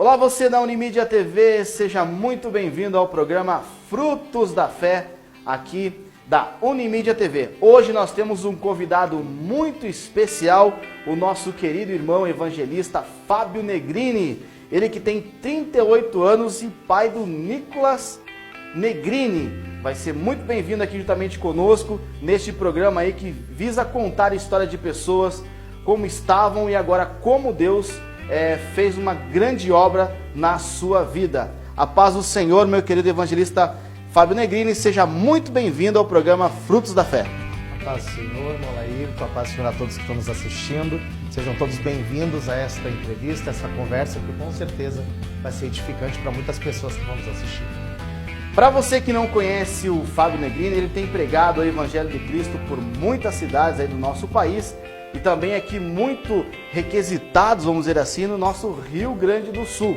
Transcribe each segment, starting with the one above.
Olá, você da Unimídia TV, seja muito bem-vindo ao programa Frutos da Fé, aqui da Unimídia TV. Hoje nós temos um convidado muito especial, o nosso querido irmão evangelista Fábio Negrini. Ele que tem 38 anos e pai do Nicolas Negrini. Vai ser muito bem-vindo aqui juntamente conosco neste programa aí que visa contar a história de pessoas, como estavam e agora como Deus fez uma grande obra na sua vida. A paz do Senhor, meu querido evangelista Fábio Negrini, seja muito bem-vindo ao programa Frutos da Fé. A paz do Senhor, irmão Laírton, a paz do Senhor a todos que estão nos assistindo. Sejam todos bem-vindos a esta entrevista, essa conversa, que com certeza vai ser edificante para muitas pessoas que vão nos assistir. Para você que não conhece o Fábio Negrini, ele tem pregado o Evangelho de Cristo por muitas cidades aí do nosso país e também aqui muito requisitados, vamos dizer assim, no nosso Rio Grande do Sul.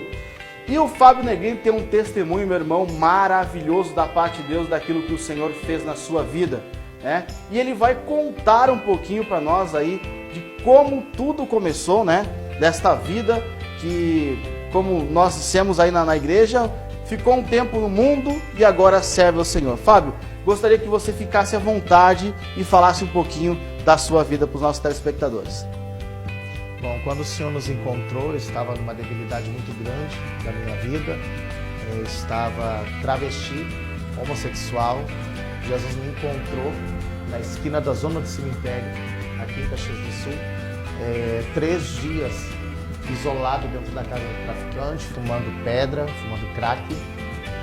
E o Fábio Negrini tem um testemunho, meu irmão, maravilhoso da parte de Deus, daquilo que o Senhor fez na sua vida, né? E ele vai contar um pouquinho para nós aí de como tudo começou, né? Desta vida que, como nós dissemos aí na igreja, ficou um tempo no mundo e agora serve ao Senhor. Fábio, gostaria que você ficasse à vontade e falasse um pouquinho da sua vida para os nossos telespectadores. Bom, quando o Senhor nos encontrou, eu estava numa debilidade muito grande da minha vida. Eu estava travesti, homossexual. Jesus me encontrou na esquina da zona do cemitério, aqui em Caxias do Sul. 3 dias isolado dentro da casa do traficante, fumando pedra, fumando crack,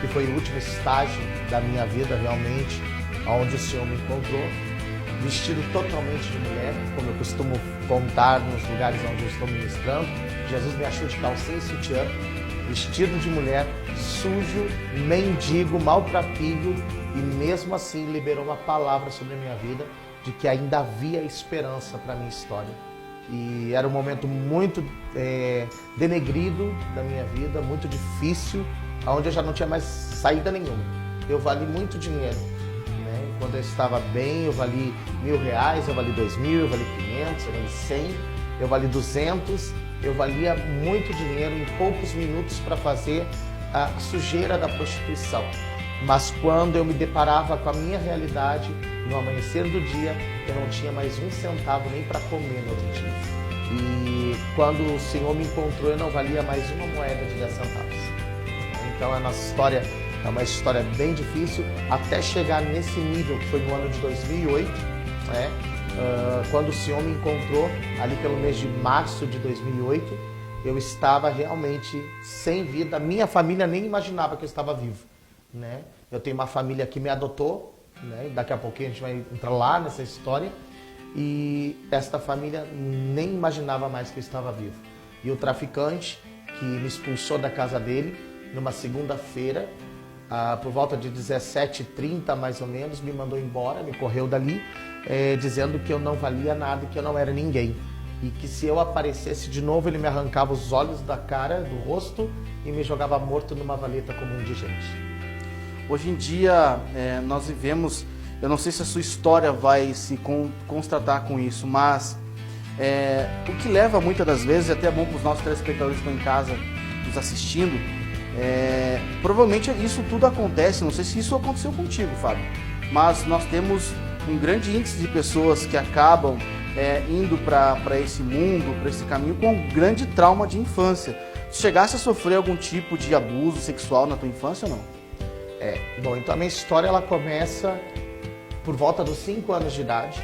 que foi o último estágio da minha vida realmente, onde o Senhor me encontrou, vestido totalmente de mulher, como eu costumo contar nos lugares onde eu estou ministrando. Jesus me achou de calcinha e sutiã, vestido de mulher, sujo, mendigo, maltrapilho, e mesmo assim liberou uma palavra sobre a minha vida, de que ainda havia esperança para a minha história. E era um momento muito denegrido da minha vida, muito difícil, onde eu já não tinha mais saída nenhuma. Eu vali muito dinheiro, né? Quando eu estava bem, eu vali R$1.000, eu vali 2.000, eu vali 500, eu vali 100, eu vali 200. Eu valia muito dinheiro em poucos minutos para fazer a sujeira da prostituição. Mas quando eu me deparava com a minha realidade, no amanhecer do dia, eu não tinha mais um centavo nem para comer no outro dia. E quando o Senhor me encontrou, eu não valia mais uma moeda de 10 centavos. Então a nossa história é uma história bem difícil, até chegar nesse nível que foi no ano de 2008, né? Quando o Senhor me encontrou, ali pelo mês de março de 2008, eu estava realmente sem vida. Minha família nem imaginava que eu estava vivo, né? Eu tenho uma família que me adotou, né? Daqui a pouquinho a gente vai entrar lá nessa história. E esta família nem imaginava mais que eu estava vivo. E o traficante, que me expulsou da casa dele, numa segunda-feira, por volta de 17h30 mais ou menos, me mandou embora, me correu dali, dizendo que eu não valia nada e que eu não era ninguém. E que se eu aparecesse de novo, ele me arrancava os olhos da cara, do rosto, e me jogava morto numa valeta comum de gente. Hoje em dia, nós vivemos, eu não sei se a sua história vai se constatar com isso, mas o que leva muitas das vezes, até é bom para os nossos telespectadores que estão em casa nos assistindo, provavelmente isso tudo acontece, não sei se isso aconteceu contigo, Fábio, mas nós temos um grande índice de pessoas que acabam indo para esse mundo, para esse caminho, com um grande trauma de infância. Você chegasse a sofrer algum tipo de abuso sexual na tua infância ou não? Bom, então a minha história ela começa por volta dos 5 anos de idade,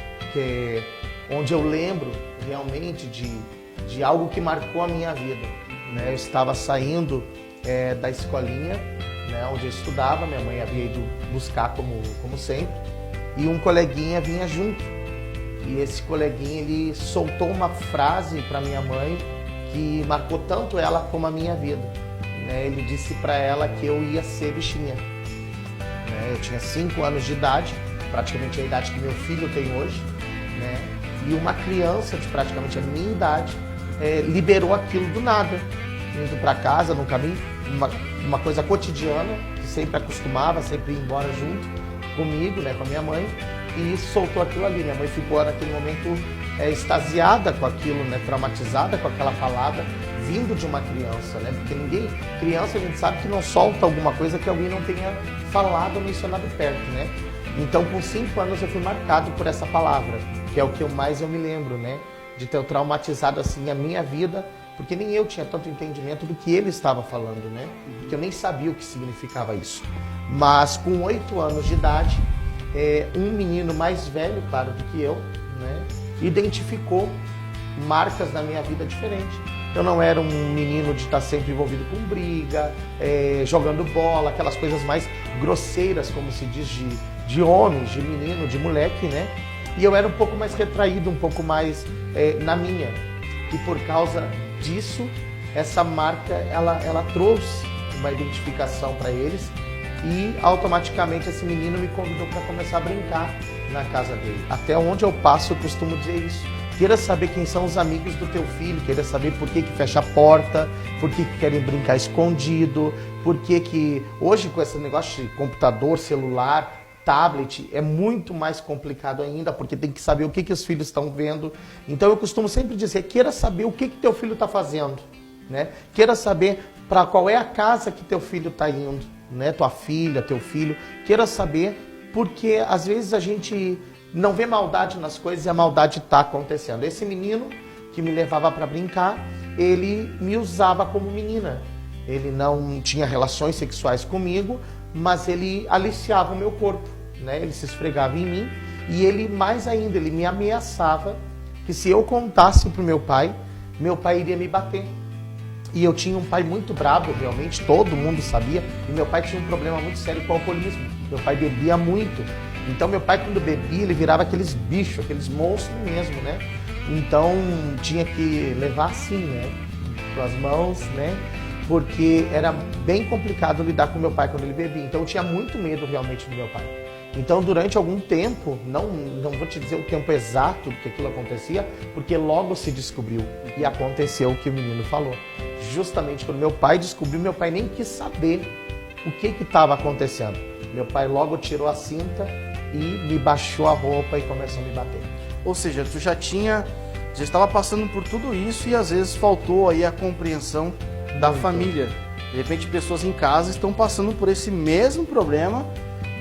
onde eu lembro realmente de algo que marcou a minha vida, né? Eu estava saindo da escolinha, né, onde eu estudava, minha mãe havia ido buscar como sempre, e um coleguinha vinha junto. E esse coleguinha, ele soltou uma frase para minha mãe que marcou tanto ela como a minha vida, né? Ele disse para ela que eu ia ser bichinha. Eu tinha 5 anos de idade, praticamente a idade que meu filho tem hoje, né? E uma criança de praticamente a minha idade liberou aquilo do nada, indo para casa, num caminho, uma coisa cotidiana, que sempre acostumava, sempre ia embora junto comigo, né, com a minha mãe, e soltou aquilo ali. Minha mãe ficou naquele momento extasiada com aquilo, né, traumatizada com aquela palavra, vindo de uma criança, né? Porque criança a gente sabe que não solta alguma coisa que alguém não tenha falado ou mencionado perto, né? Então, com 5 anos eu fui marcado por essa palavra, que é o que eu me lembro, né? De ter traumatizado assim a minha vida, porque nem eu tinha tanto entendimento do que ele estava falando, né? Porque eu nem sabia o que significava isso. Mas com 8 anos de idade, um menino mais velho, claro, do que eu, né? Identificou marcas na minha vida diferentes. Eu não era um menino de estar sempre envolvido com briga, jogando bola, aquelas coisas mais grosseiras, como se diz, de homens, de menino, de moleque, né? E eu era um pouco mais retraído, um pouco mais na minha. E por causa disso, essa marca, ela trouxe uma identificação para eles e automaticamente esse menino me convidou para começar a brincar na casa dele. Até onde eu passo, eu costumo dizer isso. Queira saber quem são os amigos do teu filho, queira saber por que fecha a porta, por que querem brincar escondido, por que hoje com esse negócio de computador, celular, tablet, é muito mais complicado ainda, porque tem que saber o que os filhos estão vendo. Então eu costumo sempre dizer, queira saber o que teu filho está fazendo, né? Queira saber para qual é a casa que teu filho está indo, né? Tua filha, teu filho, queira saber, porque às vezes a gente não vê maldade nas coisas e a maldade está acontecendo. Esse menino que me levava para brincar, ele me usava como menina. Ele não tinha relações sexuais comigo, mas ele aliciava o meu corpo, né? Ele se esfregava em mim e ele, mais ainda, ele me ameaçava que se eu contasse para o meu pai iria me bater. E eu tinha um pai muito bravo, realmente, todo mundo sabia, e meu pai tinha um problema muito sério com o alcoolismo. Meu pai bebia muito. Então meu pai, quando bebia, ele virava aqueles bichos, aqueles monstros mesmo, né? Então tinha que levar assim, né? Com as mãos, né? Porque era bem complicado lidar com meu pai quando ele bebia. Então eu tinha muito medo realmente do meu pai. Então durante algum tempo, não vou te dizer o tempo exato que aquilo acontecia, porque logo se descobriu e aconteceu o que o menino falou. Justamente quando meu pai descobriu, meu pai nem quis saber o que estava acontecendo. Meu pai logo tirou a cinta e me baixou a roupa e começou a me bater. Ou seja, tu já estava passando por tudo isso e às vezes faltou aí a compreensão da família. De repente pessoas em casa estão passando por esse mesmo problema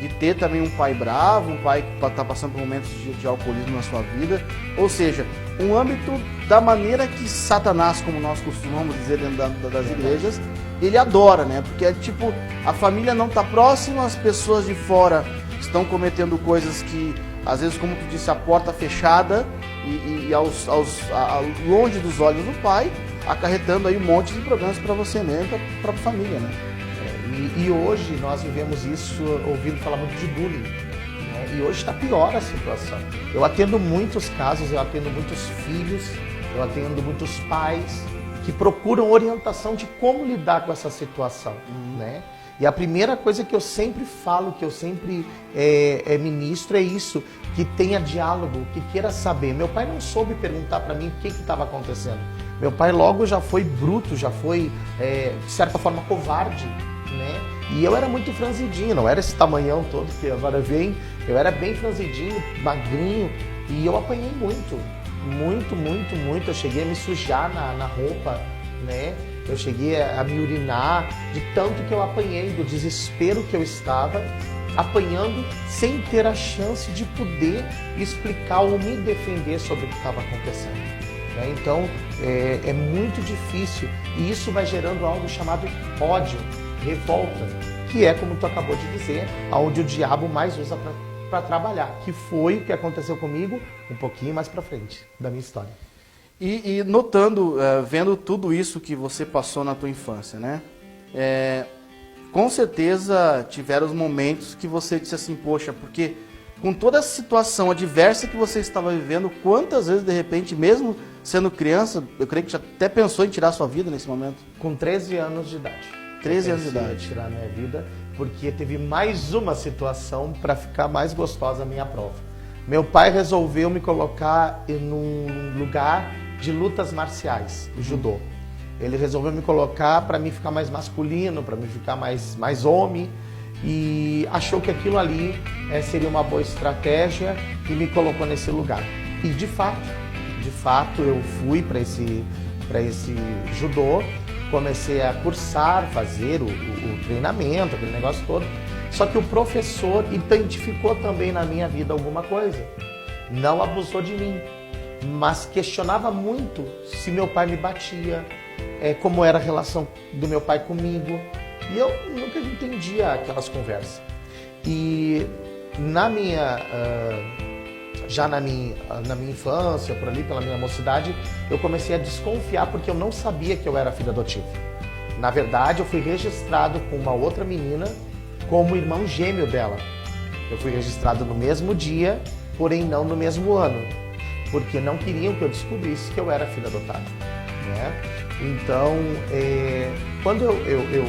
de ter também um pai bravo, um pai que está passando por momentos de alcoolismo na sua vida. Ou seja, um âmbito da maneira que Satanás, como nós costumamos dizer dentro das igrejas, ele adora, né? Porque é tipo, a família não está próxima, as pessoas de fora estão cometendo coisas que, às vezes, como tu disse, a porta fechada e longe dos olhos do pai, acarretando aí um monte de problemas para você mesmo e para a própria família, né? E hoje nós vivemos isso ouvindo falar muito de bullying, né? E hoje está pior a situação. Eu atendo muitos casos, eu atendo muitos filhos, eu atendo muitos pais que procuram orientação de como lidar com essa situação, né? E a primeira coisa que eu sempre falo, que eu sempre ministro é isso, que tenha diálogo, que queira saber. Meu pai não soube perguntar para mim o que estava acontecendo. Meu pai logo já foi bruto, já foi, de certa forma, covarde, né? E eu era muito franzidinho, não era esse tamanhão todo que agora vem. Eu era bem franzidinho, magrinho, e eu apanhei muito. Muito. Eu cheguei a me sujar na roupa, né? Eu cheguei a me urinar, de tanto que eu apanhei, do desespero que eu estava, apanhando sem ter a chance de poder explicar ou me defender sobre o que estava acontecendo, né? Então, é muito difícil e isso vai gerando algo chamado ódio, revolta, que é, como tu acabou de dizer, onde o diabo mais usa para trabalhar, que foi o que aconteceu comigo um pouquinho mais para frente da minha história. E notando, vendo tudo isso que você passou na tua infância, né? Com certeza tiveram os momentos que você disse assim, poxa, porque com toda essa situação adversa que você estava vivendo, quantas vezes, de repente, mesmo sendo criança, eu creio que já até pensou em tirar sua vida nesse momento? Com 13 anos de idade. 13 anos de idade. Tirar minha vida, porque teve mais uma situação para ficar mais gostosa a minha prova. Meu pai resolveu me colocar num lugar de lutas marciais, o judô. Ele resolveu me colocar para mim ficar mais masculino, para mim ficar mais homem, e achou que aquilo ali seria uma boa estratégia e me colocou nesse lugar. E de fato eu fui para para esse judô, comecei a cursar, fazer o treinamento, aquele negócio todo. Só que o professor identificou também na minha vida alguma coisa. Não abusou de mim, mas questionava muito se meu pai me batia, como era a relação do meu pai comigo. E eu nunca entendia aquelas conversas. E já na minha infância, por ali, pela minha mocidade, eu comecei a desconfiar porque eu não sabia que eu era filho adotivo. Na verdade, eu fui registrado com uma outra menina como irmão gêmeo dela. Eu fui registrado no mesmo dia, porém não no mesmo ano, porque não queriam que eu descobrisse que eu era filho adotado, né? Então, quando eu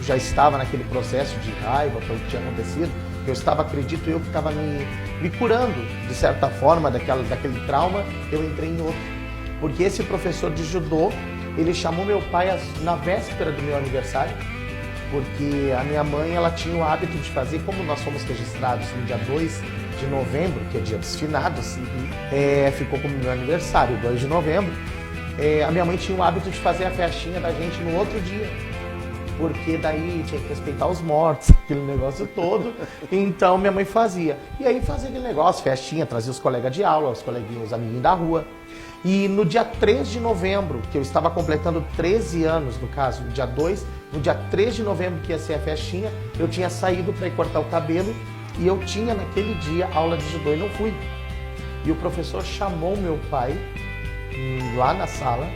já estava naquele processo de raiva pelo que tinha acontecido, eu estava, acredito eu, que estava me curando, de certa forma, daquele trauma, eu entrei em outro. Porque esse professor de judô, ele chamou meu pai na véspera do meu aniversário, porque a minha mãe, ela tinha o hábito de fazer, como nós fomos registrados no dia 2 de novembro, que é dia dos finados, ficou como meu aniversário, 2 de novembro, a minha mãe tinha o hábito de fazer a festinha da gente no outro dia, porque daí tinha que respeitar os mortos, aquele negócio todo, então minha mãe fazia. E aí fazia aquele negócio, festinha, trazia os colegas de aula, os coleguinhos, os amiguinhos da rua. E no dia 3 de novembro, que eu estava completando 13 anos, no caso, no dia 2, no dia 3 de novembro, que ia ser a festinha, eu tinha saído para ir cortar o cabelo e eu tinha naquele dia aula de judô e não fui. E o professor chamou meu pai lá na sala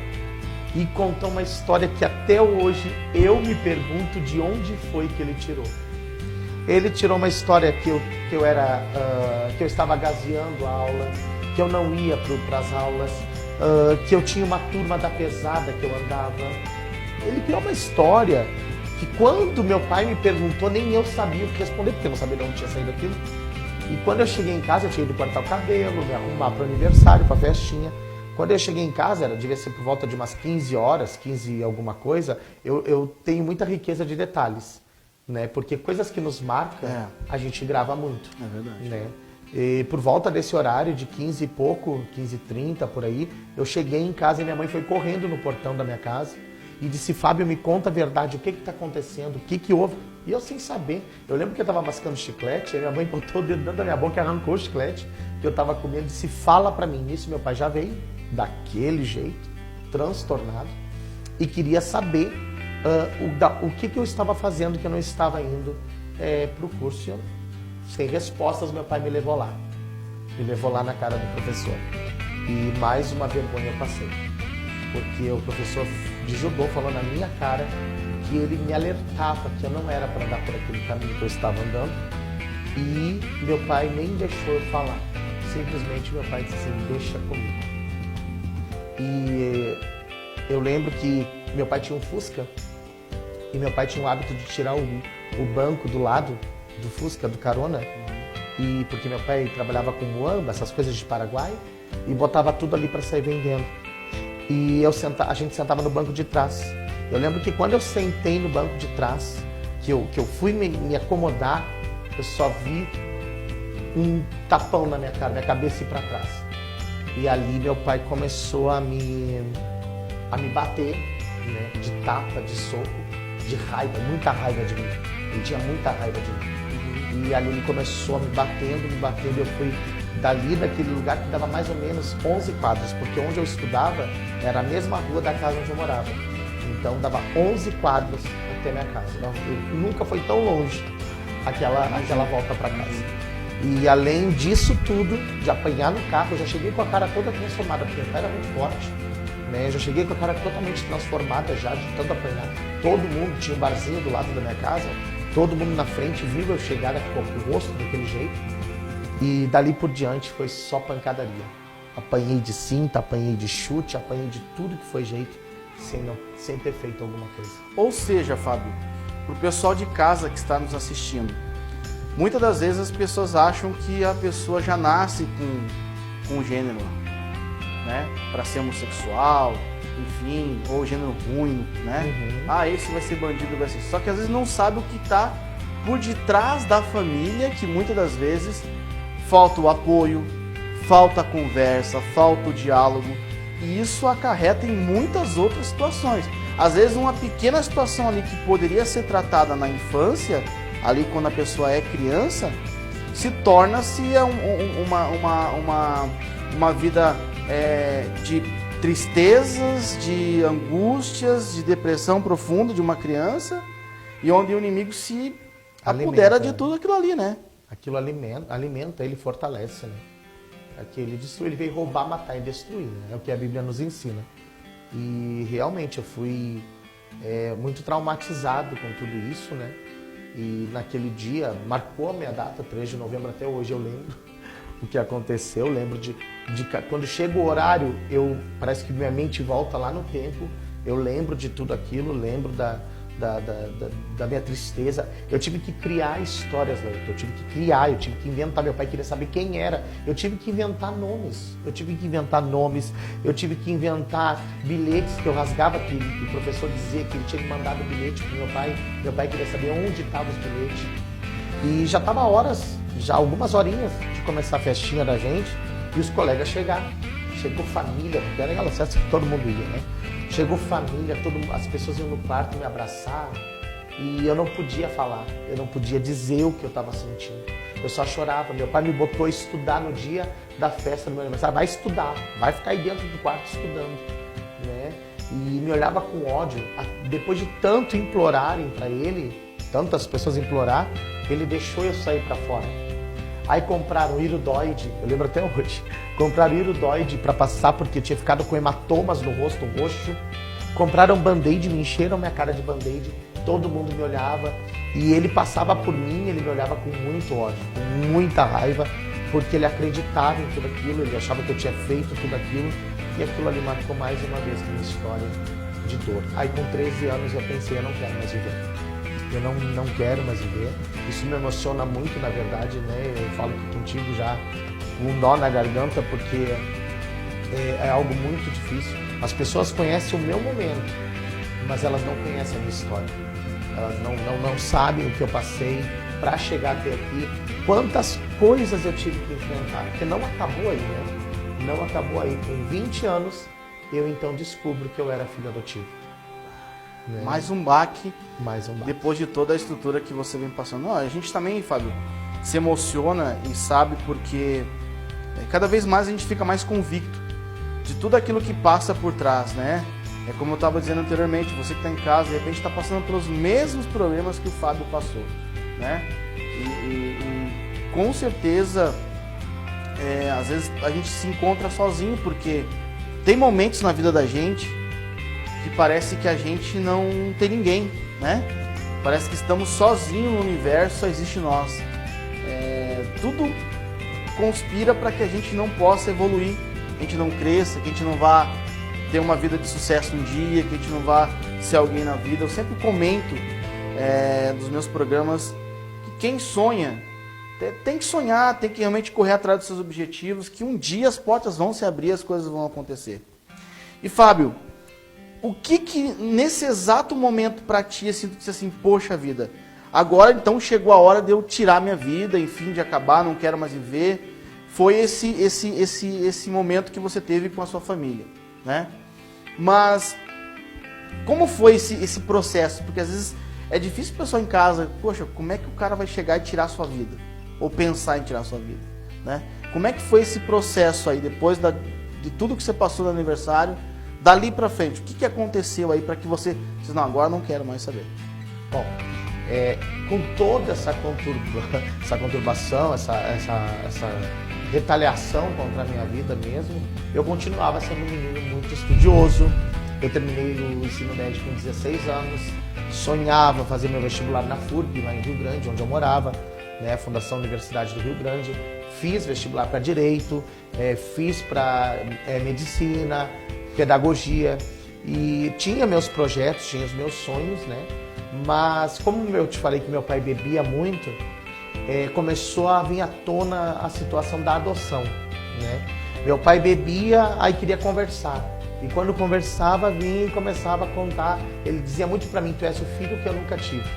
e contou uma história que até hoje eu me pergunto de onde foi que ele tirou. Ele tirou uma história que eu estava gazeando a aula, que eu não ia para as aulas, que eu tinha uma turma da pesada que eu andava. Ele criou uma história que quando meu pai me perguntou, nem eu sabia o que responder, porque eu não sabia de onde tinha saído aquilo. E quando eu cheguei em casa, eu tinha ido cortar o cabelo, me arrumar para o aniversário, para a festinha. Quando eu cheguei em casa, devia ser por volta de umas 15 horas, 15 alguma coisa, eu tenho muita riqueza de detalhes, né? Porque coisas que nos marcam, a gente grava muito. É verdade. Né? E por volta desse horário de 15 e pouco, 15h30, por aí, eu cheguei em casa e minha mãe foi correndo no portão da minha casa e disse: Fábio, me conta a verdade, o que está acontecendo, o que houve? E eu sem saber. Eu lembro que eu estava mascando chiclete, e minha mãe botou o dedo dentro da minha boca e arrancou o chiclete que eu estava comendo e disse: fala para mim. Nisso meu pai já veio daquele jeito, transtornado, e queria saber o que eu estava fazendo, que eu não estava indo para o curso. Eu, sem respostas, meu pai me levou lá. Me levou lá na cara do professor. E mais uma vergonha eu passei. Porque o professor de judô falou na minha cara que ele me alertava que eu não era para andar por aquele caminho que eu estava andando. E meu pai nem deixou eu falar. Simplesmente meu pai disse assim: deixa comigo. E eu lembro que meu pai tinha um Fusca. E meu pai tinha o hábito de tirar o banco do lado do Fusca, do carona, e porque meu pai trabalhava com muamba, essas coisas de Paraguai, e botava tudo ali para sair vendendo. E a gente sentava no banco de trás. Eu lembro que quando eu sentei no banco de trás, que eu fui me acomodar, eu só vi um tapão na minha cara, minha cabeça ir para trás. E ali meu pai começou a me bater, né, de tapa, de soco, de raiva, muita raiva de mim. Ele tinha muita raiva de mim. E ali ele começou me batendo, eu fui dali daquele lugar que dava mais ou menos 11 quadras, porque onde eu estudava era a mesma rua da casa onde eu morava. Então dava 11 quadras até minha casa. Eu nunca foi tão longe aquela volta para casa. E além disso tudo, de apanhar no carro, eu já cheguei com a cara toda transformada, porque meu pai era muito forte. Né? Eu já cheguei com a cara totalmente transformada já, de tanto apanhar. Todo mundo tinha um barzinho do lado da minha casa. Todo mundo na frente viu eu chegar com o rosto daquele jeito. E dali por diante foi só pancadaria. Apanhei de cinta, apanhei de chute, apanhei de tudo que foi jeito, sem ter feito alguma coisa. Ou seja, Fábio, para o pessoal de casa que está nos assistindo, muitas das vezes as pessoas acham que a pessoa já nasce com um gênero, né? Para ser homossexual, enfim, ou gênero ruim, né? Esse vai ser bandido, vai ser... Só que às vezes não sabe o que está por detrás da família, que muitas das vezes falta o apoio, falta a conversa, falta o diálogo. E isso acarreta em muitas outras situações. Às vezes uma pequena situação ali que poderia ser tratada na infância, ali quando a pessoa é criança, se torna-se uma vida de tristezas, de angústias, de depressão profunda de uma criança, e onde o inimigo se apodera de tudo aquilo ali, né? Aquilo alimenta, ele fortalece, né? Ele destrói, ele veio roubar, matar e destruir, né? É o que a Bíblia nos ensina. E realmente eu fui muito traumatizado com tudo isso, né? E naquele dia, marcou a minha data, 3 de novembro, até hoje eu lembro o que aconteceu. Eu lembro de quando chega o horário, parece que minha mente volta lá no tempo. Eu lembro de tudo aquilo, lembro da minha tristeza. Eu tive que criar histórias, Leito. Eu tive que inventar. Meu pai queria saber quem era. Eu tive que inventar nomes. Eu tive que inventar bilhetes que eu rasgava, que o professor dizia que ele tinha mandado bilhete pro meu pai. Meu pai queria saber onde estavam os bilhetes. E já estava algumas horinhas de começar a festinha da gente, e os colegas chegaram. Chegou família, porque era aquela festa que todo mundo ia, né? Chegou família, as pessoas iam no quarto me abraçar, e eu não podia falar, eu não podia dizer o que eu estava sentindo. Eu só chorava. Meu pai me botou a estudar no dia da festa do meu aniversário. Vai estudar, vai ficar aí dentro do quarto estudando, né? E me olhava com ódio. Depois de tanto implorarem para ele, tantas pessoas implorar, ele deixou eu sair para fora. Aí compraram Irudoide, eu lembro até hoje. Compraram Irudoide para passar porque eu tinha ficado com hematomas no rosto roxo. Compraram Band-Aid, me encheram minha cara de Band-Aid. Todo mundo me olhava e ele passava por mim, ele me olhava com muito ódio, com muita raiva, porque ele acreditava em tudo aquilo, ele achava que eu tinha feito tudo aquilo, e aquilo ali marcou mais uma vez a minha história de dor. Aí com 13 anos eu pensei, eu não quero mais viver. Eu não quero mais viver. Isso me emociona muito, na verdade, né? Eu falo que contigo já com um nó na garganta, porque é algo muito difícil. As pessoas conhecem o meu momento, mas elas não conhecem a minha história. Elas não sabem o que eu passei para chegar até aqui. Quantas coisas eu tive que enfrentar. Porque não acabou aí, né? Não acabou aí. Com 20 anos, eu então descubro que eu era filho adotivo. Né? Mais um baque. Mais um baque. Depois de toda a estrutura que você vem passando. Não, a gente também, Fábio, se emociona e sabe porque cada vez mais a gente fica mais convicto de tudo aquilo que passa por trás, né? É como eu estava dizendo anteriormente, você que está em casa, de repente está passando pelos mesmos problemas que o Fábio passou, né? E com certeza, às vezes a gente se encontra sozinho, porque tem momentos na vida da gente que parece que a gente não tem ninguém, né? Parece que estamos sozinhos no universo, só existe nós. Tudo conspira para que a gente não possa evoluir, que a gente não cresça, que a gente não vá ter uma vida de sucesso um dia, que a gente não vá ser alguém na vida. Eu sempre comento nos meus programas que quem sonha tem que sonhar, tem que realmente correr atrás dos seus objetivos, que um dia as portas vão se abrir, as coisas vão acontecer. E Fábio, o que nesse exato momento para ti, assim, tu disse assim, poxa vida, agora então chegou a hora de eu tirar minha vida, enfim, de acabar, não quero mais viver. Foi esse momento que você teve com a sua família, né? Mas como foi esse processo? Porque às vezes é difícil o pessoal em casa, poxa, como é que o cara vai chegar e tirar a sua vida? Ou pensar em tirar a sua vida, né? Como é que foi esse processo aí, depois de tudo que você passou no aniversário, dali pra frente? O que aconteceu aí para que você disse, não, agora não quero mais saber? Bom, com toda essa conturbação, essa retaliação contra a minha vida mesmo, eu continuava sendo um menino muito estudioso. Eu terminei o ensino médio com 16 anos, sonhava fazer meu vestibular na FURB, lá em Rio Grande, onde eu morava, né, Fundação Universidade do Rio Grande. Fiz vestibular para Direito, fiz para Medicina, Pedagogia, e tinha meus projetos, tinha os meus sonhos, né? Mas como eu te falei que meu pai bebia muito, começou a vir à tona a situação da adoção, né? Meu pai bebia, aí queria conversar. E quando conversava, vinha e começava a contar. Ele dizia muito para mim, tu és o filho que eu nunca tive.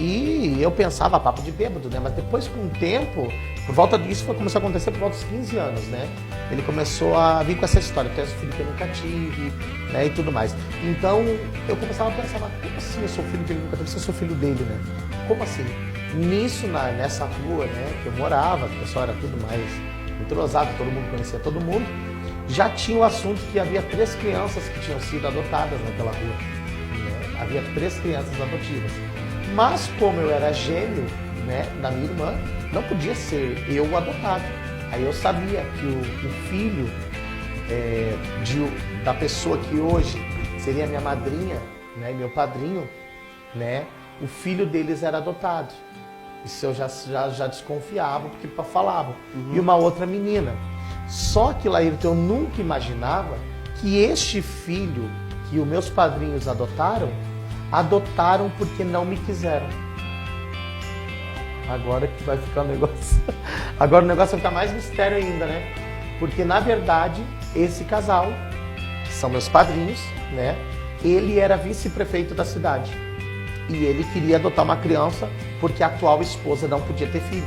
E eu pensava, papo de bêbado, né? Mas depois, com o tempo, por volta disso, começou a acontecer por volta dos 15 anos, né? Ele começou a vir com essa história, tu és o filho que eu nunca tive, né? E tudo mais. Então, eu começava a pensar, mas como assim eu sou filho que ele nunca teve, se eu sou filho dele, né? Como assim? Nisso, nessa rua, né, que eu morava, que o pessoal era tudo mais entrosado, todo mundo conhecia todo mundo, já tinha o assunto que havia 3 crianças que tinham sido adotadas naquela rua, né? Havia 3 crianças adotivas. Mas como eu era gêmeo, né, da minha irmã, não podia ser eu o adotado. Aí eu sabia que o filho da pessoa que hoje seria minha madrinha, né, meu padrinho, né, o filho deles era adotado. Isso eu já desconfiava, porque falavam. E uma outra menina. Só que, Laírton, eu nunca imaginava que este filho que os meus padrinhos adotaram porque não me quiseram. Agora que vai ficar o negócio. Agora o negócio vai ficar mais mistério ainda, né? Porque, na verdade, esse casal, que são meus padrinhos, né? Ele era vice-prefeito da cidade. E ele queria adotar uma criança porque a atual esposa não podia ter filho.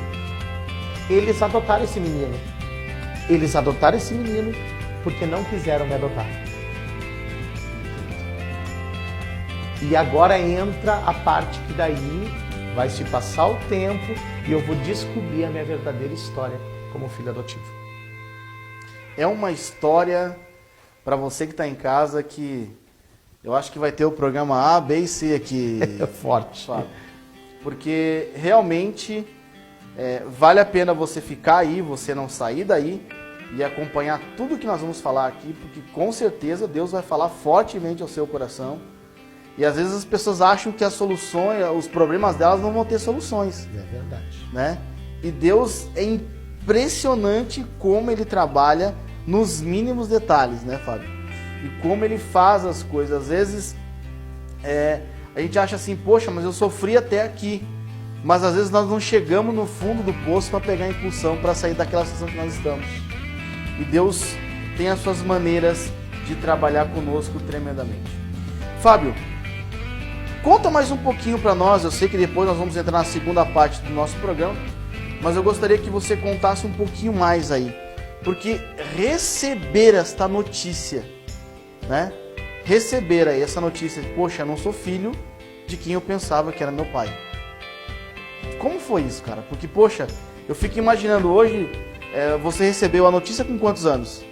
Eles adotaram esse menino. Porque não quiseram me adotar. E agora entra a parte que daí vai se passar o tempo e eu vou descobrir a minha verdadeira história como filho adotivo. É uma história, para você que está em casa, que eu acho que vai ter o programa A, B e C aqui. É forte. Porque realmente vale a pena você ficar aí, você não sair daí e acompanhar tudo que nós vamos falar aqui, porque com certeza Deus vai falar fortemente ao seu coração. E às vezes as pessoas acham que as soluções, os problemas delas não vão ter soluções. É verdade. Né? E Deus é impressionante como Ele trabalha nos mínimos detalhes, né, Fábio? E como Ele faz as coisas. Às vezes a gente acha assim, poxa, mas eu sofri até aqui. Mas às vezes nós não chegamos no fundo do poço para pegar a impulsão, para sair daquela situação que nós estamos. E Deus tem as suas maneiras de trabalhar conosco tremendamente. Fábio, conta mais um pouquinho para nós. Eu sei que depois nós vamos entrar na segunda parte do nosso programa, mas eu gostaria que você contasse um pouquinho mais aí. Porque receber esta notícia, né? Receber aí essa notícia, poxa, eu não sou filho de quem eu pensava que era meu pai. Como foi isso, cara? Porque, poxa, eu fico imaginando hoje, você recebeu a notícia com quantos anos?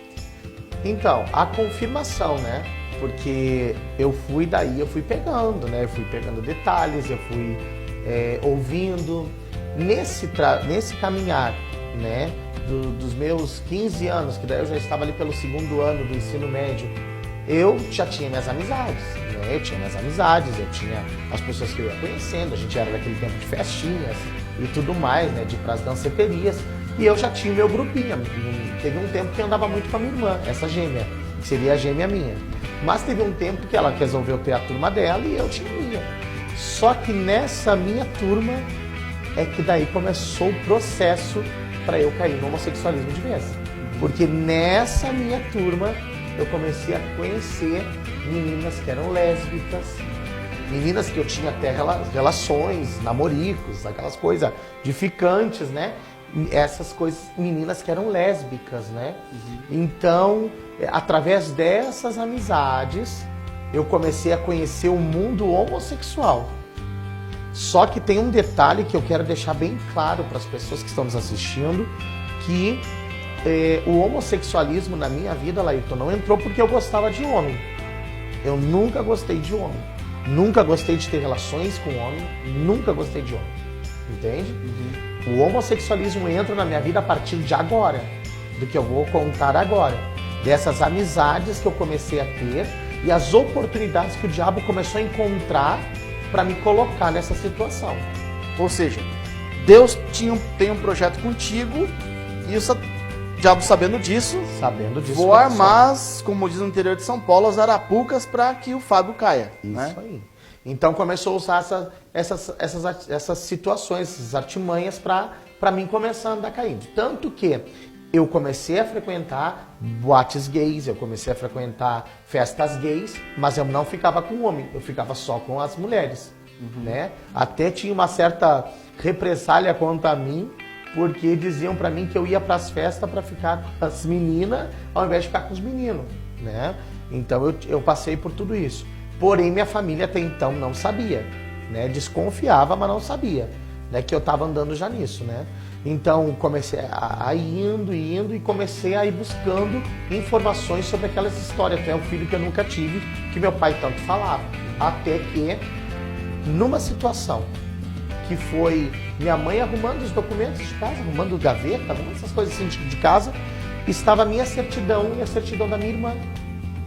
Então, a confirmação, né? Porque eu fui pegando, né? Eu fui pegando detalhes, eu fui ouvindo. Nesse caminhar, né? Dos meus 15 anos, que daí eu já estava ali pelo 2º ano do ensino médio, eu já tinha minhas amizades, né? Eu tinha as pessoas que eu ia conhecendo, a gente era daquele tempo de festinhas e tudo mais, né? De ir pras danceterias, e eu já tinha o meu grupinho. Teve um tempo que eu andava muito com a minha irmã, essa gêmea, que seria a gêmea minha. Mas teve um tempo que ela resolveu ter a turma dela e eu tinha a minha. Só que nessa minha turma é que daí começou o processo para eu cair no homossexualismo de vez. Porque nessa minha turma eu comecei a conhecer meninas que eram lésbicas, meninas que eu tinha até relações, namoricos, aquelas coisas de ficantes, né? Essas coisas, meninas que eram lésbicas, né? Então, através dessas amizades, eu comecei a conhecer o mundo homossexual. Só que tem um detalhe que eu quero deixar bem claro para as pessoas que estão nos assistindo, que o homossexualismo na minha vida, Laírton, não entrou porque eu gostava de homem. Eu nunca gostei de homem. Nunca gostei de ter relações com homem. Nunca gostei de homem. Entende? O homossexualismo entra na minha vida a partir de agora. Do que eu vou contar agora. Dessas amizades que eu comecei a ter e as oportunidades que o diabo começou a encontrar para me colocar nessa situação. Ou seja, Deus tem um projeto contigo e o diabo sabendo disso, vou armar, como diz no interior de São Paulo, as arapucas para que o Fábio caia. Isso, né? Aí. Então começou a usar essas situações, essas artimanhas para mim começar a andar caindo. Tanto que eu comecei a frequentar boates gays, eu comecei a frequentar festas gays, mas eu não ficava com homem, eu ficava só com as mulheres. né? Até tinha uma certa represália contra mim, porque diziam para mim que eu ia para as festas para ficar com as meninas ao invés de ficar com os meninos, né? Então eu passei por tudo isso. Porém, minha família até então não sabia, né? Desconfiava, mas não sabia, né? Que eu estava andando já nisso, né? Então comecei a indo e comecei a ir buscando informações sobre aquelas histórias. Até o filho que eu nunca tive, que meu pai tanto falava. Até que, numa situação que foi minha mãe arrumando os documentos de casa, arrumando gaveta, arrumando essas coisas assim de casa, estava a minha certidão e a certidão da minha irmã.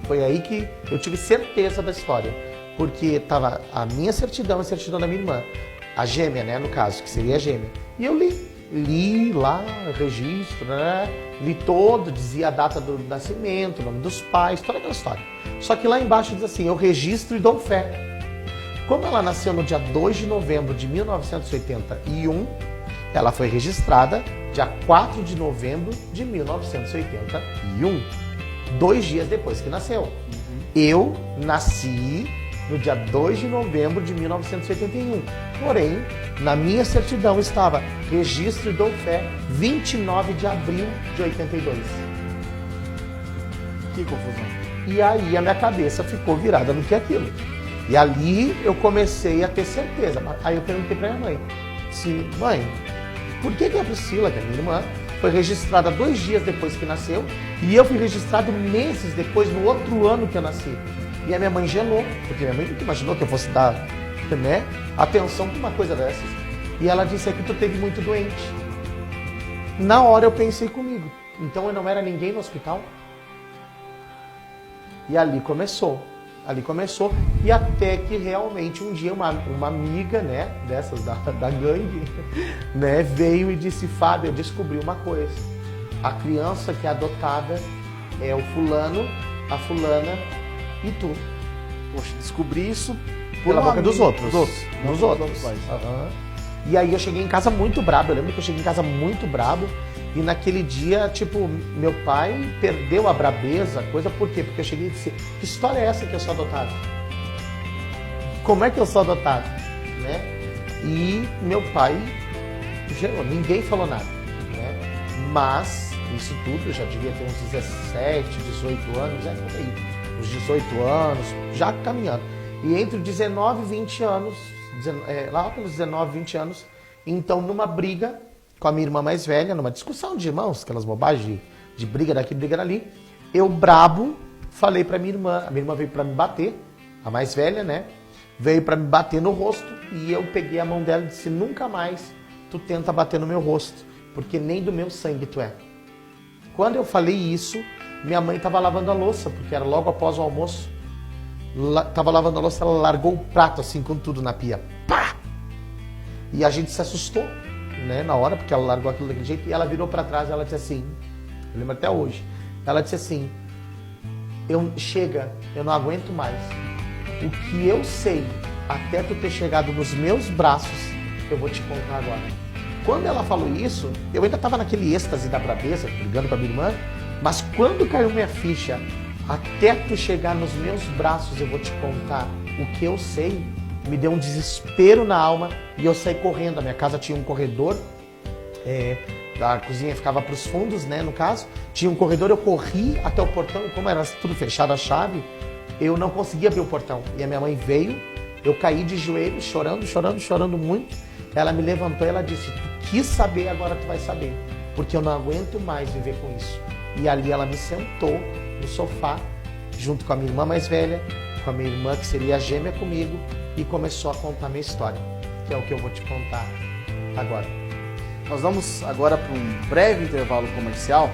Foi aí que eu tive certeza da história, porque estava a minha certidão e a certidão da minha irmã, a gêmea, né, no caso, que seria a gêmea. E eu li lá, registro, né, li todo, dizia a data do nascimento, o nome dos pais, toda aquela história. Só que lá embaixo diz assim, eu registro e dou fé. Como ela nasceu no dia 2 de novembro de 1981, ela foi registrada dia 4 de novembro de 1981, 2 dias depois que nasceu. Eu nasci no dia 2 de novembro de 1981, porém, na minha certidão estava registro e dou fé 29 de abril de 82. Que confusão. E aí a minha cabeça ficou virada no que é aquilo. E ali eu comecei a ter certeza. Aí eu perguntei para minha mãe, assim, mãe, por que a Priscila, que é minha irmã, foi registrada 2 dias depois que nasceu e eu fui registrado meses depois, no outro ano que eu nasci? E a minha mãe gelou, porque minha mãe nunca imaginou que eu fosse dar, né, atenção para uma coisa dessas. E ela disse, é que tu teve muito doente. Na hora eu pensei comigo, então eu não era ninguém no hospital? E ali começou, e até que realmente um dia uma amiga, né, dessas da gangue, né, veio e disse, Fábio, eu descobri uma coisa, a criança que é adotada é o fulano, a fulana e tu. Poxa, descobri isso pela boca dos outros. Dos outros. Uhum. E aí eu cheguei em casa muito brabo, eu lembro que eu cheguei em casa muito brabo, e naquele dia, tipo, meu pai perdeu a brabeza, coisa, por quê? Porque eu cheguei e disse, que história é essa que eu sou adotado? Como é que eu sou adotado? Né? E meu pai, ninguém falou nada, né? Mas, isso tudo, eu já devia ter uns 17, 18 anos, por aí, uns 18 anos, já caminhando. E entre 19 e 20 anos, lá pelos 19, 20 anos, então numa briga com a minha irmã mais velha, numa discussão de irmãos, aquelas bobagens de briga daqui, briga dali, eu brabo, falei pra minha irmã, a minha irmã veio pra me bater, a mais velha, né, veio pra me bater no rosto, e eu peguei a mão dela e disse, nunca mais tu tenta bater no meu rosto, porque nem do meu sangue tu é. Quando eu falei isso, minha mãe estava lavando a louça, porque era logo após o almoço, estava lavando a louça, ela largou o prato assim com tudo na pia, pá! E a gente se assustou, né, na hora, porque ela largou aquilo daquele jeito, e ela virou para trás e ela disse assim, eu lembro até hoje, ela disse assim, chega, eu não aguento mais, o que eu sei até tu ter chegado nos meus braços, eu vou te contar agora. Quando ela falou isso, eu ainda estava naquele êxtase da brabeza, brigando com a minha irmã, mas quando caiu minha ficha, até tu chegar nos meus braços eu vou te contar o que eu sei, me deu um desespero na alma e eu saí correndo. A minha casa tinha um corredor, a cozinha ficava para os fundos, né, no caso. Tinha um corredor, eu corri até o portão e como era tudo fechado a chave, eu não conseguia abrir o portão. E a minha mãe veio, eu caí de joelhos, chorando muito. Ela me levantou e ela disse, tu quis saber, agora tu vai saber, porque eu não aguento mais viver com isso. E ali ela me sentou no sofá, junto com a minha irmã mais velha, com a minha irmã que seria a gêmea comigo, e começou a contar a minha história, que é o que eu vou te contar agora. Nós vamos agora para um breve intervalo comercial,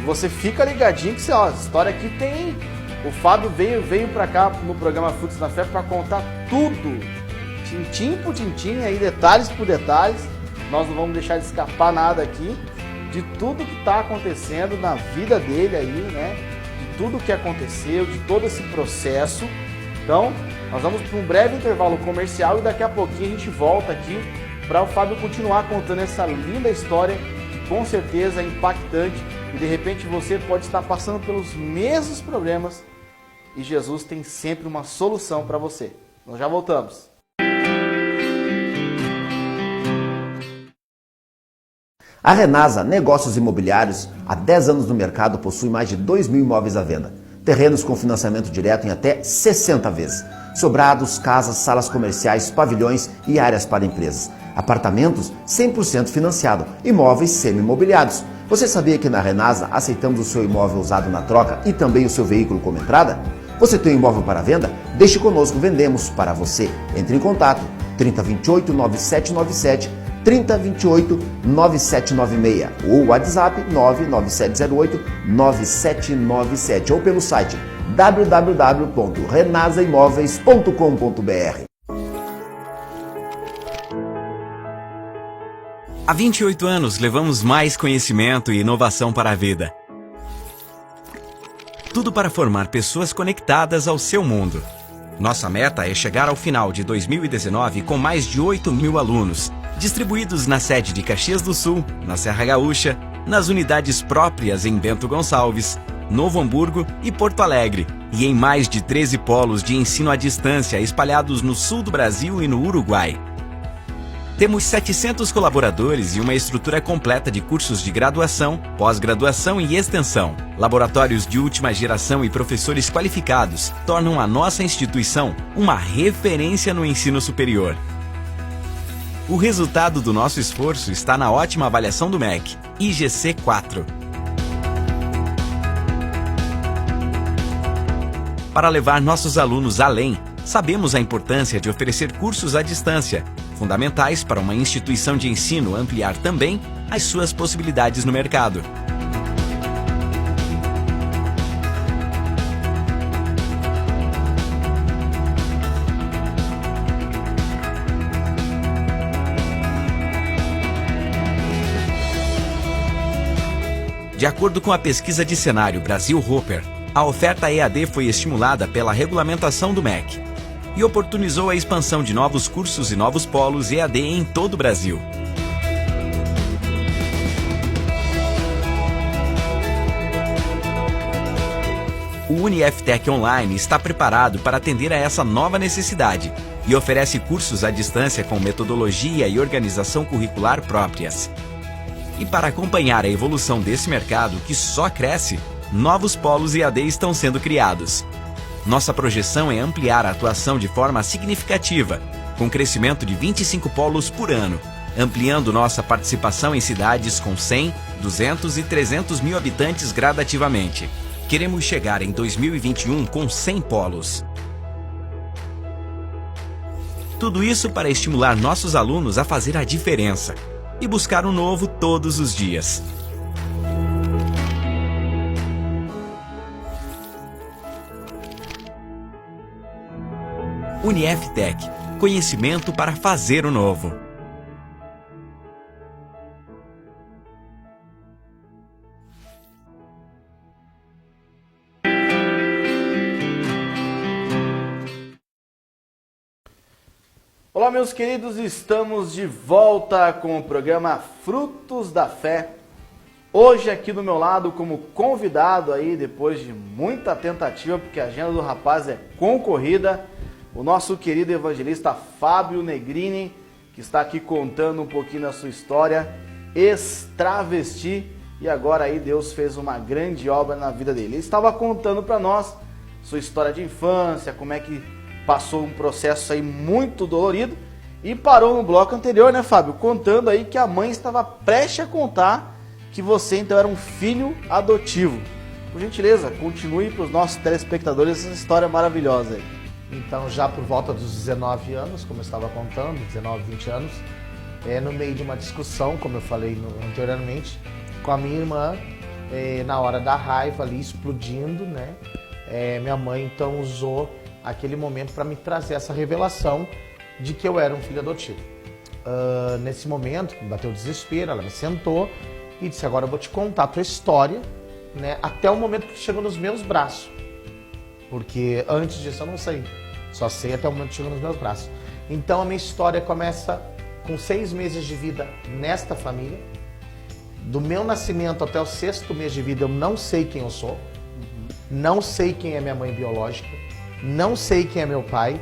e você fica ligadinho que a história aqui tem... O Fábio veio para cá no programa Frutos da Fé para contar tudo, tintim por tintim, aí, detalhes por detalhes. Nós não vamos deixar de escapar nada aqui, de tudo que está acontecendo na vida dele aí, né? De tudo que aconteceu, de todo esse processo. Então, nós vamos para um breve intervalo comercial e daqui a pouquinho a gente volta aqui para o Fábio continuar contando essa linda história, que com certeza é impactante e de repente você pode estar passando pelos mesmos problemas e Jesus tem sempre uma solução para você. Nós já voltamos. A Renasa Negócios Imobiliários, há 10 anos no mercado, possui mais de 2.000 imóveis à venda. Terrenos com financiamento direto em até 60 vezes. Sobrados, casas, salas comerciais, pavilhões e áreas para empresas. Apartamentos 100% financiado. Imóveis semi-imobiliados. Você sabia que na Renasa aceitamos o seu imóvel usado na troca e também o seu veículo como entrada? Você tem um imóvel para venda? Deixe conosco, vendemos para você. Entre em contato 3028 9797 3028 9796 ou WhatsApp 99708 9797 ou pelo site www.renasaimoveis.com.br. Há 28 anos levamos mais conhecimento e inovação para a vida. Tudo para formar pessoas conectadas ao seu mundo. Nossa meta é chegar ao final de 2019 com mais de 8.000 alunos, distribuídos na sede de Caxias do Sul, na Serra Gaúcha, nas unidades próprias em Bento Gonçalves, Novo Hamburgo e Porto Alegre, e em mais de 13 polos de ensino à distância espalhados no sul do Brasil e no Uruguai. Temos 700 colaboradores e uma estrutura completa de cursos de graduação, pós-graduação e extensão. Laboratórios de última geração e professores qualificados tornam a nossa instituição uma referência no ensino superior. O resultado do nosso esforço está na ótima avaliação do MEC, IGC 4. Para levar nossos alunos além, sabemos a importância de oferecer cursos à distância, fundamentais para uma instituição de ensino ampliar também as suas possibilidades no mercado. De acordo com a pesquisa de cenário Brasil Hopper, a oferta EAD foi estimulada pela regulamentação do MEC e oportunizou a expansão de novos cursos e novos polos EAD em todo o Brasil. O UniFTech Online está preparado para atender a essa nova necessidade e oferece cursos à distância com metodologia e organização curricular próprias. E para acompanhar a evolução desse mercado que só cresce, novos polos EAD estão sendo criados. Nossa projeção é ampliar a atuação de forma significativa, com crescimento de 25 polos por ano, ampliando nossa participação em cidades com 100, 200 e 300 mil habitantes gradativamente. Queremos chegar em 2021 com 100 polos. Tudo isso para estimular nossos alunos a fazer a diferença e buscar o novo todos os dias. UniFTech, conhecimento para fazer o novo. Olá, meus queridos, estamos de volta com o programa Frutos da Fé. Hoje aqui do meu lado como convidado aí, depois de muita tentativa, porque a agenda do rapaz é concorrida, o nosso querido evangelista Fábio Negrini, que está aqui contando um pouquinho da sua história, ex-travesti, e agora aí Deus fez uma grande obra na vida dele. Ele estava contando para nós sua história de infância, como é que passou um processo aí muito dolorido, e parou no bloco anterior, né, Fábio? Contando aí que a mãe estava prestes a contar que você então era um filho adotivo. Por gentileza, continue para os nossos telespectadores essa história maravilhosa aí. Então, já por volta dos 19 anos, como eu estava contando, 19, 20 anos, no meio de uma discussão, como eu falei anteriormente, com a minha irmã, na hora da raiva ali, explodindo, né? Minha mãe então usou aquele momento para me trazer essa revelação de que eu era um filho adotivo. Nesse momento, bateu o desespero, ela me sentou e disse: agora eu vou te contar a tua história, né, até o momento que tu chegou nos meus braços. Porque antes disso eu não sei, só sei até o momento que chegou nos meus braços. Então a minha história começa com 6 meses de vida nesta família. Do meu nascimento até o 6º mês de vida eu não sei quem eu sou, não sei quem é minha mãe biológica, não sei quem é meu pai,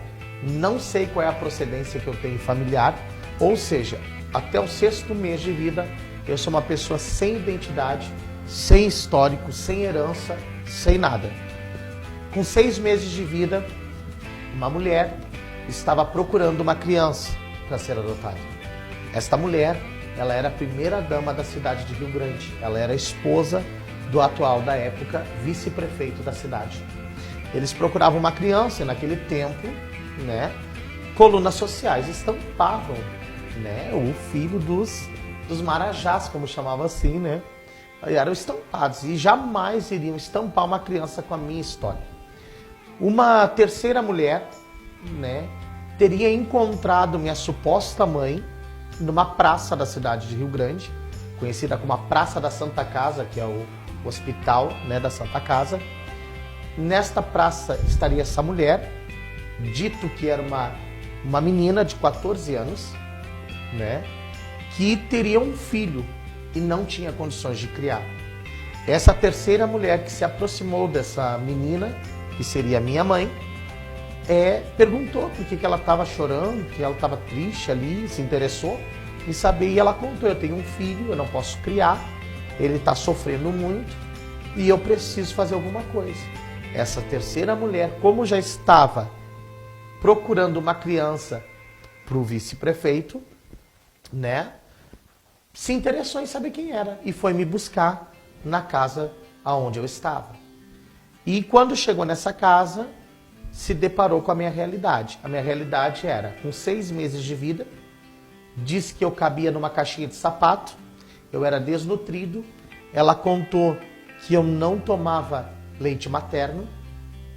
não sei qual é a procedência que eu tenho familiar, ou seja, até o 6º mês de vida Eu sou uma pessoa sem identidade, sem histórico, sem herança, sem nada. Com 6 meses de vida, uma mulher estava procurando uma criança para ser adotada. Esta mulher, ela era a primeira dama da cidade de Rio Grande. Ela era esposa do atual, da época, vice-prefeito da cidade. Eles procuravam uma criança e naquele tempo, né, colunas sociais estampavam, né, o filho dos marajás, como chamava assim, né? Eram estampados e jamais iriam estampar uma criança com a minha história. Uma terceira mulher, né, teria encontrado minha suposta mãe numa praça da cidade de Rio Grande, conhecida como a Praça da Santa Casa, que é o hospital, né, da Santa Casa. Nesta praça estaria essa mulher, dito que era uma menina de 14 anos, né, que teria um filho e não tinha condições de criar. Essa terceira mulher que se aproximou dessa menina, que seria minha mãe, perguntou por que ela estava chorando, que ela estava triste ali, se interessou em saber, e ela contou: eu tenho um filho, eu não posso criar, ele está sofrendo muito e eu preciso fazer alguma coisa. Essa terceira mulher, como já estava procurando uma criança para o vice-prefeito, né, se interessou em saber quem era e foi me buscar na casa aonde eu estava. E quando chegou nessa casa, se deparou com a minha realidade. A minha realidade era, com 6 meses de vida, disse que eu cabia numa caixinha de sapato, eu era desnutrido. Ela contou que eu não tomava leite materno,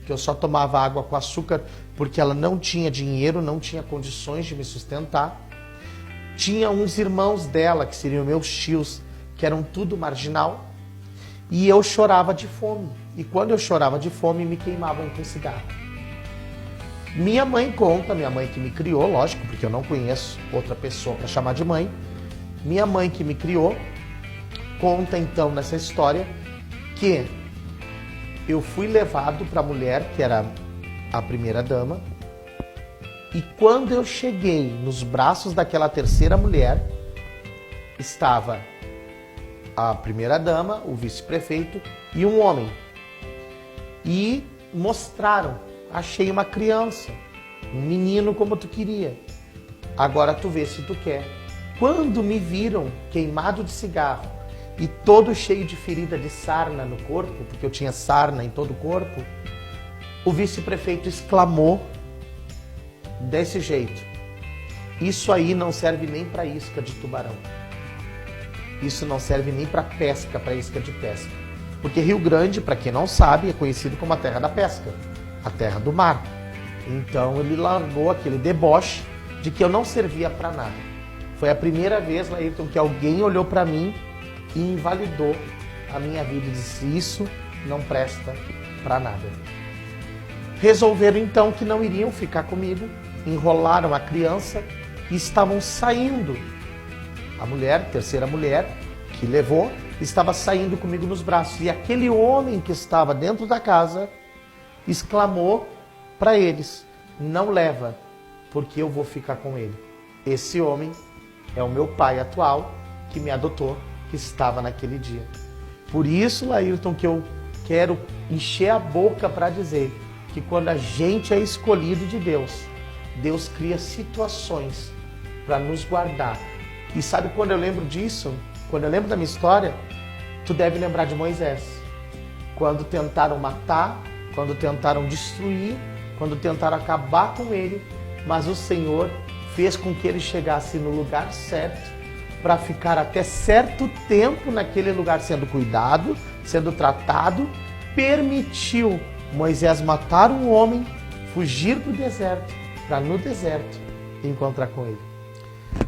que eu só tomava água com açúcar porque ela não tinha dinheiro, não tinha condições de me sustentar. Tinha uns irmãos dela, que seriam meus tios, que eram tudo marginal, e eu chorava de fome. E quando eu chorava de fome, me queimavam com cigarro. Minha mãe conta, minha mãe que me criou, lógico, porque eu não conheço outra pessoa para chamar de mãe. Minha mãe que me criou, conta então nessa história que eu fui levado para a mulher, que era a primeira dama, e quando eu cheguei nos braços daquela terceira mulher, estava a primeira dama, o vice-prefeito e um homem. E mostraram: achei uma criança, um menino como tu queria. Agora tu vê se tu quer. Quando me viram queimado de cigarro e todo cheio de ferida de sarna no corpo, porque eu tinha sarna em todo o corpo, o vice-prefeito exclamou desse jeito: isso aí não serve nem para isca de tubarão. Isso não serve nem para pesca, para isca de pesca. Porque Rio Grande, para quem não sabe, é conhecido como a terra da pesca, a terra do mar. Então ele largou aquele deboche de que eu não servia para nada. Foi a primeira vez, Laírton, que alguém olhou para mim e invalidou a minha vida e disse: isso não presta para nada. Resolveram então que não iriam ficar comigo, enrolaram a criança e estavam saindo. A mulher, terceira mulher, que levou, estava saindo comigo nos braços. E aquele homem que estava dentro da casa exclamou para eles: não leva, porque eu vou ficar com ele. Esse homem é o meu pai atual, que me adotou, que estava naquele dia. Por isso, Laírton, que eu quero encher a boca para dizer que quando a gente é escolhido de Deus, Deus cria situações para nos guardar. E sabe quando eu lembro disso? Quando eu lembro da minha história, tu deve lembrar de Moisés. Quando tentaram matar, quando tentaram destruir, quando tentaram acabar com ele, mas o Senhor fez com que ele chegasse no lugar certo para ficar até certo tempo naquele lugar sendo cuidado, sendo tratado, permitiu Moisés matar um homem, fugir para o deserto, para no deserto encontrar com ele.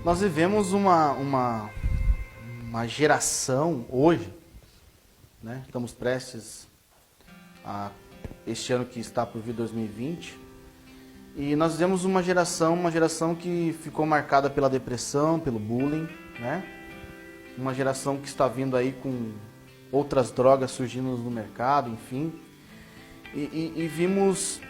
Nós vivemos uma geração hoje, né? Estamos prestes a este ano que está por vir 2020, e nós vivemos uma geração que ficou marcada pela depressão, pelo bullying, né? Uma geração que está vindo aí com outras drogas surgindo no mercado, enfim. E vimos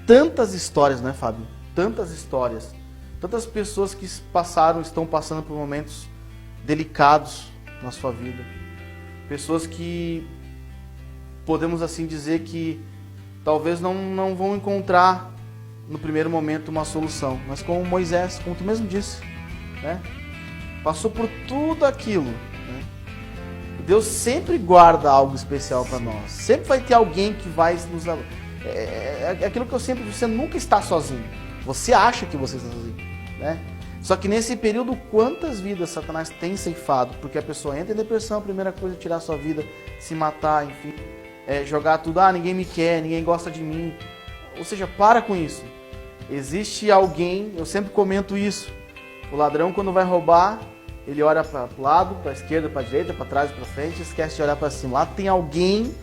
tantas histórias, né, Fábio? Tantas histórias. Tantas pessoas que estão passando por momentos delicados na sua vida. Pessoas que podemos assim dizer que talvez não vão encontrar no primeiro momento uma solução. Mas como Moisés, como tu mesmo disse, né? Passou por tudo aquilo. Né? Deus sempre guarda algo especial para nós. Sempre vai ter alguém que vai nos... É aquilo que eu sempre digo, você nunca está sozinho. Você acha que você está sozinho. Né? Só que nesse período, quantas vidas Satanás tem ceifado? Porque a pessoa entra em depressão, a primeira coisa é tirar a sua vida, se matar, enfim. Jogar tudo, ninguém me quer, ninguém gosta de mim. Ou seja, para com isso. Existe alguém, eu sempre comento isso. O ladrão, quando vai roubar, ele olha para o lado, para a esquerda, para a direita, para trás, para frente, esquece de olhar para cima. Lá tem alguém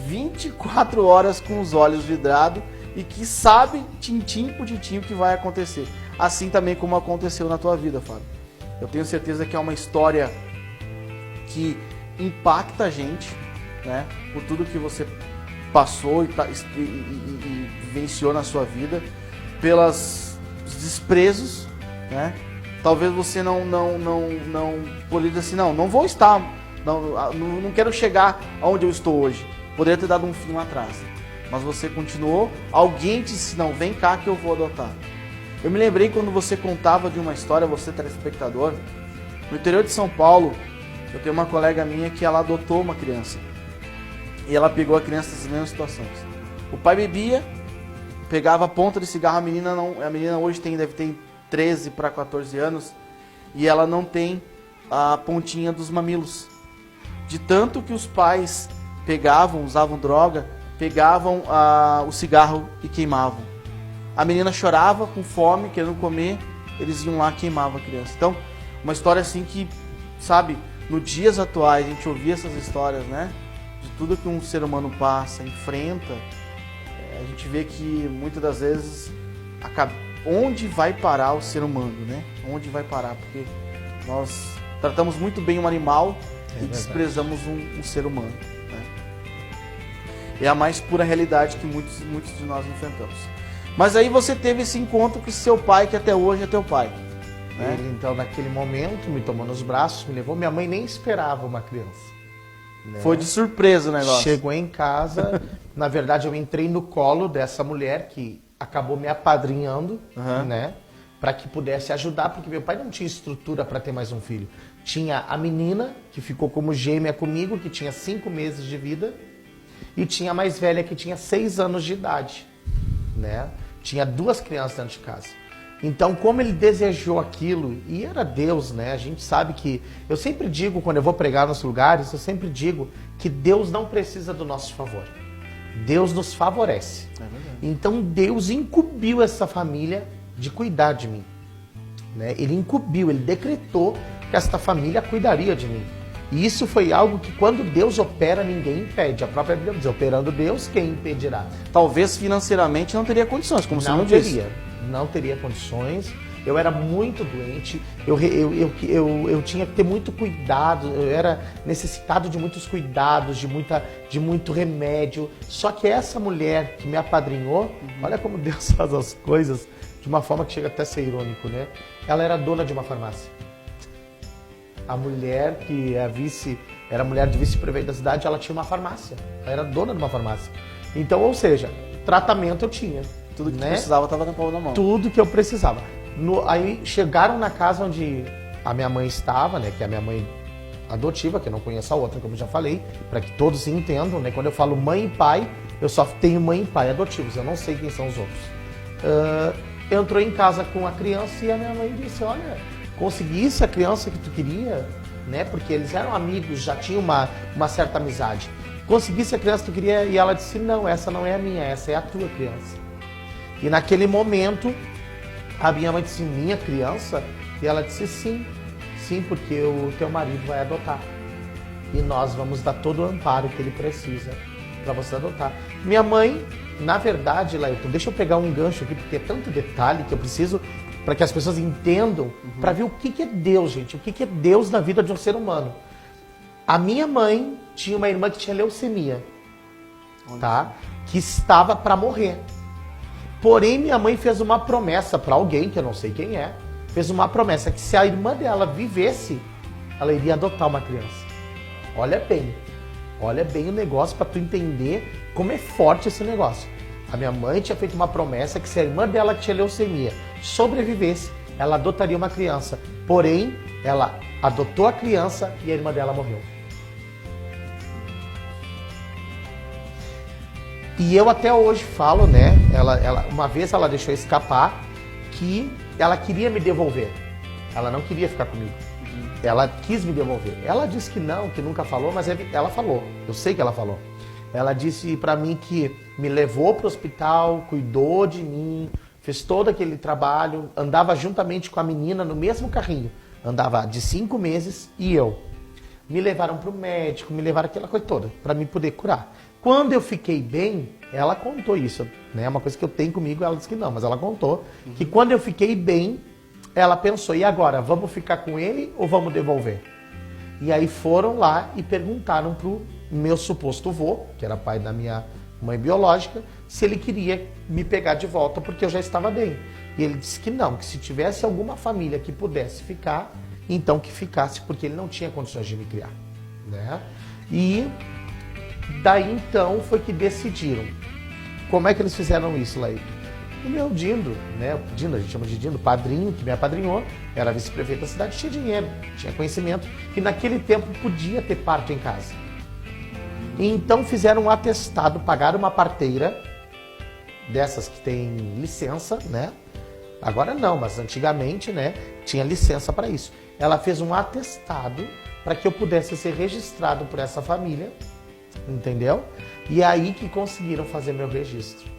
24 horas com os olhos vidrados e que sabe, tintim por tintim, o que vai acontecer. Assim também como aconteceu na tua vida, Fábio. Eu tenho certeza que é uma história que impacta a gente, né? Por tudo que você passou e vivenciou na sua vida, pelos desprezos, né? Talvez você não poderia dizer assim, não vou estar, não quero chegar aonde eu estou hoje. Poderia ter dado um fim lá atrás, mas você continuou. Alguém disse, não, vem cá que eu vou adotar. Eu me lembrei quando você contava de uma história, você telespectador, no interior de São Paulo, eu tenho uma colega minha que ela adotou uma criança. E ela pegou a criança nessas mesmas situações. O pai bebia, pegava a ponta de cigarro, a menina hoje deve ter 13 para 14 anos, e ela não tem a pontinha dos mamilos. De tanto que os pais usavam droga, pegavam o cigarro e queimavam. A menina chorava com fome, querendo comer, eles iam lá e queimavam a criança. Então, uma história assim que, sabe, nos dias atuais, a gente ouvia essas histórias, né? De tudo que um ser humano passa, enfrenta, a gente vê que muitas das vezes, onde vai parar o ser humano, né? Onde vai parar? Porque nós tratamos muito bem um animal e desprezamos um ser humano. Né? É a mais pura realidade que muitos de nós enfrentamos. Mas aí você teve esse encontro com seu pai, que até hoje é teu pai. Né? Ele, então, naquele momento, me tomou nos braços, me levou. Minha mãe nem esperava uma criança. Né? Foi de surpresa o negócio. Chegou em casa, na verdade eu entrei no colo dessa mulher que acabou me apadrinhando, né? Para que pudesse ajudar, porque meu pai não tinha estrutura para ter mais um filho. Tinha a menina, que ficou como gêmea comigo, que tinha 5 meses de vida, e tinha a mais velha, que tinha 6 anos de idade. Né? Tinha 2 crianças dentro de casa. Então, como ele desejou aquilo, e era Deus, né? A gente sabe que... Eu sempre digo, quando eu vou pregar nos lugares, eu sempre digo que Deus não precisa do nosso favor. Deus nos favorece. Então, Deus incumbiu essa família de cuidar de mim. Né? Ele incumbiu, ele decretou que esta família cuidaria de mim. E isso foi algo que, quando Deus opera, ninguém impede. A própria Bíblia diz, operando Deus, quem impedirá? Talvez financeiramente não teria condições, como você não disse. Não teria condições. Eu era muito doente, eu tinha que ter muito cuidado, eu era necessitado de muitos cuidados, de muito remédio. Só que essa mulher que me apadrinhou, olha como Deus faz as coisas de uma forma que chega até a ser irônico, né? Ela era dona de uma farmácia. A mulher que era mulher de vice-prefeito da cidade, ela tinha uma farmácia. Ela era dona de uma farmácia. Então, ou seja, tratamento eu tinha. Tudo que precisava estava na palma da mão. Tudo que eu precisava. Aí chegaram na casa onde a minha mãe estava, né? Que é a minha mãe adotiva, que eu não conheço a outra, como eu já falei, para que todos entendam, né? Quando eu falo mãe e pai, eu só tenho mãe e pai adotivos, eu não sei quem são os outros. Entrou em casa com a criança e a minha mãe disse, olha, conseguisse a criança que tu queria, né? Porque eles eram amigos, já tinham uma certa amizade. Conseguisse a criança que tu queria, e ela disse, não, essa não é a minha, essa é a tua criança. E naquele momento, a minha mãe disse, minha criança? E ela disse, sim, porque o teu marido vai adotar. E nós vamos dar todo o amparo que ele precisa para você adotar. Minha mãe, na verdade, Lailton, deixa eu pegar um gancho aqui, porque é tanto detalhe que eu preciso para que as pessoas entendam, para ver o que é Deus, gente, o que é Deus na vida de um ser humano. A minha mãe tinha uma irmã que tinha leucemia, tá? Que estava para morrer. Porém, minha mãe fez uma promessa para alguém, que eu não sei quem é, fez uma promessa que se a irmã dela vivesse, ela iria adotar uma criança. Olha bem o negócio para tu entender como é forte esse negócio. A minha mãe tinha feito uma promessa que se a irmã dela que tinha leucemia sobrevivesse, ela adotaria uma criança. Porém, ela adotou a criança e a irmã dela morreu. E eu até hoje falo, né? Uma vez ela deixou escapar que ela queria me devolver. Ela não queria ficar comigo. Ela quis me devolver. Ela disse que não, que nunca falou, mas ela falou. Eu sei que ela falou. Ela disse pra mim que me levou pro hospital, cuidou de mim, fez todo aquele trabalho, andava juntamente com a menina no mesmo carrinho. Andava de 5 meses e eu. Me levaram pro médico, me levaram aquela coisa toda, pra me poder curar. Quando eu fiquei bem, ela contou isso, né? Uma coisa que eu tenho comigo, ela disse que não, mas ela contou que quando eu fiquei bem, ela pensou, e agora, vamos ficar com ele ou vamos devolver? E aí foram lá e perguntaram pro meu suposto avô, que era pai da minha mãe biológica, se ele queria me pegar de volta porque eu já estava bem. E ele disse que não, que se tivesse alguma família que pudesse ficar, então que ficasse, porque ele não tinha condições de me criar, né? E daí então foi que decidiram. Como é que eles fizeram isso, Laí? O meu Dindo, né? O Dindo, a gente chama de Dindo, padrinho, que me apadrinhou, era vice-prefeito da cidade, tinha dinheiro, tinha conhecimento, e naquele tempo podia ter parto em casa. E então fizeram um atestado, pagaram uma parteira, dessas que tem licença, né? Agora não, mas antigamente, né, tinha licença para isso. Ela fez um atestado para que eu pudesse ser registrado por essa família, entendeu? E aí que conseguiram fazer meu registro.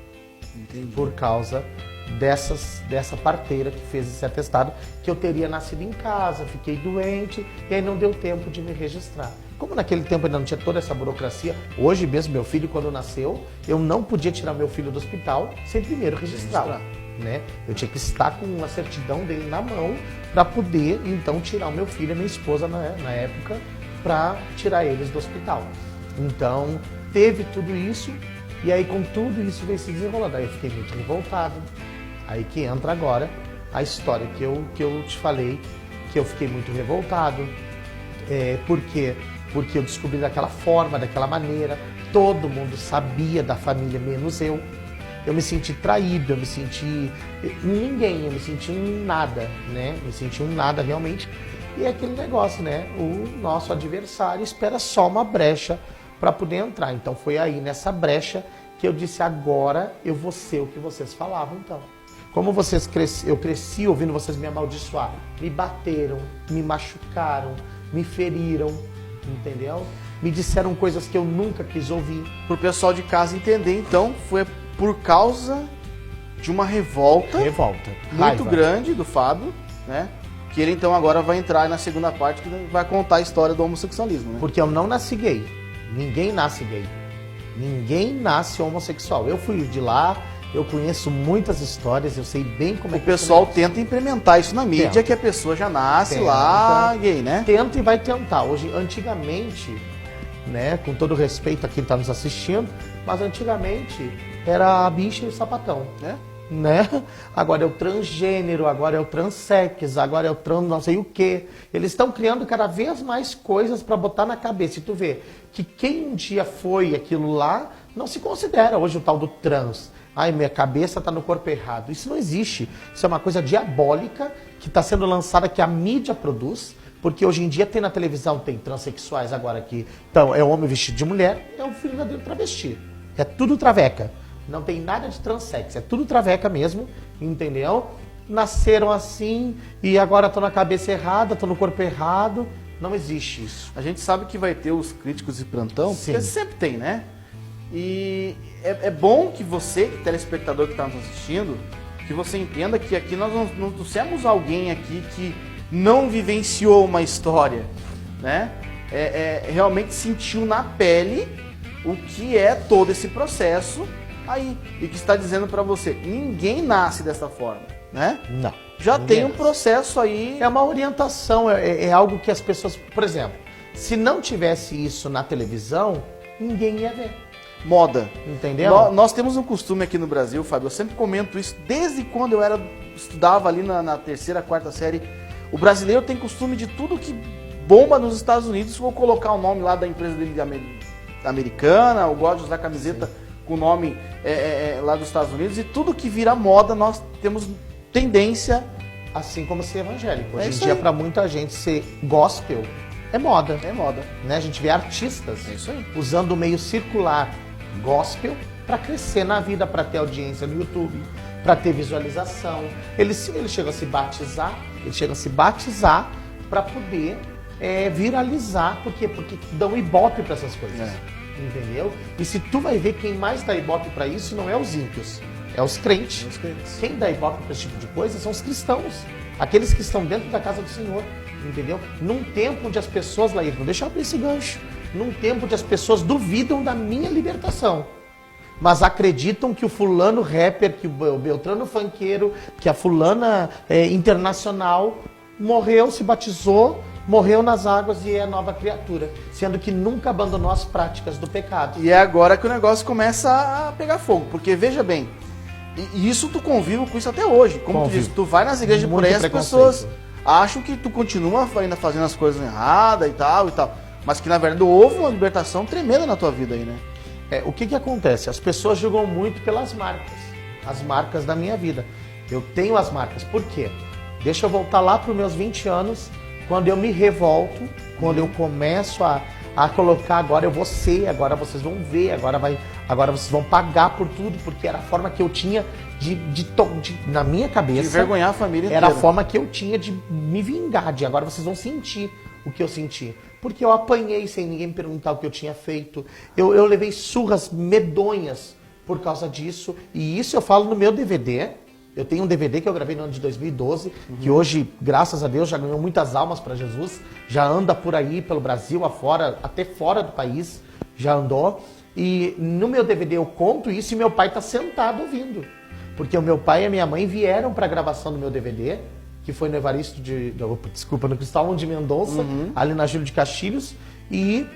Entendi. Por causa dessa parteira que fez esse atestado, que eu teria nascido em casa, fiquei doente, e aí não deu tempo de me registrar. Como naquele tempo ainda não tinha toda essa burocracia, hoje mesmo meu filho, quando nasceu, eu não podia tirar meu filho do hospital sem primeiro registrá-lo. Né? Eu tinha que estar com a certidão dele na mão para poder, então, tirar o meu filho e a minha esposa na época, para tirar eles do hospital. Então, teve tudo isso, e aí com tudo isso veio se desenrolando. Aí eu fiquei muito revoltado. Aí que entra agora a história que eu te falei, que eu fiquei muito revoltado. Por quê? Porque eu descobri daquela forma, daquela maneira. Todo mundo sabia da família, menos eu. Eu me senti traído, eu me senti ninguém, eu me senti um nada, né? Me senti um nada realmente. E é aquele negócio, né? O nosso adversário espera só uma brecha para poder entrar. Então foi aí nessa brecha que eu disse, agora eu vou ser o que vocês falavam então. Como eu cresci ouvindo vocês me amaldiçoar, me bateram, me machucaram, me feriram, entendeu? Me disseram coisas que eu nunca quis ouvir. Para o pessoal de casa entender, então, foi por causa de uma revolta muito Raiva. grande do Fábio, né? Que ele então agora vai entrar na segunda parte que vai contar a história do homossexualismo, né? Porque eu não nasci gay. Ninguém nasce gay. Ninguém nasce homossexual. Eu fui de lá, eu conheço muitas histórias, eu sei bem como é que... O pessoal tenta implementar isso na mídia, Tenta. que a pessoa já nasce lá gay, né? Tenta e vai tentar. Hoje, antigamente, né, com todo respeito a quem está nos assistindo, mas antigamente era a bicha e o sapatão, né? Agora é o transgênero, agora é o transsex, agora é o trans não sei o quê. Eles estão criando cada vez mais coisas para botar na cabeça. E tu vê que quem um dia foi aquilo lá não se considera hoje o tal do trans. Ai, minha cabeça está no corpo errado. Isso não existe. Isso é uma coisa diabólica que está sendo lançada, que a mídia produz. Porque hoje em dia tem na televisão, tem transexuais agora aqui. Então, é o homem vestido de mulher, é um verdadeiro travesti. É tudo traveca. Não tem nada de transsex, é tudo traveca mesmo, entendeu? Nasceram assim e agora estão na cabeça errada, estão no corpo errado. Não existe isso. A gente sabe que vai ter os críticos de plantão, Sim. porque sempre tem, né? E é bom que você, telespectador que está nos assistindo, que você entenda que aqui nós não trouxemos alguém aqui que não vivenciou uma história, né? Realmente sentiu na pele o que é todo esse processo aí. E que está dizendo para você, ninguém nasce dessa forma, né? Não. Já Ninguém tem um nasce. processo aí. É uma orientação, é algo que as pessoas... Por exemplo, se não tivesse isso na televisão, ninguém ia ver. Moda. Entendeu? Nós temos um costume aqui no Brasil, Fábio, eu sempre comento isso, desde quando eu estudava ali na terceira, quarta série. O brasileiro tem costume de tudo que bomba nos Estados Unidos, vou colocar o nome lá da empresa dele americana, eu gosto de usar camiseta com o nome lá dos Estados Unidos, e tudo que vira moda nós temos tendência. Assim como ser evangélico. Hoje em isso dia, aí. para muita gente, ser gospel é moda. É moda. Né? A gente vê artistas É isso aí. usando o meio circular gospel para crescer na vida, para ter audiência no YouTube, para ter visualização. Eles chegam a se batizar para poder viralizar. Por quê? Porque dão ibope para essas coisas. Entendeu? E se tu vai ver, quem mais dá ibope para isso não é os ímpios, é os crentes. Quem dá ibope para esse tipo de coisa são os cristãos, aqueles que estão dentro da casa do Senhor, entendeu? Num tempo onde as pessoas, Laírton, deixa eu abrir esse gancho, num tempo onde as pessoas duvidam da minha libertação, mas acreditam que o fulano rapper, que o Beltrano funkeiro, que a fulana internacional morreu, se batizou, morreu nas águas e é nova criatura, sendo que nunca abandonou as práticas do pecado. E é agora que o negócio começa a pegar fogo, porque veja bem, e isso tu convive com isso até hoje. Como tu disse, tu vai nas igrejas por aí, as pessoas acham que tu continua ainda fazendo as coisas erradas e tal, mas que na verdade houve uma libertação tremenda na tua vida aí, né? O que acontece? As pessoas julgam muito pelas marcas, as marcas da minha vida. Eu tenho as marcas, por quê? Deixa eu voltar lá para os meus 20 anos, quando eu me revolto, quando eu começo a colocar, agora eu vou ser, agora vocês vão ver, agora vocês vão pagar por tudo, porque era a forma que eu tinha na minha cabeça. De envergonhar a família inteira. Era a forma que eu tinha de me vingar, de agora vocês vão sentir o que eu senti. Porque eu apanhei sem ninguém me perguntar o que eu tinha feito. Eu levei surras medonhas por causa disso. E isso eu falo no meu DVD. Eu tenho um DVD que eu gravei no ano de 2012, que hoje, graças a Deus, já ganhou muitas almas para Jesus. Já anda por aí, pelo Brasil, afora, até fora do país, já andou. E no meu DVD eu conto isso e meu pai está sentado ouvindo. Porque o meu pai e a minha mãe vieram para a gravação do meu DVD, que foi no Evaristo no Cristóvão de Mendonça, ali na Júlio de Castilhos, e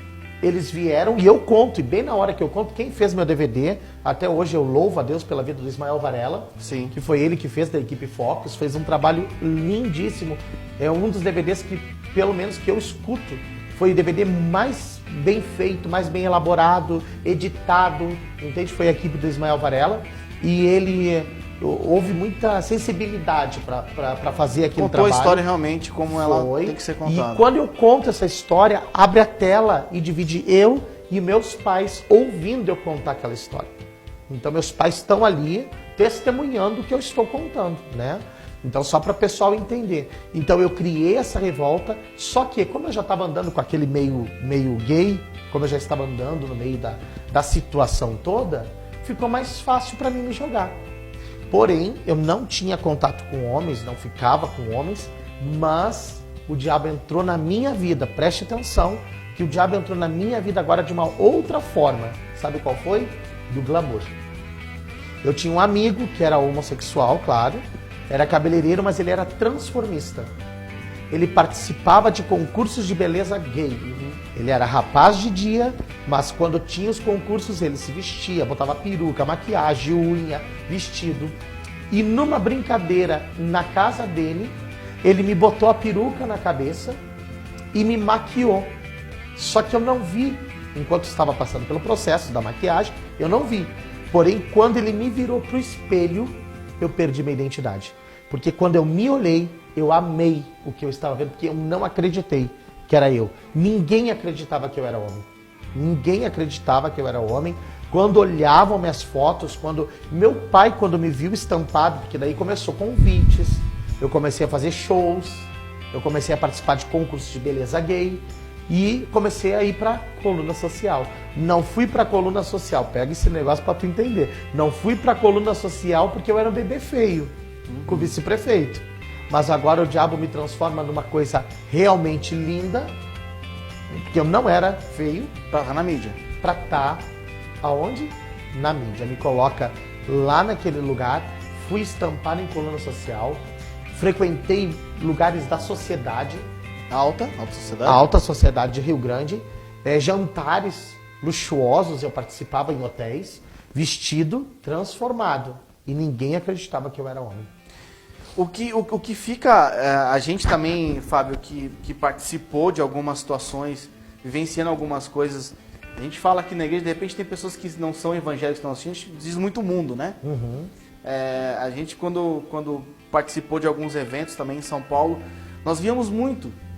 eles vieram, e eu conto, e bem na hora que eu conto, quem fez meu DVD, até hoje eu louvo a Deus pela vida do Ismael Varela, Sim. que foi ele que fez, da equipe Focus, fez um trabalho lindíssimo, é um dos DVDs que, pelo menos que eu escuto, foi o DVD mais bem feito, mais bem elaborado, editado, entende? Foi a equipe do Ismael Varela, e ele... Houve muita sensibilidade para fazer aquele Contou trabalho. a história realmente como ela tem que ser contada. E quando eu conto essa história, abre a tela e divide eu e meus pais ouvindo eu contar aquela história. Então meus pais estão ali testemunhando o que eu estou contando, né? Então só para o pessoal entender. Então eu criei essa revolta, só que como eu já estava andando com aquele meio gay, como eu já estava andando no meio da situação toda, ficou mais fácil para mim me jogar. Porém, eu não tinha contato com homens, não ficava com homens, mas o diabo entrou na minha vida. Preste atenção que o diabo entrou na minha vida agora de uma outra forma. Sabe qual foi? Do glamour. Eu tinha um amigo que era homossexual, claro, era cabeleireiro, mas ele era transformista. Ele participava de concursos de beleza gay. Ele era rapaz de dia, mas quando tinha os concursos ele se vestia, botava peruca, maquiagem, unha, vestido. E numa brincadeira na casa dele, ele me botou a peruca na cabeça e me maquiou. Só que eu não vi, enquanto estava passando pelo processo da maquiagem, eu não vi. Porém, quando ele me virou pro espelho, eu perdi minha identidade. Porque quando eu me olhei, eu amei o que eu estava vendo, porque eu não acreditei que era eu. Ninguém acreditava que eu era homem. Ninguém acreditava que eu era homem. Quando olhavam minhas fotos, quando meu pai, quando me viu estampado, porque daí começou convites, eu comecei a fazer shows, eu comecei a participar de concursos de beleza gay e comecei a ir para coluna social. Não fui para coluna social, pega esse negócio para tu entender. Não fui para coluna social porque eu era um bebê feio, com o vice-prefeito. Mas agora o diabo me transforma numa coisa realmente linda, porque eu não era feio. Pra estar na mídia. Pra estar aonde? Na mídia. Me coloca lá naquele lugar, fui estampado em coluna social, frequentei lugares da sociedade. Alta sociedade. A alta sociedade de Rio Grande. Jantares luxuosos, eu participava em hotéis, vestido, transformado. E ninguém acreditava que eu era homem. O que fica, a gente também, Fábio, que participou de algumas situações, vivenciando algumas coisas, a gente fala que na igreja, de repente, tem pessoas que não são evangélicas, a gente diz muito mundo, né? Uhum. A gente, quando participou de alguns eventos também em São Paulo, nós víamos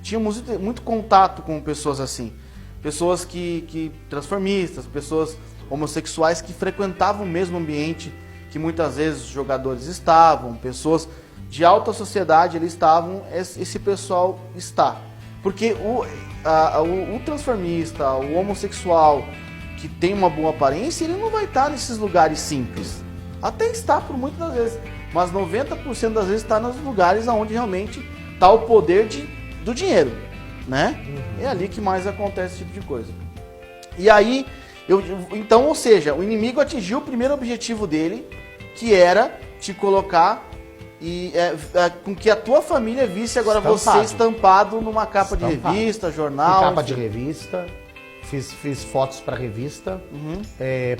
tínhamos muito contato com pessoas assim. Pessoas que transformistas, pessoas homossexuais que frequentavam o mesmo ambiente que muitas vezes os jogadores estavam, pessoas de alta sociedade eles estavam, esse pessoal está. Porque o transformista, o homossexual que tem uma boa aparência, ele não vai estar nesses lugares simples. Até está por muitas das vezes, mas 90% das vezes está nos lugares onde realmente está o poder do dinheiro, né? É ali que mais acontece esse tipo de coisa. E aí, então, ou seja, o inimigo atingiu o primeiro objetivo dele, que era te colocar e com que a tua família visse agora você estampado numa capa de revista, jornal. Capa de revista, fiz fotos para revista,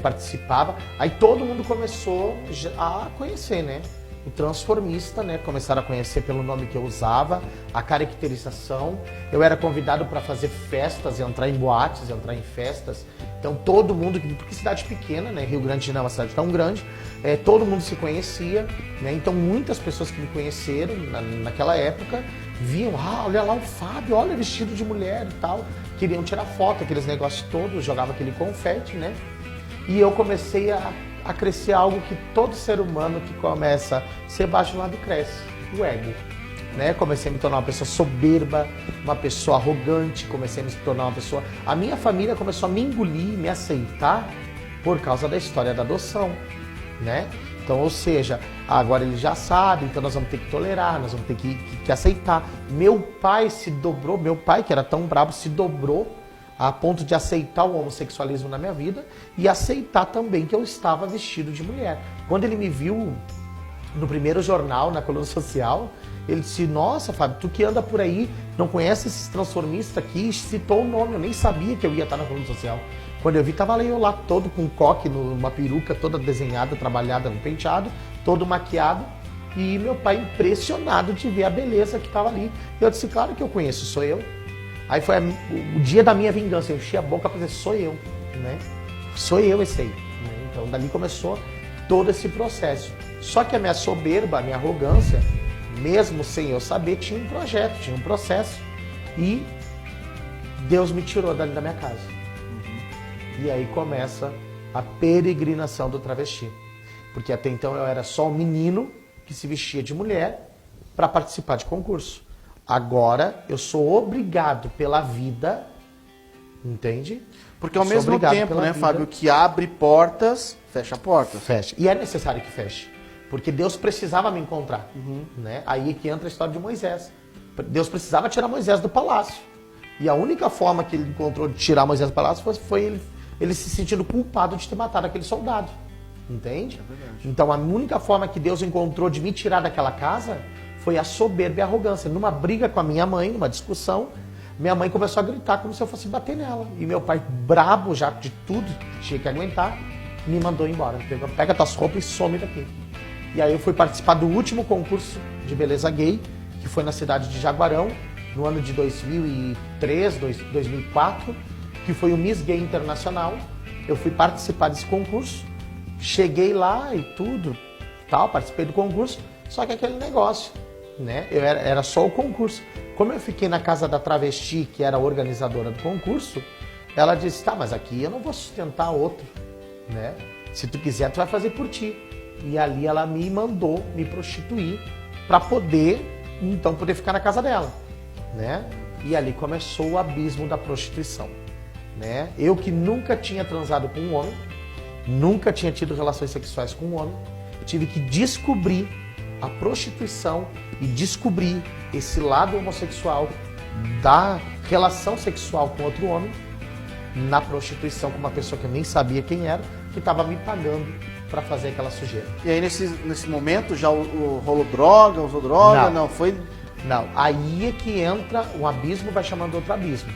participava. Aí todo mundo começou a conhecer, né? O transformista, né? Começaram a conhecer pelo nome que eu usava, a caracterização. Eu era convidado para fazer festas, entrar em boates, entrar em festas. Então todo mundo, porque cidade pequena, né? Rio Grande não é uma cidade tão grande, todo mundo se conhecia, né? Então muitas pessoas que me conheceram naquela época viam, olha lá o Fábio, olha vestido de mulher e tal. Queriam tirar foto, aqueles negócios todos, jogava aquele confete, né? E eu comecei a crescer algo que todo ser humano que começa a ser baixo do lado cresce, o ego. Né? Comecei a me tornar uma pessoa soberba, uma pessoa arrogante, comecei a me tornar uma pessoa... A minha família começou a me engolir, me aceitar por causa da história da adoção, né? Então, ou seja, agora ele já sabe, então nós vamos ter que tolerar, nós vamos ter que aceitar. Meu pai se dobrou, meu pai que era tão brabo, se dobrou a ponto de aceitar o homossexualismo na minha vida e aceitar também que eu estava vestido de mulher. Quando ele me viu no primeiro jornal, na coluna social, ele disse, nossa, Fábio, tu que anda por aí, não conhece esses transformistas aqui, citou o nome, eu nem sabia que eu ia estar na coluna social. Quando eu vi, estava eu lá todo com um coque, uma peruca toda desenhada, trabalhada no penteado, todo maquiado, e meu pai impressionado de ver a beleza que estava ali. Eu disse, claro que eu conheço, sou eu. Aí foi o dia da minha vingança, eu enchi a boca para dizer, sou eu, né? Sou eu esse aí. Né? Então dali começou todo esse processo. Só que a minha soberba, a minha arrogância, mesmo sem eu saber, tinha um projeto, tinha um processo. E Deus me tirou dali da minha casa. E aí começa a peregrinação do travesti. Porque até então eu era só um menino que se vestia de mulher para participar de concurso. Agora eu sou obrigado pela vida, entende? Porque ao mesmo tempo, né, Fábio, que abre portas, fecha portas. Fecha. E é necessário que feche. Porque Deus precisava me encontrar. Né? Aí é que entra a história de Moisés. Deus precisava tirar Moisés do palácio. E a única forma que ele encontrou de tirar Moisés do palácio foi ele se sentindo culpado de ter matado aquele soldado. Entende? Então a única forma que Deus encontrou de me tirar daquela casa foi a soberba e a arrogância. Numa briga com a minha mãe, numa discussão, minha mãe começou a gritar como se eu fosse bater nela. E meu pai, brabo já de tudo, tinha que aguentar, me mandou embora. Pega tuas roupas e some daqui. E aí eu fui participar do último concurso de beleza gay, que foi na cidade de Jaguarão, no ano de 2003, 2004, que foi o Miss Gay Internacional. Eu fui participar desse concurso, cheguei lá e tudo, tal, participei do concurso, só que aquele negócio, né? Era só o concurso. Como eu fiquei na casa da travesti, que era a organizadora do concurso, ela disse, tá, mas aqui eu não vou sustentar outro, né? Se tu quiser, tu vai fazer por ti. E ali ela me mandou me prostituir para poder ficar na casa dela, né? E ali começou o abismo da prostituição, né? Eu que nunca tinha transado com um homem, nunca tinha tido relações sexuais com um homem, tive que descobrir a prostituição e descobrir esse lado homossexual da relação sexual com outro homem na prostituição com uma pessoa que eu nem sabia quem era, que estava me pagando para fazer aquela sujeira. E aí nesse momento já rolou droga, usou droga? Não, foi... Não, aí é que entra, um abismo vai chamando outro abismo.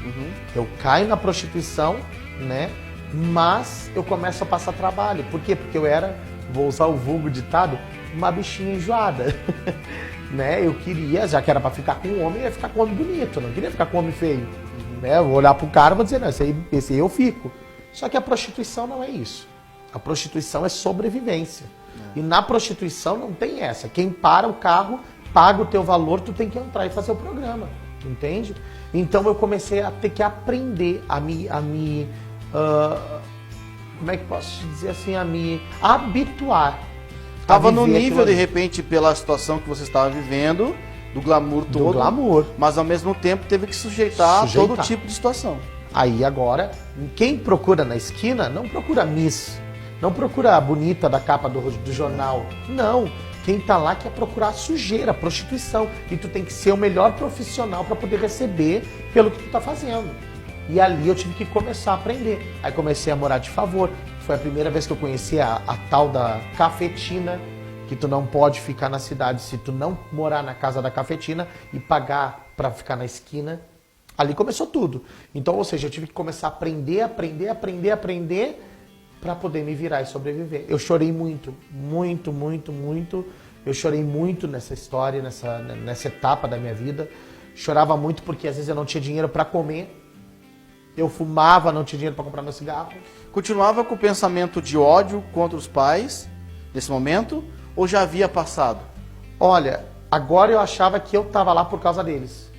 Eu caio na prostituição, né? Mas eu começo a passar trabalho. Por quê? Porque eu era, vou usar o vulgo ditado, uma bichinha enjoada. né? Eu queria, já que era pra ficar com um homem, eu ia ficar com um homem bonito, eu não queria ficar com um homem feio. Né? Eu vou olhar pro cara e vou dizer, não, esse aí eu fico. Só que a prostituição não é isso. A prostituição é sobrevivência. E na prostituição não tem essa. Quem para o carro, paga o teu valor, tu tem que entrar e fazer o programa. Entende? Então eu comecei a ter que aprender a me como é que posso te dizer assim, a me habituar. Estava no nível, de repente, pela situação que você estava vivendo, do glamour todo. Do glamour. Mas ao mesmo tempo teve que sujeitar a todo tipo de situação. Aí agora, quem procura na esquina, não procura Miss, não procura a bonita da capa do jornal. Não. Quem tá lá quer procurar a sujeira, a prostituição. E tu tem que ser o melhor profissional para poder receber pelo que tu tá fazendo. E ali eu tive que começar a aprender. Aí comecei a morar de favor. Foi a primeira vez que eu conheci a tal da cafetina, que tu não pode ficar na cidade se tu não morar na casa da cafetina e pagar para ficar na esquina. Ali começou tudo. Então, ou seja, eu tive que começar a aprender para poder me virar e sobreviver. Eu chorei muito. Eu chorei muito nessa história, nessa etapa da minha vida. Chorava muito porque às vezes eu não tinha dinheiro para comer. Eu fumava, não tinha dinheiro para comprar meu cigarro. Continuava com o pensamento de ódio contra os pais nesse momento ou já havia passado? Olha, agora eu achava que eu estava lá por causa deles.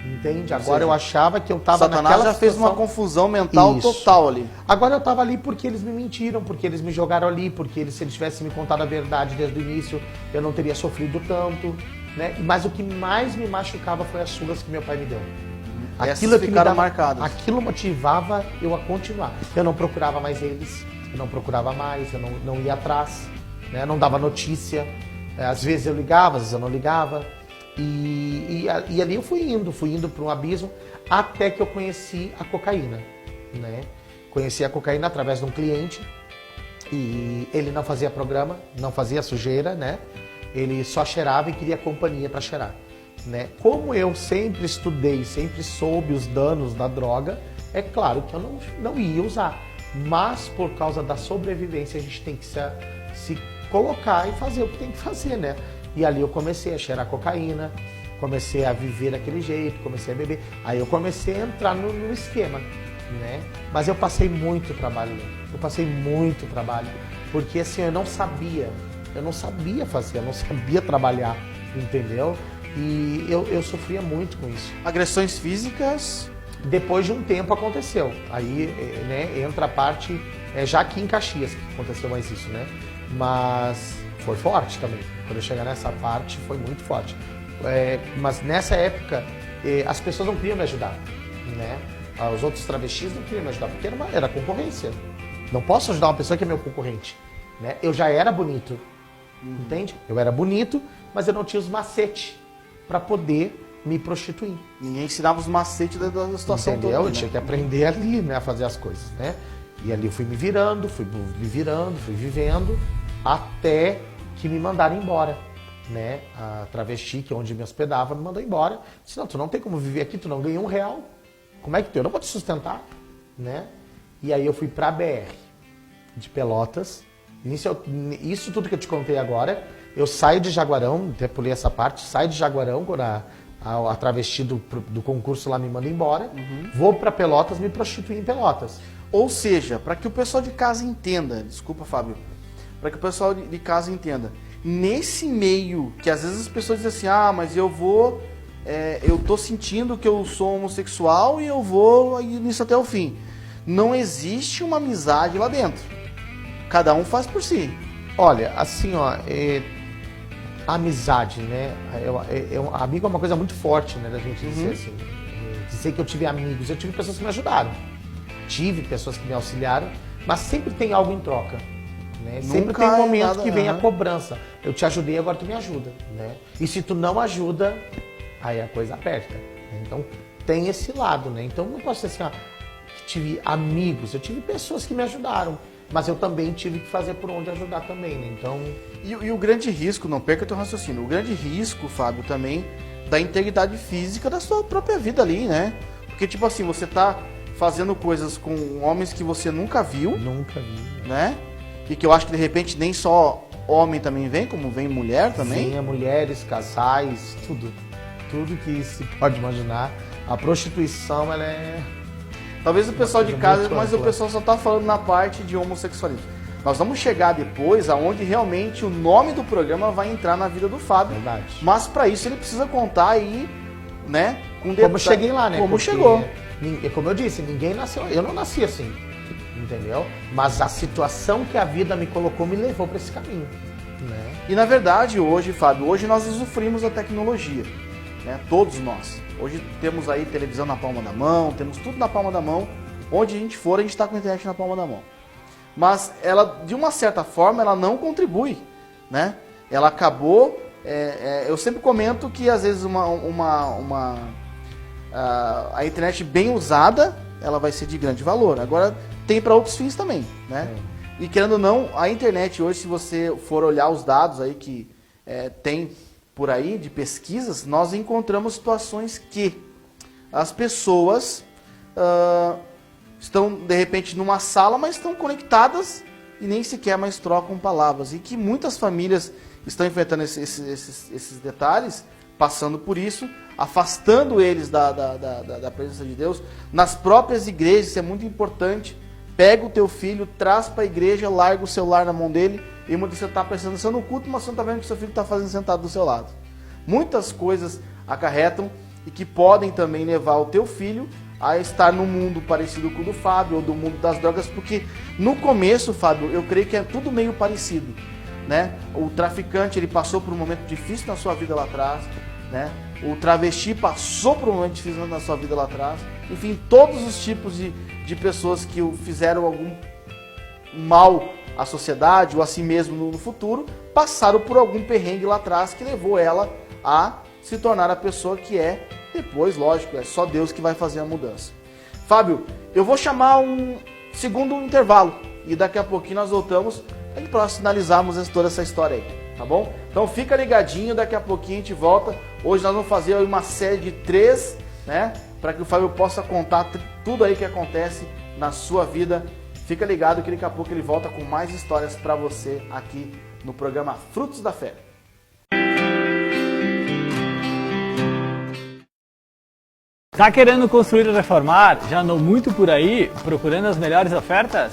Entende? Agora eu achava que eu estava naquela situação. Satanás já fez uma confusão mental total ali. Agora eu estava ali porque eles me mentiram, porque eles me jogaram ali, porque se eles tivessem me contado a verdade desde o início, eu não teria sofrido tanto. Né? Mas o que mais me machucava foi as surras que meu pai me deu. Aquilo ficaram marcadas. Aquilo motivava eu a continuar. Eu não procurava mais eles, eu não procurava mais, eu não ia atrás, né? Não dava notícia. Às vezes eu ligava, às vezes eu não ligava. E ali eu fui indo para um abismo, até que eu conheci a cocaína. Né? Conheci a cocaína através de um cliente, e ele não fazia programa, não fazia sujeira, né? Ele só cheirava e queria companhia para cheirar. Né? Como eu sempre estudei, sempre soube os danos da droga, é claro que eu não ia usar. Mas por causa da sobrevivência, a gente tem que se colocar e fazer o que tem que fazer, né? E ali eu comecei a cheirar cocaína, comecei a viver daquele jeito, comecei a beber. Aí eu comecei a entrar no esquema, né? Mas eu passei muito trabalho, porque assim, eu não sabia fazer, eu não sabia trabalhar, entendeu? E eu sofria muito com isso. Agressões físicas? Depois de um tempo aconteceu. Aí, né, entra a parte, já aqui em Caxias que aconteceu mais isso, né? Mas foi forte também. Quando eu chegar nessa parte, foi muito forte. Mas nessa época, as pessoas não queriam me ajudar, né? Os outros travestis não queriam me ajudar, porque era concorrência. Não posso ajudar uma pessoa que é meu concorrente, né? Eu já era bonito, entende? Eu era bonito, mas eu não tinha os macetes para poder me prostituir. Ninguém ensinava os macetes da situação. Entendeu? Toda. Eu tinha que aprender ali, né, a fazer as coisas, né? E ali eu fui me virando, fui vivendo, até que me mandaram embora, né? A travesti, que é onde me hospedava, me mandou embora. Disse, não, tu não tem como viver aqui, tu não ganha R$1. Como é que tu? Eu não vou te sustentar, né? E aí eu fui pra BR, de Pelotas. Isso tudo que eu te contei agora, eu saio de Jaguarão, até pulei essa parte, saio de Jaguarão, quando a travesti do concurso lá me manda embora, vou pra Pelotas, me prostituir em Pelotas. Ou seja, para que o pessoal de casa entenda, desculpa, Fábio, para que o pessoal de casa entenda, nesse meio que às vezes as pessoas dizem assim, mas eu tô sentindo que eu sou homossexual e eu vou nisso até o fim. Não existe uma amizade lá dentro. Cada um faz por si. Olha, assim, amizade, né? Amigo é uma coisa muito forte, né? Da gente dizer assim. Dizer que eu tive amigos. Eu tive pessoas que me ajudaram. Tive pessoas que me auxiliaram. Mas sempre tem algo em troca. Né? Sempre tem um momento que vem a cobrança. Eu te ajudei, agora tu me ajuda. Né? E se tu não ajuda, aí a coisa aperta. Então tem esse lado, né? Então não posso dizer assim, tive amigos. Eu tive pessoas que me ajudaram. Mas eu também tive que fazer por onde ajudar também, né? Então... E o grande risco, não perca teu raciocínio, o grande risco, Fábio, também da integridade física da sua própria vida ali, né? Porque, tipo assim, você tá fazendo coisas com homens que você nunca viu. Nunca vi. Né? E que eu acho que, de repente, nem só homem também vem, como vem mulher também? Sim, mulheres, casais, tudo. Tudo que se pode imaginar. A prostituição, ela é... Talvez o pessoal de casa, mas o ampla. pessoal só está falando na parte de homossexualismo. Nós vamos chegar depois aonde realmente o nome do programa vai entrar na vida do Fábio. Verdade. Mas para isso ele precisa contar aí, né, com Como cheguei lá, né? Como Porque, chegou. Como eu disse, ninguém nasceu... Eu não nasci assim, entendeu? Mas a situação que a vida me colocou me levou para esse caminho, né? E na verdade hoje, Fábio, hoje nós usufruímos da tecnologia, né? Todos nós. Hoje temos aí televisão na palma da mão, temos tudo na palma da mão. Onde a gente for, a gente está com a internet na palma da mão. Mas ela, de uma certa forma, ela não contribui, né? Ela acabou... eu sempre comento que às vezes a internet bem usada, ela vai ser de grande valor. Agora tem para outros fins também, né? E querendo ou não, a internet hoje, se você for olhar os dados aí que tem por aí de pesquisas, nós encontramos situações que as pessoas estão de repente numa sala, mas estão conectadas e nem sequer mais trocam palavras. E que muitas famílias estão enfrentando esses detalhes, passando por isso, afastando eles da presença de Deus. Nas próprias igrejas, isso é muito importante. Pega o teu filho, traz para a igreja, larga o celular na mão dele, e muitas vezes você está prestando atenção no culto, mas você não está vendo o que seu filho está fazendo sentado do seu lado. Muitas coisas acarretam e que podem também levar o teu filho a estar num mundo parecido com o do Fábio, ou do mundo das drogas, porque no começo, Fábio, eu creio que é tudo meio parecido, né? O traficante, ele passou por um momento difícil na sua vida lá atrás, né? O travesti passou por um momento difícil na sua vida lá atrás. Enfim, todos os tipos de pessoas que fizeram algum mal à sociedade ou a si mesmo no futuro, passaram por algum perrengue lá atrás que levou ela a se tornar a pessoa que é depois, lógico, é só Deus que vai fazer a mudança. Fábio, eu vou chamar um segundo intervalo e daqui a pouquinho nós voltamos para nós finalizarmos toda essa história aí, tá bom? Então fica ligadinho, daqui a pouquinho a gente volta. Hoje nós vamos fazer uma série de 3, né? Para que o Fábio possa contar tudo aí que acontece na sua vida. Fica ligado que daqui a pouco ele volta com mais histórias para você aqui no programa Frutos da Fé. Tá querendo construir ou reformar? Já andou muito por aí procurando as melhores ofertas?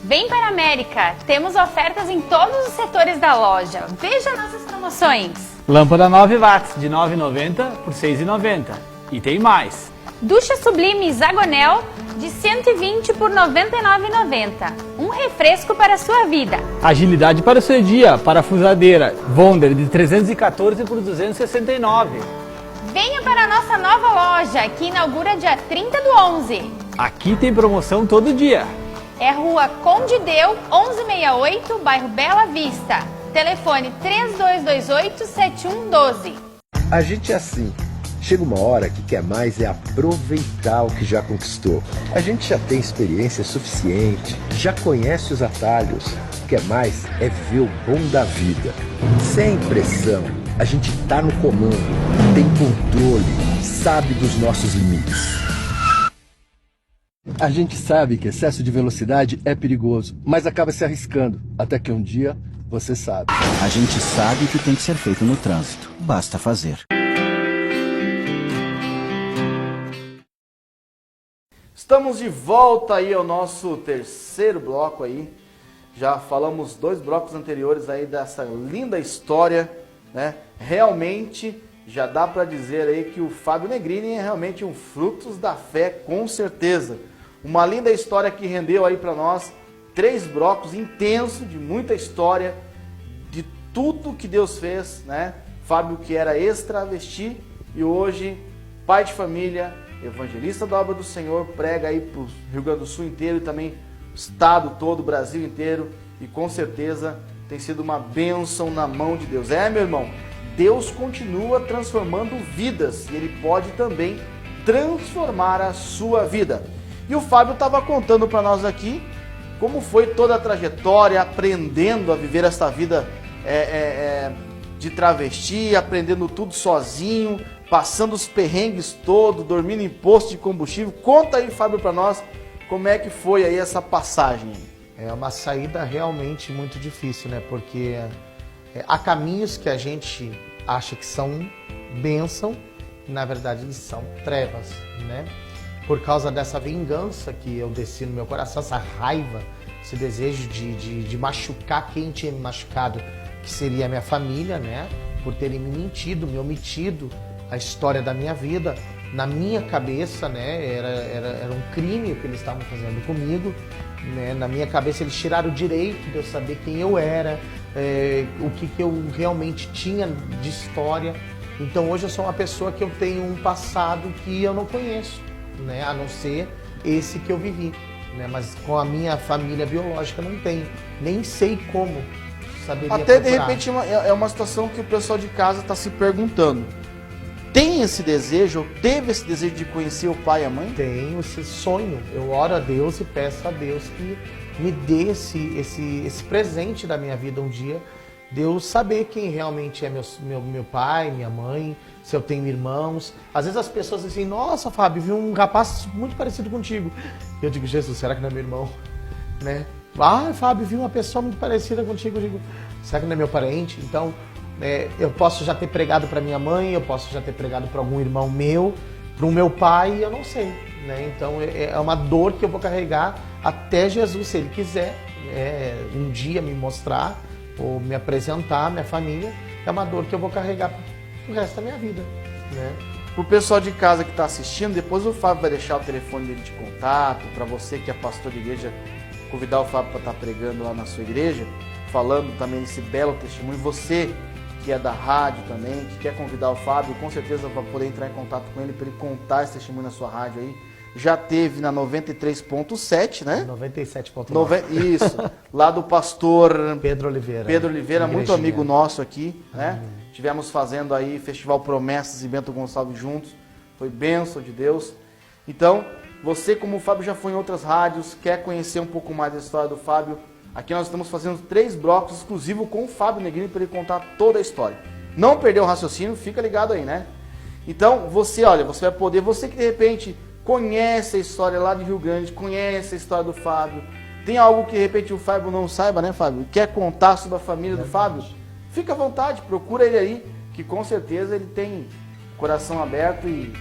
Vem para a América! Temos ofertas em todos os setores da loja. Veja nossas promoções. Lâmpada 9 watts de R$ 9,90 por R$ 6,90. E tem mais. Ducha Sublime Zagonel de 120 por R$ 99,90. Um refresco para a sua vida. Agilidade para o seu dia. Parafusadeira Wonder de 314 por R$ 269. Venha para a nossa nova loja, que inaugura dia 30 do 11. Aqui tem promoção todo dia. É Rua Conde Deu, 1168, bairro Bela Vista. Telefone 3228-7112. A gente é assim. Chega uma hora que quer mais é aproveitar o que já conquistou. A gente já tem experiência suficiente, já conhece os atalhos. Quer mais é ver o bom da vida. Sem pressão. A gente tá no comando, tem controle, sabe dos nossos limites. A gente sabe que excesso de velocidade é perigoso, mas acaba se arriscando, até que um dia você sabe. A gente sabe o que tem que ser feito no trânsito, basta fazer. Estamos de volta aí ao nosso terceiro bloco aí. Já falamos 2 blocos anteriores aí dessa linda história, né? Realmente já dá para dizer aí que o Fábio Negrini é realmente um frutos da fé, com certeza. Uma linda história que rendeu aí para nós 3 blocos intensos de muita história, de tudo que Deus fez, né? Fábio que era ex-travesti e hoje pai de família, evangelista da obra do Senhor, prega aí para o Rio Grande do Sul inteiro e também o estado todo, o Brasil inteiro, e com certeza tem sido uma bênção na mão de Deus. Meu irmão, Deus continua transformando vidas e Ele pode também transformar a sua vida. E o Fábio estava contando para nós aqui como foi toda a trajetória, aprendendo a viver essa vida de travesti, aprendendo tudo sozinho, passando os perrengues todos, dormindo em posto de combustível. Conta aí, Fábio, para nós como é que foi aí essa passagem. É uma saída realmente muito difícil, né? Porque Há caminhos que a gente acha que são bênção, na verdade eles são trevas, né? Por causa dessa vingança que eu desci no meu coração, essa raiva, esse desejo de machucar quem tinha me machucado, que seria a minha família, né? Por terem me mentido, me omitido a história da minha vida. Na minha cabeça, né? Era um crime o que eles estavam fazendo comigo, né? Na minha cabeça eles tiraram o direito de eu saber quem eu era, o que eu realmente tinha de história. Então hoje eu sou uma pessoa que eu tenho um passado que eu não conheço, né? A não ser esse que eu vivi, né? Mas com a minha família biológica não tenho, nem sei como saberia Até procurar. de repente é uma situação que o pessoal de casa está se perguntando. Tem esse desejo, ou teve esse desejo de conhecer o pai e a mãe? Tenho esse sonho. Eu oro a Deus e peço a Deus que me dê esse presente da minha vida um dia. Deus saber quem realmente é meu pai, minha mãe, se eu tenho irmãos. Às vezes as pessoas dizem, nossa, Fábio, vi um rapaz muito parecido contigo. E eu digo, Jesus, será que não é meu irmão? Né? Ah, Fábio, vi uma pessoa muito parecida contigo. Eu digo, será que não é meu parente? Então, eu posso já ter pregado para minha mãe, eu posso já ter pregado para algum irmão meu, para o meu pai, eu não sei. Né? Então, é uma dor que eu vou carregar até Jesus, se Ele quiser, um dia me mostrar ou me apresentar, minha família, é uma dor que eu vou carregar pro resto da minha vida, né? Pro pessoal de casa que está assistindo, depois o Fábio vai deixar o telefone dele de contato, para você que é pastor de igreja, convidar o Fábio para estar pregando lá na sua igreja, falando também desse belo testemunho. Você que é da rádio também, que quer convidar o Fábio, com certeza vai poder entrar em contato com ele para ele contar esse testemunho na sua rádio aí. Já teve na 93.7, né? 97.9. Isso, lá do pastor Pedro Oliveira. Pedro Oliveira, muito Igrejinha. amigo nosso aqui, né? Tivemos fazendo aí Festival Promessas e Bento Gonçalves juntos. Foi bênção de Deus. Então, você, como o Fábio já foi em outras rádios, quer conhecer um pouco mais da história do Fábio, aqui nós estamos fazendo 3 blocos exclusivos com o Fábio Negrini para ele contar toda a história. Não perdeu o raciocínio, fica ligado aí, né? Então, você, olha, você vai poder, você que de repente conhece a história lá de Rio Grande, conhece a história do Fábio, tem algo que de repente o Fábio não saiba, né, Fábio? Quer contar sobre a família do Fábio? Fica à vontade, procura ele aí, que com certeza ele tem coração aberto e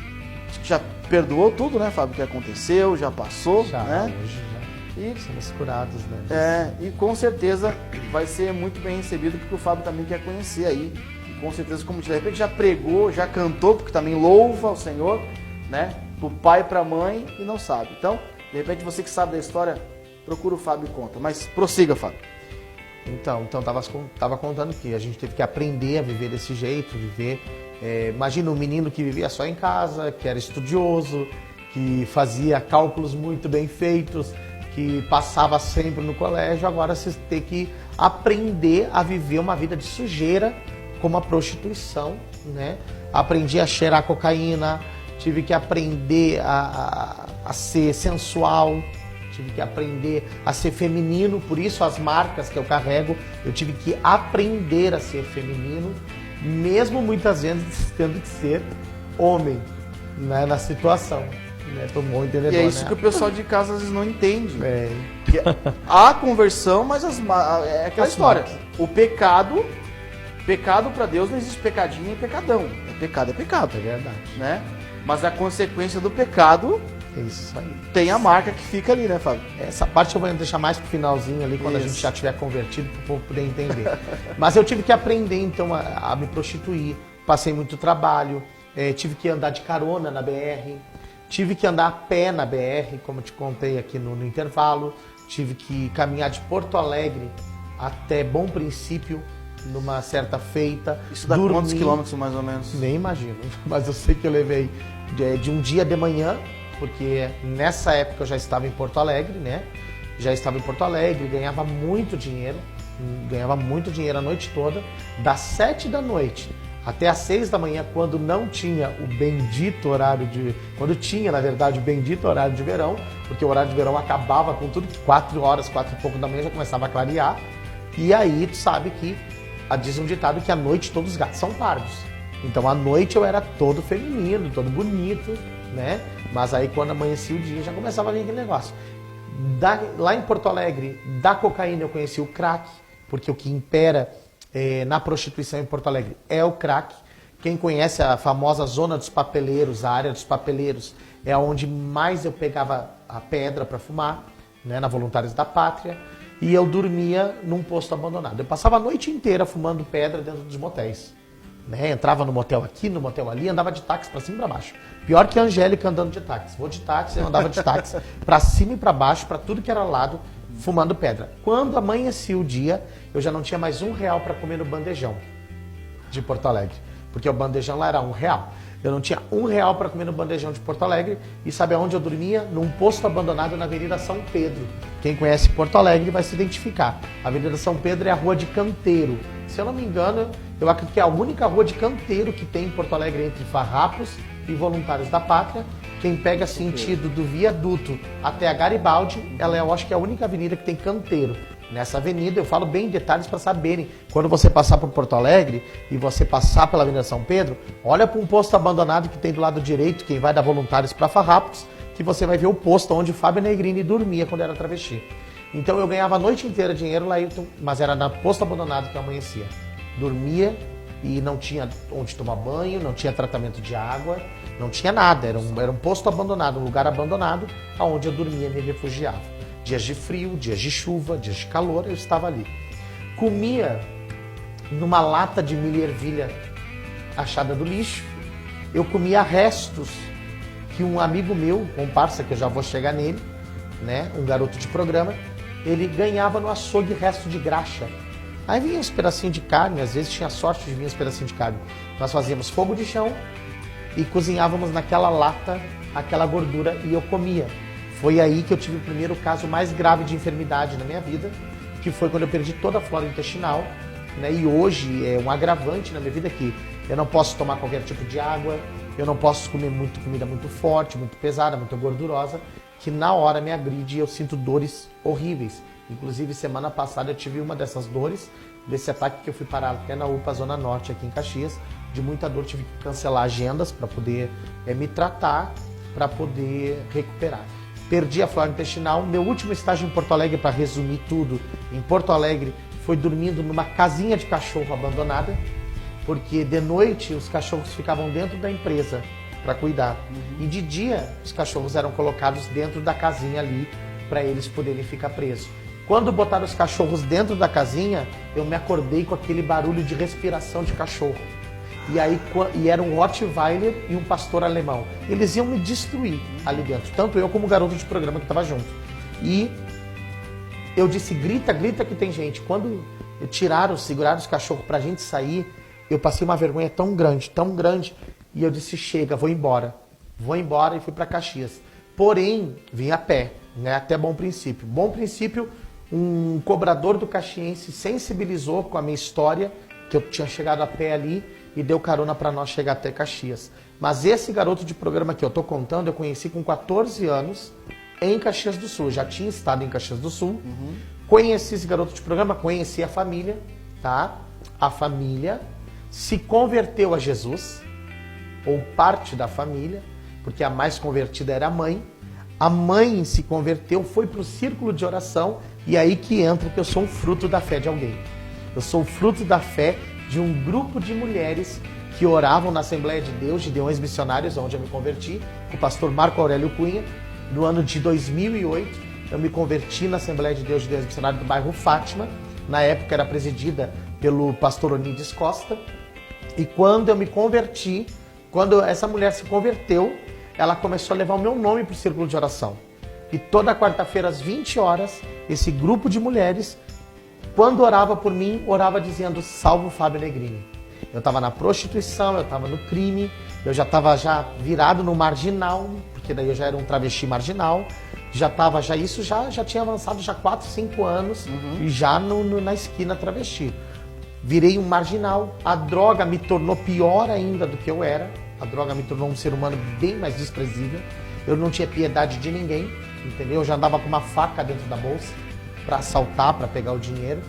já perdoou tudo, né, Fábio, que aconteceu, já passou, Já, né? hoje já E, somos curados, né? e com certeza vai ser muito bem recebido, porque o Fábio também quer conhecer aí. E com certeza, como de repente já pregou, já cantou, porque também louva ao Senhor, né? Pro pai e pra mãe e não sabe. Então, de repente você que sabe da história, procura o Fábio e conta. Mas prossiga, Fábio. Então tava contando que a gente teve que aprender a viver desse jeito, imagina um menino que vivia só em casa, que era estudioso, que fazia cálculos muito bem feitos, que passava sempre no colégio, agora você tem que aprender a viver uma vida de sujeira, como a prostituição, né? Aprendi a cheirar cocaína, tive que aprender a ser sensual, tive que aprender a ser feminino, por isso as marcas que eu carrego, eu tive que aprender a ser feminino, mesmo muitas vezes tendo que ser homem, né, na situação. Né? Tô muito entendedor, E é isso né? que o pessoal de casa às vezes não entende. É. Que há conversão, mas é aquela As história. marcas. O pecado para Deus não existe pecadinho nem pecadão. É pecado, É verdade. né? Mas a consequência do pecado É isso aí. tem a marca que fica ali, né, Fábio? Essa parte eu vou deixar mais pro finalzinho ali, quando a Isso. gente já tiver convertido, para o povo poder entender. Mas eu tive que aprender, então, a me prostituir. Passei muito trabalho, tive que andar de carona na BR, tive que andar a pé na BR, como eu te contei aqui no intervalo. Tive que caminhar de Porto Alegre até Bom Princípio, numa certa feita. Isso dá dormir. quantos quilômetros mais ou menos? Nem imagino, mas eu sei que eu levei de um dia de manhã, porque nessa época eu já estava em Porto Alegre, né? Já estava em Porto Alegre, ganhava muito dinheiro a noite toda, das 7 da noite até às 6 da manhã, quando não tinha o bendito horário quando tinha, na verdade, o bendito horário de verão, porque o horário de verão acabava com tudo, 4 horas, 4 e pouco da manhã já começava a clarear, e aí tu sabe que diz um ditado que à noite todos os gatos são pardos. Então à noite eu era todo feminino, todo bonito, né? Mas aí quando amanhecia o dia já começava a vir aquele negócio. Lá em Porto Alegre, da cocaína eu conheci o crack, porque o que impera na prostituição em Porto Alegre é o crack. Quem conhece a famosa zona dos papeleiros, a área dos papeleiros, é onde mais eu pegava a pedra para fumar, né, na Voluntários da Pátria, e eu dormia num posto abandonado. Eu passava a noite inteira fumando pedra dentro dos motéis. Né? Entrava no motel aqui, no motel ali, andava de táxi para cima e para baixo. Pior que a Angélica andando de táxi. Vou de táxi, eu andava de táxi para cima e para baixo, para tudo que era lado, fumando pedra. Quando amanhecia o dia, eu já não tinha mais R$1 para comer no bandejão de Porto Alegre. Porque o bandejão lá era R$1. Eu não tinha R$1 para comer no bandejão de Porto Alegre. E sabe aonde eu dormia? Num posto abandonado na Avenida São Pedro. Quem conhece Porto Alegre vai se identificar. A Avenida São Pedro é a rua de canteiro. Se eu não me engano, eu acredito que é a única rua de canteiro que tem em Porto Alegre entre Farrapos e Voluntários da Pátria. Quem pega sentido do viaduto até a Garibaldi, ela é, eu acho que é a única avenida que tem canteiro. Nessa avenida, eu falo bem em detalhes para saberem. Quando você passar por Porto Alegre e você passar pela Avenida São Pedro, olha para um posto abandonado que tem do lado direito, quem vai da Voluntários para Farrapos, que você vai ver o posto onde Fábio Negrini dormia quando era travesti. Então eu ganhava a noite inteira dinheiro lá, mas era no posto abandonado que eu amanhecia. Dormia e não tinha onde tomar banho, não tinha tratamento de água, não tinha nada. Era um posto abandonado, um lugar abandonado, onde eu dormia e me refugiava. Dias de frio, dias de chuva, dias de calor, eu estava ali. Comia numa lata de milho e ervilha achada do lixo. Eu comia restos que um amigo meu, um comparsa, que eu já vou chegar nele, né, um garoto de programa, ele ganhava no açougue resto de graxa. Aí vinha uns pedacinhos de carne, às vezes tinha sorte de vir uns pedacinhos de carne. Nós fazíamos fogo de chão e cozinhávamos naquela lata aquela gordura e eu comia. Foi aí que eu tive o primeiro caso mais grave de enfermidade na minha vida, que foi quando eu perdi toda a flora intestinal, né? E hoje é um agravante na minha vida que eu não posso tomar qualquer tipo de água, eu não posso comer comida muito forte, muito pesada, muito gordurosa, que na hora me agride e eu sinto dores horríveis. Inclusive, semana passada eu tive uma dessas dores, desse ataque que eu fui parar até na UPA Zona Norte, aqui em Caxias. De muita dor, tive que cancelar agendas para poder me tratar, para poder recuperar. Perdi a flora intestinal. Meu último estágio em Porto Alegre, para resumir tudo, em Porto Alegre, foi dormindo numa casinha de cachorro abandonada, porque de noite os cachorros ficavam dentro da empresa para cuidar. E de dia os cachorros eram colocados dentro da casinha ali para eles poderem ficar presos. Quando botaram os cachorros dentro da casinha, eu me acordei com aquele barulho de respiração de cachorro. E era um Rottweiler e um pastor alemão. Eles iam me destruir ali dentro, tanto eu como o garoto de programa que estava junto. E eu disse, grita, grita que tem gente. Quando seguraram os cachorros pra gente sair, eu passei uma vergonha tão grande, e eu disse, chega, vou embora. Vou embora e fui para Caxias. Porém, vim a pé, né, até Bom Princípio. Bom Princípio, um cobrador do Caxiense sensibilizou com a minha história, que eu tinha chegado a pé ali, e deu carona para nós chegar até Caxias. Mas esse garoto de programa que eu tô contando, eu conheci com 14 anos em Caxias do Sul. Eu já tinha estado em Caxias do Sul. Conheci esse garoto de programa, conheci a família, tá? A família se converteu a Jesus, ou parte da família, porque a mais convertida era a mãe. A mãe se converteu, foi para o círculo de oração, e aí que entra que eu sou um fruto da fé de alguém. Eu sou o fruto da fé de um grupo de mulheres que oravam na Assembleia de Deus, de Deões Missionários, onde eu me converti, com o pastor Marco Aurélio Cunha. No ano de 2008, eu me converti na Assembleia de Deus, de Deões Missionários do bairro Fátima. Na época era presidida pelo pastor Onides Costa. E quando eu me converti, quando essa mulher se converteu, ela começou a levar o meu nome para o círculo de oração. E toda quarta-feira, às 20 horas, esse grupo de mulheres, quando orava por mim, orava dizendo, salve o Fábio Negrini. Eu estava na prostituição, eu estava no crime, eu já estava virado no marginal, porque daí eu já era um travesti marginal, isso já tinha avançado 4, 5 anos, e já na esquina travesti. Virei um marginal, a droga me tornou pior ainda do que eu era, a droga me tornou um ser humano bem mais desprezível, eu não tinha piedade de ninguém, entendeu? Eu já andava com uma faca dentro da bolsa para assaltar, para pegar o dinheiro.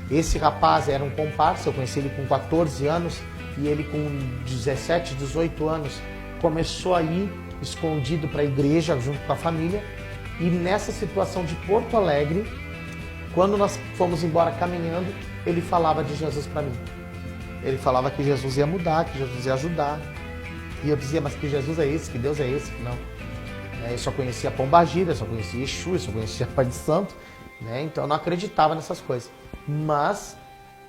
Esse rapaz era um comparsa, eu conheci ele com 14 anos e ele com 17, 18 anos começou a ir escondido para a igreja junto com a família. E nessa situação de Porto Alegre, quando nós fomos embora caminhando, ele falava de Jesus para mim. Ele falava que Jesus ia mudar, que Jesus ia ajudar. E eu dizia, mas que Jesus é esse, que Deus é esse? Não. Eu só conhecia Pombagira, eu só conhecia Exu, eu só conhecia Pai de Santo, né? Então eu não acreditava nessas coisas. Mas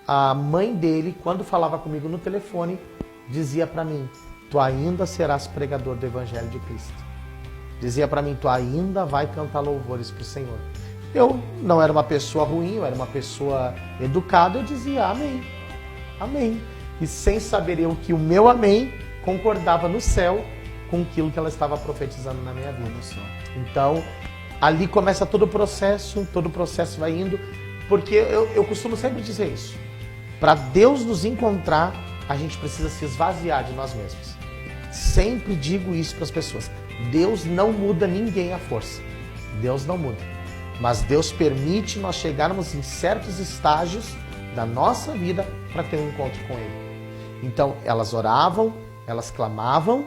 a mãe dele, quando falava comigo no telefone, dizia para mim, tu ainda serás pregador do Evangelho de Cristo. Dizia para mim, tu ainda vai cantar louvores para o Senhor. Eu não era uma pessoa ruim, eu era uma pessoa educada, eu dizia amém, amém. E sem saber eu que o meu amém concordava no céu com aquilo que ela estava profetizando na minha vida. Então, ali começa todo o processo vai indo, porque eu costumo sempre dizer isso. Para Deus nos encontrar, a gente precisa se esvaziar de nós mesmos. Sempre digo isso para as pessoas. Deus não muda ninguém à força. Deus não muda. Mas Deus permite nós chegarmos em certos estágios da nossa vida para ter um encontro com Ele. Então, elas oravam, elas clamavam,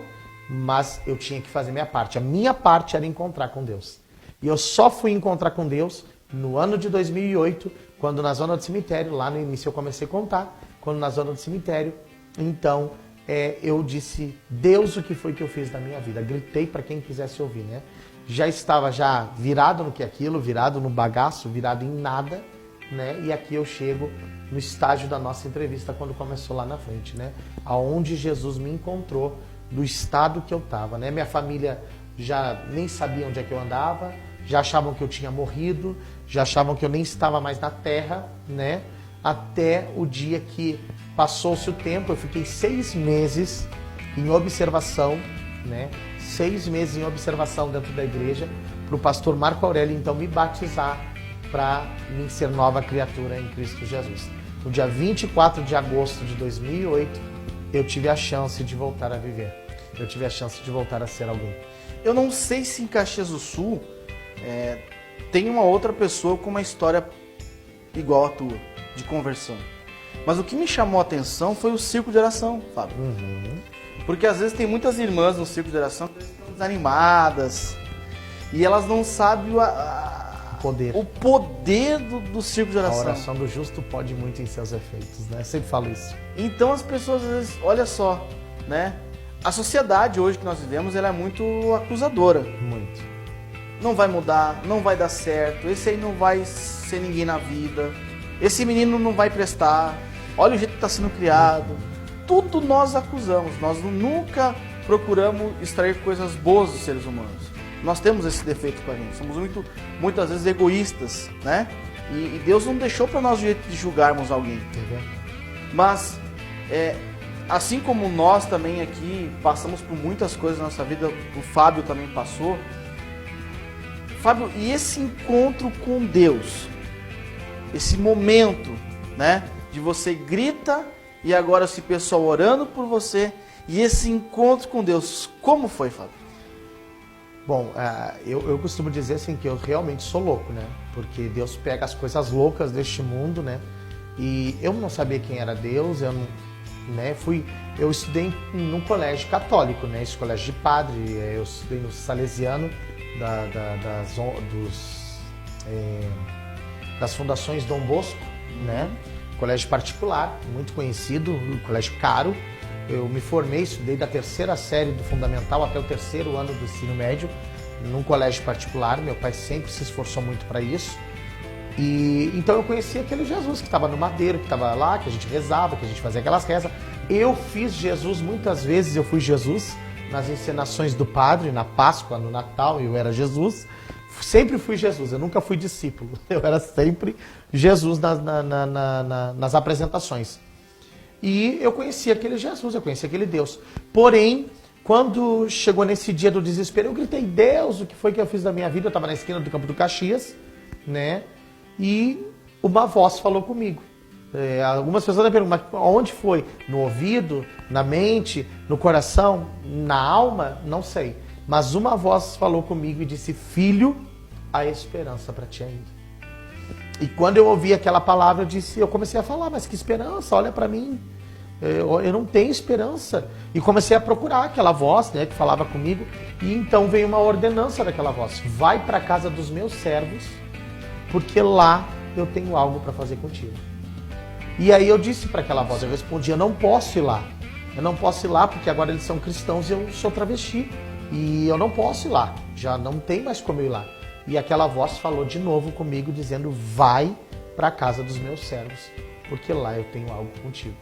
mas eu tinha que fazer minha parte. A minha parte era encontrar com Deus. E eu só fui encontrar com Deus no ano de 2008, quando na zona do cemitério, lá no início eu comecei a contar, quando na zona do cemitério, então eu disse, Deus, o que foi que eu fiz na minha vida? Gritei para quem quisesse ouvir, né? Já estava virado no que é aquilo, virado no bagaço, virado em nada, né? E aqui eu chego no estágio da nossa entrevista, quando começou lá na frente, né? Aonde Jesus me encontrou, do estado que eu estava, né? Minha família já nem sabia onde é que eu andava, já achavam que eu tinha morrido, já achavam que eu nem estava mais na terra, né? Até o dia que passou-se o tempo, eu fiquei 6 meses em observação, né? 6 meses em observação dentro da igreja, para o pastor Marco Aurélio então me batizar para mim ser nova criatura em Cristo Jesus. No dia 24 de agosto de 2008, eu tive a chance de voltar a viver. Eu tive a chance de voltar a ser alguém. Eu não sei se em Caxias do Sul tem uma outra pessoa com uma história igual a tua, de conversão. Mas o que me chamou a atenção foi o círculo de oração, Fábio. Porque às vezes tem muitas irmãs no círculo de oração que estão desanimadas e elas não sabem o poder do círculo de oração. A oração do justo pode muito em seus efeitos, né? Eu sempre falo isso. Então as pessoas às vezes, olha só, né? A sociedade hoje que nós vivemos, ela é muito acusadora. Muito. Não vai mudar, não vai dar certo, esse aí não vai ser ninguém na vida, esse menino não vai prestar, olha o jeito que está sendo criado. Tudo nós acusamos, nós nunca procuramos extrair coisas boas dos seres humanos. Nós temos esse defeito com a gente, somos muitas vezes egoístas, né? E Deus não deixou para nós o jeito de julgarmos alguém. Mas, assim como nós também aqui passamos por muitas coisas na nossa vida, o Fábio também passou. Fábio, e esse encontro com Deus, esse momento, né? De você grita e agora esse pessoal orando por você, e esse encontro com Deus, como foi, Fábio? Bom, eu costumo dizer assim que eu realmente sou louco, né? Porque Deus pega as coisas loucas deste mundo, né? E eu não sabia quem era Deus, eu estudei num colégio católico, né? Esse colégio de padre, eu estudei no Salesiano das fundações Dom Bosco, né? Colégio particular, muito conhecido, colégio caro. Eu me formei, estudei da 3ª série do fundamental até o 3º ano do ensino médio, num colégio particular. Meu pai sempre se esforçou muito para isso. E então eu conheci aquele Jesus que estava no Madeiro, que estava lá, que a gente rezava, que a gente fazia aquelas rezas. Eu fiz Jesus, muitas vezes eu fui Jesus, nas encenações do padre, na Páscoa, no Natal, eu era Jesus. Sempre fui Jesus, eu nunca fui discípulo. Eu era sempre Jesus nas apresentações. E eu conheci aquele Jesus, eu conheci aquele Deus. Porém, quando chegou nesse dia do desespero, eu gritei, Deus, o que foi que eu fiz da minha vida? Eu estava na esquina do Campo do Caxias, né? E uma voz falou comigo. Algumas pessoas me perguntam, mas onde foi? No ouvido? Na mente? No coração? Na alma? Não sei. Mas uma voz falou comigo e disse, filho, há esperança para ti ainda. E quando eu ouvi aquela palavra, eu comecei a falar, mas que esperança, olha para mim, eu não tenho esperança. E comecei a procurar aquela voz, né, que falava comigo, e então veio uma ordenança daquela voz, vai para a casa dos meus servos, porque lá eu tenho algo para fazer contigo. E aí eu disse para aquela voz, eu respondi, eu não posso ir lá. Eu não posso ir lá porque agora eles são cristãos e eu sou travesti. E eu não posso ir lá, já não tem mais como eu ir lá. E aquela voz falou de novo comigo, dizendo, vai para a casa dos meus servos, porque lá eu tenho algo contigo.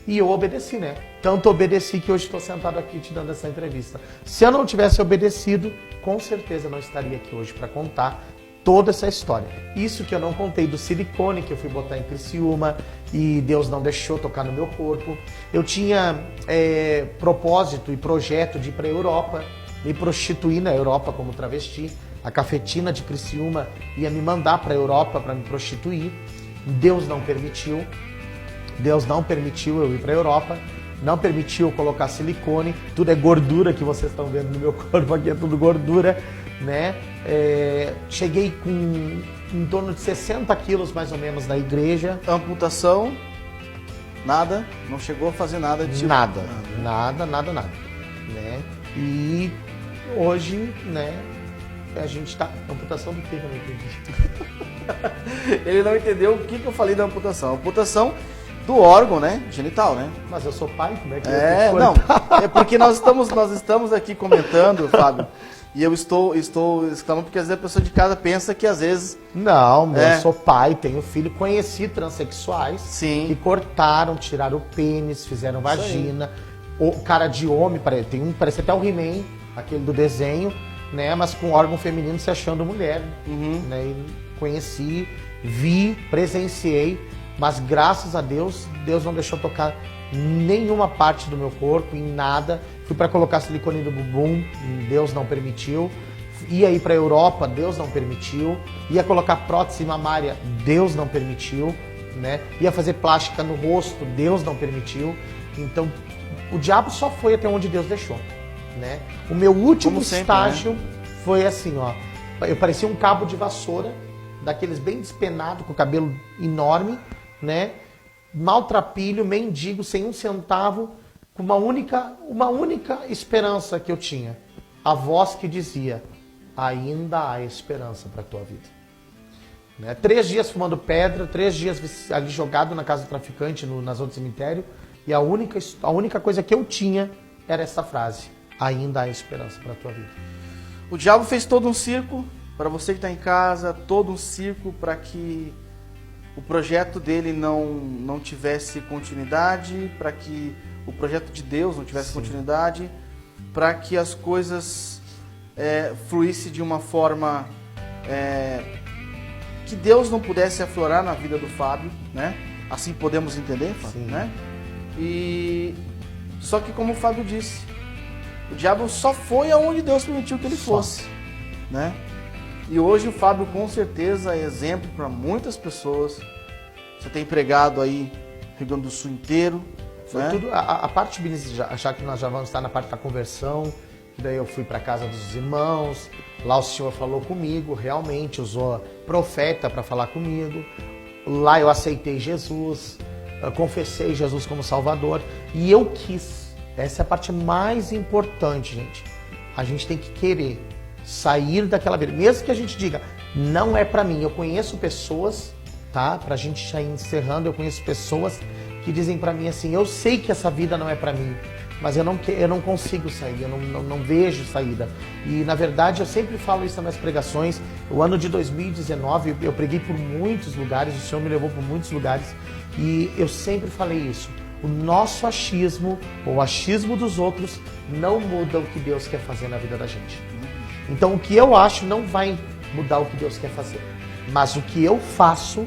E eu obedeci, né? Tanto obedeci que hoje estou sentado aqui te dando essa entrevista. Se eu não tivesse obedecido, com certeza eu não estaria aqui hoje para contar toda essa história. Isso que eu não contei do silicone que eu fui botar em Criciúma e Deus não deixou tocar no meu corpo. Eu tinha propósito e projeto de ir para a Europa, me prostituir na Europa como travesti. A Cafetina de Criciúma ia me mandar para a Europa para me prostituir. Deus não permitiu. Deus não permitiu eu ir para a Europa. Não permitiu eu colocar silicone. Tudo é gordura que vocês estão vendo no meu corpo aqui, é tudo gordura, né? Cheguei com em torno de 60 quilos mais ou menos da igreja. Amputação, nada, não chegou a fazer nada de Nada, né? E hoje, né, a gente tá... Amputação do que eu não entendi? Ele não entendeu o que eu falei da amputação. Amputação do órgão, né? Genital, né? Mas eu sou pai, como é que não, é porque nós estamos aqui comentando, Fábio, e eu estou exclamando porque às vezes a pessoa de casa pensa que às vezes... Não, eu sou pai, tenho filho, conheci transexuais que cortaram, tiraram o pênis, fizeram vagina, o cara de homem, parece até o He-Man, aquele do desenho, né? Mas com órgão feminino se achando mulher, né? E conheci, vi, presenciei, mas graças a Deus, Deus não deixou tocar nenhuma parte do meu corpo, em nada. Fui para colocar silicone no bumbum, Deus não permitiu. Ia ir para a Europa, Deus não permitiu. Ia colocar prótese mamária, Deus não permitiu, né? Ia fazer plástica no rosto, Deus não permitiu. Então, o diabo só foi até onde Deus deixou, né? O meu último estágio foi assim, ó. Eu parecia um cabo de vassoura, daqueles bem despenado, com o cabelo enorme, né? Maltrapilho, mendigo, sem um centavo, com uma única esperança que eu tinha. A voz que dizia, ainda há esperança para a tua vida. Né? 3 dias fumando pedra, 3 dias ali jogado na casa do traficante, na zona do cemitério, e a única coisa que eu tinha era essa frase, ainda há esperança para a tua vida. O diabo fez todo um circo, para você que está em casa, todo um circo para que o projeto dele não tivesse continuidade, para que o projeto de Deus não tivesse continuidade, para que as coisas fluíssem de uma forma que Deus não pudesse aflorar na vida do Fábio, né? Assim podemos entender, Fábio, né? E só que como o Fábio disse, o diabo só foi aonde Deus permitiu que ele fosse, né? E hoje o Fábio com certeza é exemplo para muitas pessoas. Você tem pregado aí Rio Grande do Sul inteiro. Foi tudo, a parte, já que nós já vamos estar na parte da conversão, daí eu fui para a casa dos irmãos, lá o Senhor falou comigo, realmente usou profeta para falar comigo. Lá eu aceitei Jesus, eu confessei Jesus como Salvador e eu quis. Essa é a parte mais importante, gente. A gente tem que querer sair daquela vida, mesmo que a gente diga, não é pra mim. Eu conheço pessoas, tá? Pra gente já ir encerrando, eu conheço pessoas que dizem pra mim assim, eu sei que essa vida não é pra mim, mas eu não consigo sair, eu não vejo saída. E na verdade eu sempre falo isso nas minhas pregações. O ano de 2019 eu preguei por muitos lugares, o Senhor me levou por muitos lugares e eu sempre falei isso. O nosso achismo, ou o achismo dos outros, não muda o que Deus quer fazer na vida da gente. Então o que eu acho não vai mudar o que Deus quer fazer. Mas o que eu faço,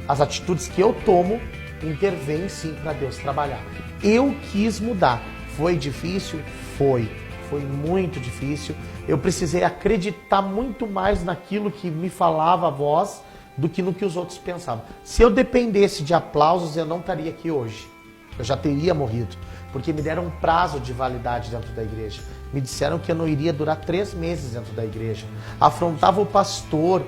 as atitudes que eu tomo, intervêm sim para Deus trabalhar. Eu quis mudar. Foi difícil? Foi. Foi muito difícil. Eu precisei acreditar muito mais naquilo que me falava a voz do que no que os outros pensavam. Se eu dependesse de aplausos, eu não estaria aqui hoje. Eu já teria morrido. Porque me deram um prazo de validade dentro da igreja. Me disseram que eu não iria durar 3 meses dentro da igreja. Afrontavam o pastor,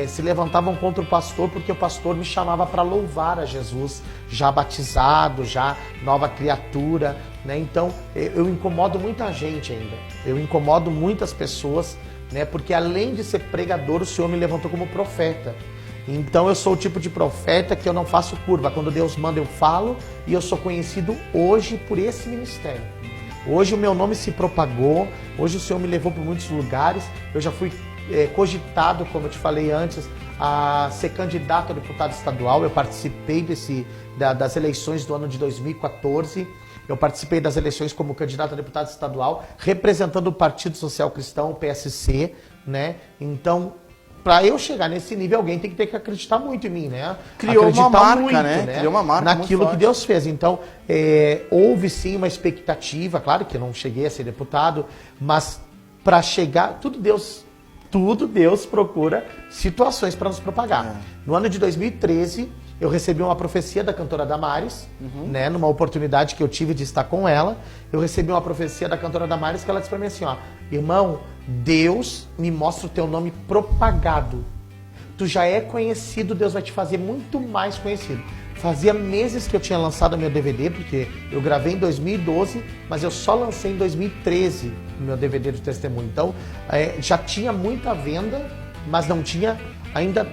se levantavam contra o pastor, porque o pastor me chamava para louvar a Jesus, já batizado, já nova criatura, né? Então, eu incomodo muita gente ainda. Eu incomodo muitas pessoas, né? Porque além de ser pregador, o Senhor me levantou como profeta. Então eu sou o tipo de profeta que eu não faço curva. Quando Deus manda eu falo, e eu sou conhecido hoje por esse ministério. Hoje o meu nome se propagou, hoje o Senhor me levou para muitos lugares, eu já fui cogitado, como eu te falei antes, a ser candidato a deputado estadual. Eu participei das eleições do ano de 2014, eu participei das eleições como candidato a deputado estadual, representando o Partido Social Cristão, o PSC, né? Então, para eu chegar nesse nível, alguém tem que ter que acreditar muito em mim, né? Criou acreditar uma marca, muito, né? Criou uma marca naquilo muito que Deus fez. Então, houve sim uma expectativa, claro que eu não cheguei a ser deputado, mas para chegar, tudo Deus procura situações para nos propagar. No ano de 2013, eu recebi uma profecia da cantora Damares, né, numa oportunidade que eu tive de estar com ela. Eu recebi uma profecia da cantora Damares que ela disse para mim assim, ó, irmão, Deus me mostra o teu nome propagado. Tu já é conhecido, Deus vai te fazer muito mais conhecido. Fazia meses que eu tinha lançado meu DVD, porque eu gravei em 2012, mas eu só lancei em 2013 o meu DVD de testemunho. Então, já tinha muita venda, mas não tinha ainda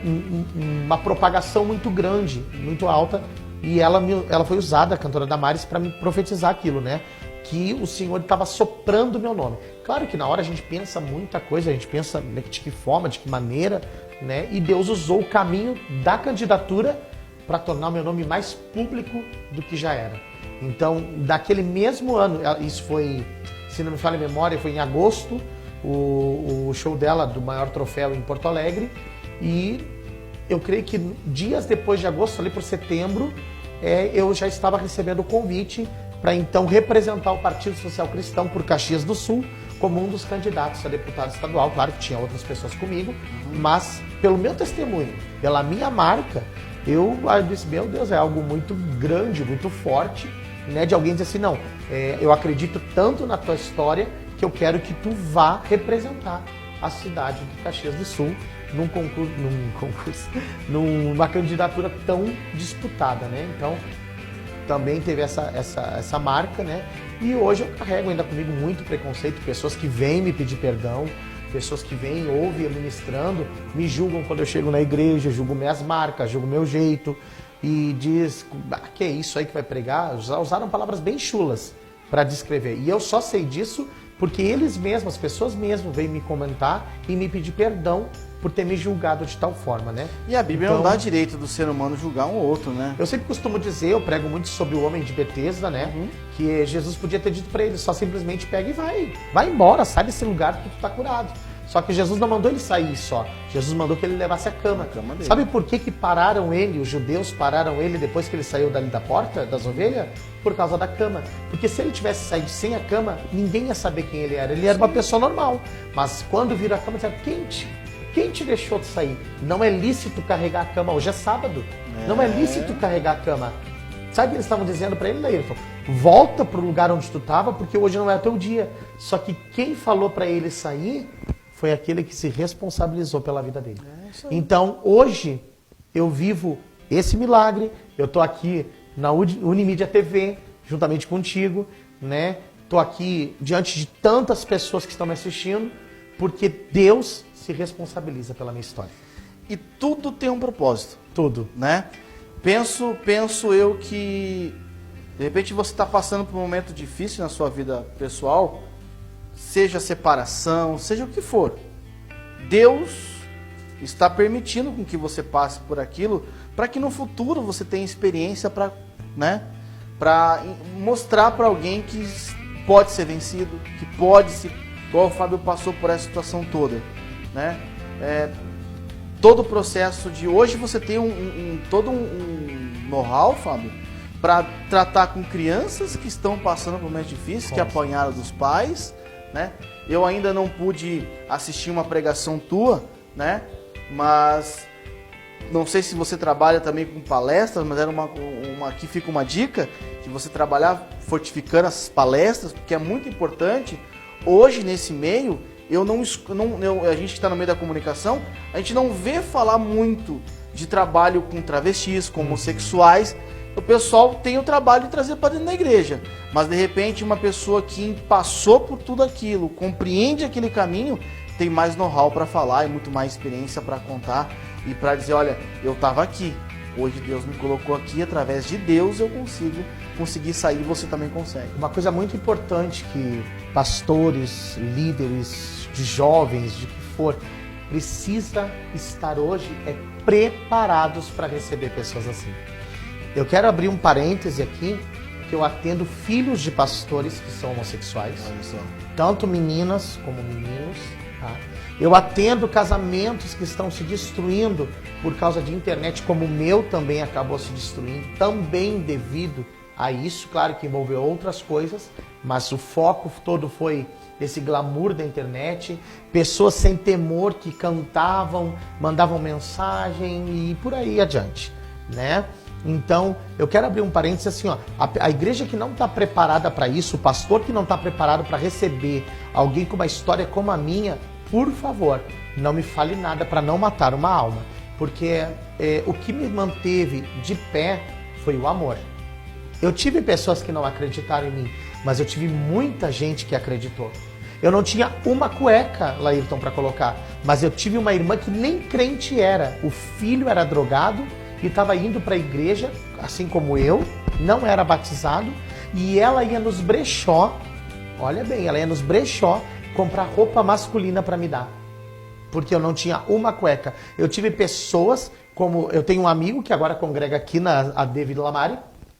uma propagação muito grande, muito alta. E ela foi usada, a cantora Damares, para me profetizar aquilo, né? Que o Senhor estava soprando o meu nome. Claro que na hora a gente pensa muita coisa, a gente pensa de que forma, de que maneira, né? E Deus usou o caminho da candidatura para tornar o meu nome mais público do que já era. Então, daquele mesmo ano, isso foi, se não me falha a memória, foi em agosto, o show dela do maior troféu em Porto Alegre, e eu creio que dias depois de agosto, ali por setembro, eu já estava recebendo o convite para então representar o Partido Social Cristão por Caxias do Sul como um dos candidatos a deputado estadual. Claro que tinha outras pessoas comigo, mas pelo meu testemunho, pela minha marca, eu disse, meu Deus, é algo muito grande, muito forte, né, de alguém dizer assim, não, eu acredito tanto na tua história que eu quero que tu vá representar a cidade de Caxias do Sul numa candidatura tão disputada, né? Então, também teve essa marca, né? E hoje eu carrego ainda comigo muito preconceito, pessoas que vêm me pedir perdão, pessoas que vêm, ouvem eu ministrando, me julgam quando eu chego na igreja, julgam minhas marcas, julgam meu jeito e diz, que é isso aí que vai pregar? Usaram palavras bem chulas para descrever. E eu só sei disso porque eles mesmos, as pessoas mesmo, vêm me comentar e me pedir perdão por ter me julgado de tal forma, né? E a Bíblia não dá direito do ser humano julgar um outro, né? Eu sempre costumo dizer, eu prego muito sobre o homem de Betesda, né? Que Jesus podia ter dito para ele, só simplesmente pega e vai embora, sai desse lugar porque tu tá curado. Só que Jesus não mandou ele sair só, Jesus mandou que ele levasse a cama dele. Sabe por que pararam ele, os judeus pararam ele depois que ele saiu dali da porta, das ovelhas? Por causa da cama. Porque se ele tivesse saído sem a cama, ninguém ia saber quem ele era. Ele era uma pessoa normal. Mas quando viram a cama, disseram, quem te deixou de sair? Não é lícito carregar a cama. Hoje é sábado. Não é lícito carregar a cama. Sabe o que eles estavam dizendo para ele? Ele falou, volta pro lugar onde tu estava, porque hoje não é o teu dia. Só que quem falou para ele sair foi aquele que se responsabilizou pela vida dele. Então, hoje, eu vivo esse milagre. Eu estou aqui na Unimídia TV, juntamente contigo, né? Estou aqui diante de tantas pessoas que estão me assistindo, porque Deus se responsabiliza pela minha história. E tudo tem um propósito. Tudo. Né? Penso eu que, de repente, você está passando por um momento difícil na sua vida pessoal, seja separação, seja o que for. Deus está permitindo com que você passe por aquilo, para que no futuro você tenha experiência para, né, para mostrar para alguém que pode ser vencido, que pode se, igual o Fábio passou por essa situação toda, né? Todo o processo de hoje você tem todo um know-how, Fábio, para tratar com crianças que estão passando por momentos difíceis, que apanharam dos pais, né? Eu ainda não pude assistir uma pregação tua, né? Mas não sei se você trabalha também com palestras, mas era aqui fica uma dica de você trabalhar fortificando essas palestras, porque é muito importante. Hoje, nesse meio, a gente que está no meio da comunicação, a gente não vê falar muito de trabalho com travestis, com homossexuais. O pessoal tem o trabalho de trazer para dentro da igreja, mas de repente uma pessoa que passou por tudo aquilo, compreende aquele caminho, tem mais know-how para falar e muito mais experiência para contar e para dizer, olha, eu estava aqui, hoje Deus me colocou aqui, através de Deus eu conseguir sair, você também consegue. Uma coisa muito importante que pastores, líderes, de jovens, de que for, precisa estar hoje preparados para receber pessoas assim. Eu quero abrir um parêntese aqui, que eu atendo filhos de pastores que são homossexuais, tanto meninas como meninos. Tá? Eu atendo casamentos que estão se destruindo por causa de internet, como o meu também acabou se destruindo, também devido a isso. Claro que envolveu outras coisas, mas o foco todo foi esse glamour da internet, pessoas sem temor que cantavam, mandavam mensagem e por aí adiante, né? Então, eu quero abrir um parênteses assim, ó, a igreja que não está preparada para isso, o pastor que não está preparado para receber alguém com uma história como a minha, por favor, não me fale nada para não matar uma alma, porque o que me manteve de pé foi o amor. Eu tive pessoas que não acreditaram em mim, mas eu tive muita gente que acreditou. Eu não tinha uma cueca, Laírton, para colocar, mas eu tive uma irmã que nem crente era. O filho era drogado e estava indo para a igreja, assim como eu, não era batizado, e ela ia nos brechó, olha bem, ela ia nos brechó comprar roupa masculina para me dar, porque eu não tinha uma cueca. Eu tive pessoas, como eu tenho um amigo que agora congrega aqui na David Lamari,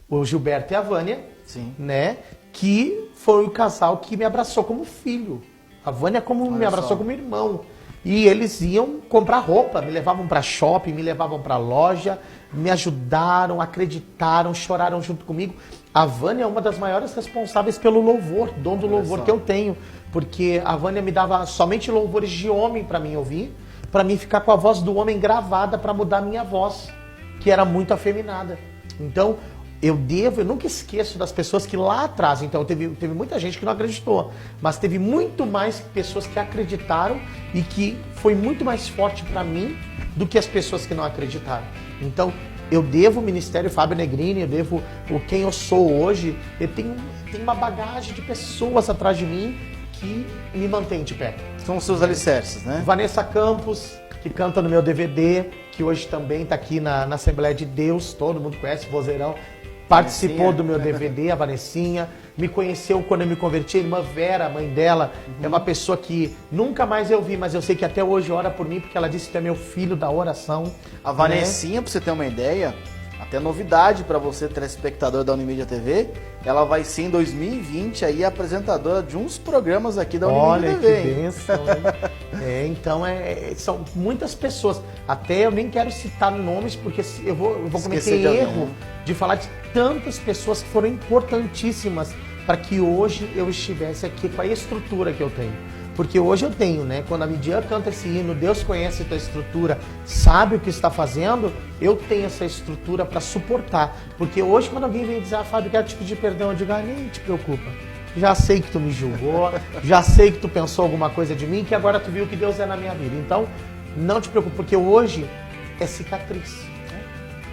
o Gilberto e a Vânia, sim, né? Que foi o casal que me abraçou como filho. A Vânia me abraçou como irmão. E eles iam comprar roupa, me levavam para shopping, me levavam para loja, me ajudaram, acreditaram, choraram junto comigo. A Vânia é uma das maiores responsáveis pelo louvor, dom do louvor que eu tenho. Porque a Vânia me dava somente louvores de homem para mim ouvir, para mim ficar com a voz do homem gravada para mudar a minha voz, que era muito afeminada. Então, eu nunca esqueço das pessoas que lá atrás, então teve muita gente que não acreditou, mas teve muito mais pessoas que acreditaram e que foi muito mais forte para mim do que as pessoas que não acreditaram. Então, eu devo o Ministério Fábio Negrini, eu devo quem eu sou hoje, eu tenho uma bagagem de pessoas atrás de mim que me mantém de pé. São os seus alicerces, né? Vanessa Campos, que canta no meu DVD, que hoje também está aqui na Assembleia de Deus, todo mundo conhece, vozeirão. Participou do meu DVD, a Vanessinha, me conheceu quando eu me converti, a irmã Vera, a mãe dela, é uma pessoa que nunca mais eu vi, mas eu sei que até hoje ora por mim, porque ela disse que é meu filho da oração. A Vanessinha, pra você ter uma ideia, até novidade para você, telespectador da Unimídia TV, ela vai ser em 2020 aí apresentadora de uns programas aqui da Unimídia TV. Olha que bênção, hein? Então, são muitas pessoas. Até eu nem quero citar nomes, porque eu vou cometer erro de falar de tantas pessoas que foram importantíssimas para que hoje eu estivesse aqui com a estrutura que eu tenho. Porque hoje eu tenho, né? Quando a Midian canta esse hino, Deus conhece a tua estrutura, sabe o que está fazendo, eu tenho essa estrutura para suportar. Porque hoje quando alguém vem dizer, Fábio, quero te pedir perdão, eu digo, nem te preocupa. Já sei que tu me julgou, já sei que tu pensou alguma coisa de mim, que agora tu viu que Deus é na minha vida. Então, não te preocupe, porque hoje é cicatriz.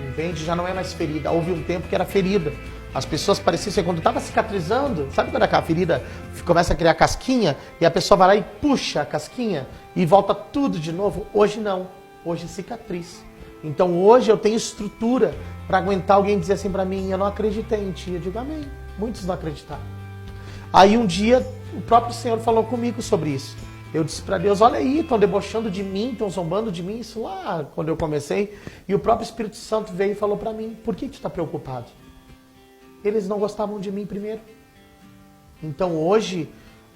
Entende? Já não é mais ferida. Houve um tempo que era ferida. As pessoas pareciam ser, quando estava cicatrizando, sabe quando aquela ferida começa a criar casquinha e a pessoa vai lá e puxa a casquinha e volta tudo de novo? Hoje não. Hoje é cicatriz. Então hoje eu tenho estrutura para aguentar alguém dizer assim para mim, eu não acreditei em ti. Eu digo, amém. Muitos não acreditaram. Aí um dia o próprio Senhor falou comigo sobre isso. Eu disse para Deus, olha aí, estão debochando de mim, estão zombando de mim, isso lá quando eu comecei. E o próprio Espírito Santo veio e falou para mim, por que tu está preocupado? Eles não gostavam de mim primeiro. Então hoje,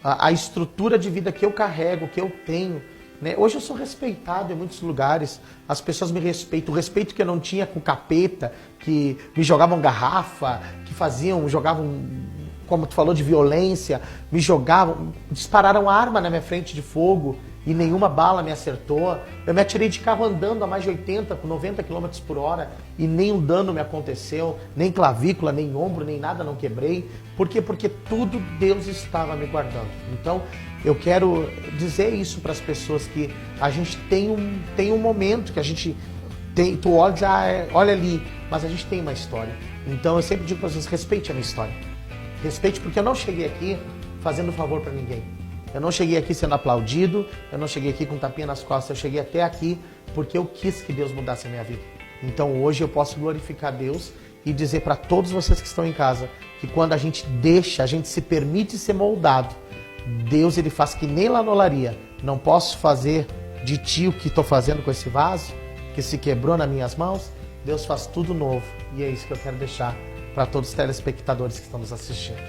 a estrutura de vida que eu carrego, que eu tenho, né? Hoje eu sou respeitado em muitos lugares, as pessoas me respeitam, o respeito que eu não tinha com o capeta, que me jogavam garrafa, que jogavam, como tu falou, de violência, me jogavam, dispararam arma na minha frente de fogo e nenhuma bala me acertou. Eu me atirei de carro andando a mais de 80, com 90 km por hora e nenhum dano me aconteceu, nem clavícula, nem ombro, nem nada não quebrei. Por quê? Porque tudo Deus estava me guardando. Então, eu quero dizer isso para as pessoas, que a gente tem um momento que a gente tem, tu olha ali, mas a gente tem uma história. Então, eu sempre digo para vocês, respeite a minha história. Respeite, porque eu não cheguei aqui fazendo favor para ninguém. Eu não cheguei aqui sendo aplaudido, eu não cheguei aqui com tapinha nas costas, eu cheguei até aqui porque eu quis que Deus mudasse a minha vida. Então hoje eu posso glorificar Deus e dizer para todos vocês que estão em casa que quando a gente se permite ser moldado, Deus ele faz que nem lá na olaria. Não posso fazer de ti o que estou fazendo com esse vaso, que se quebrou nas minhas mãos. Deus faz tudo novo e é isso que eu quero deixar para todos os telespectadores que estão nos assistindo.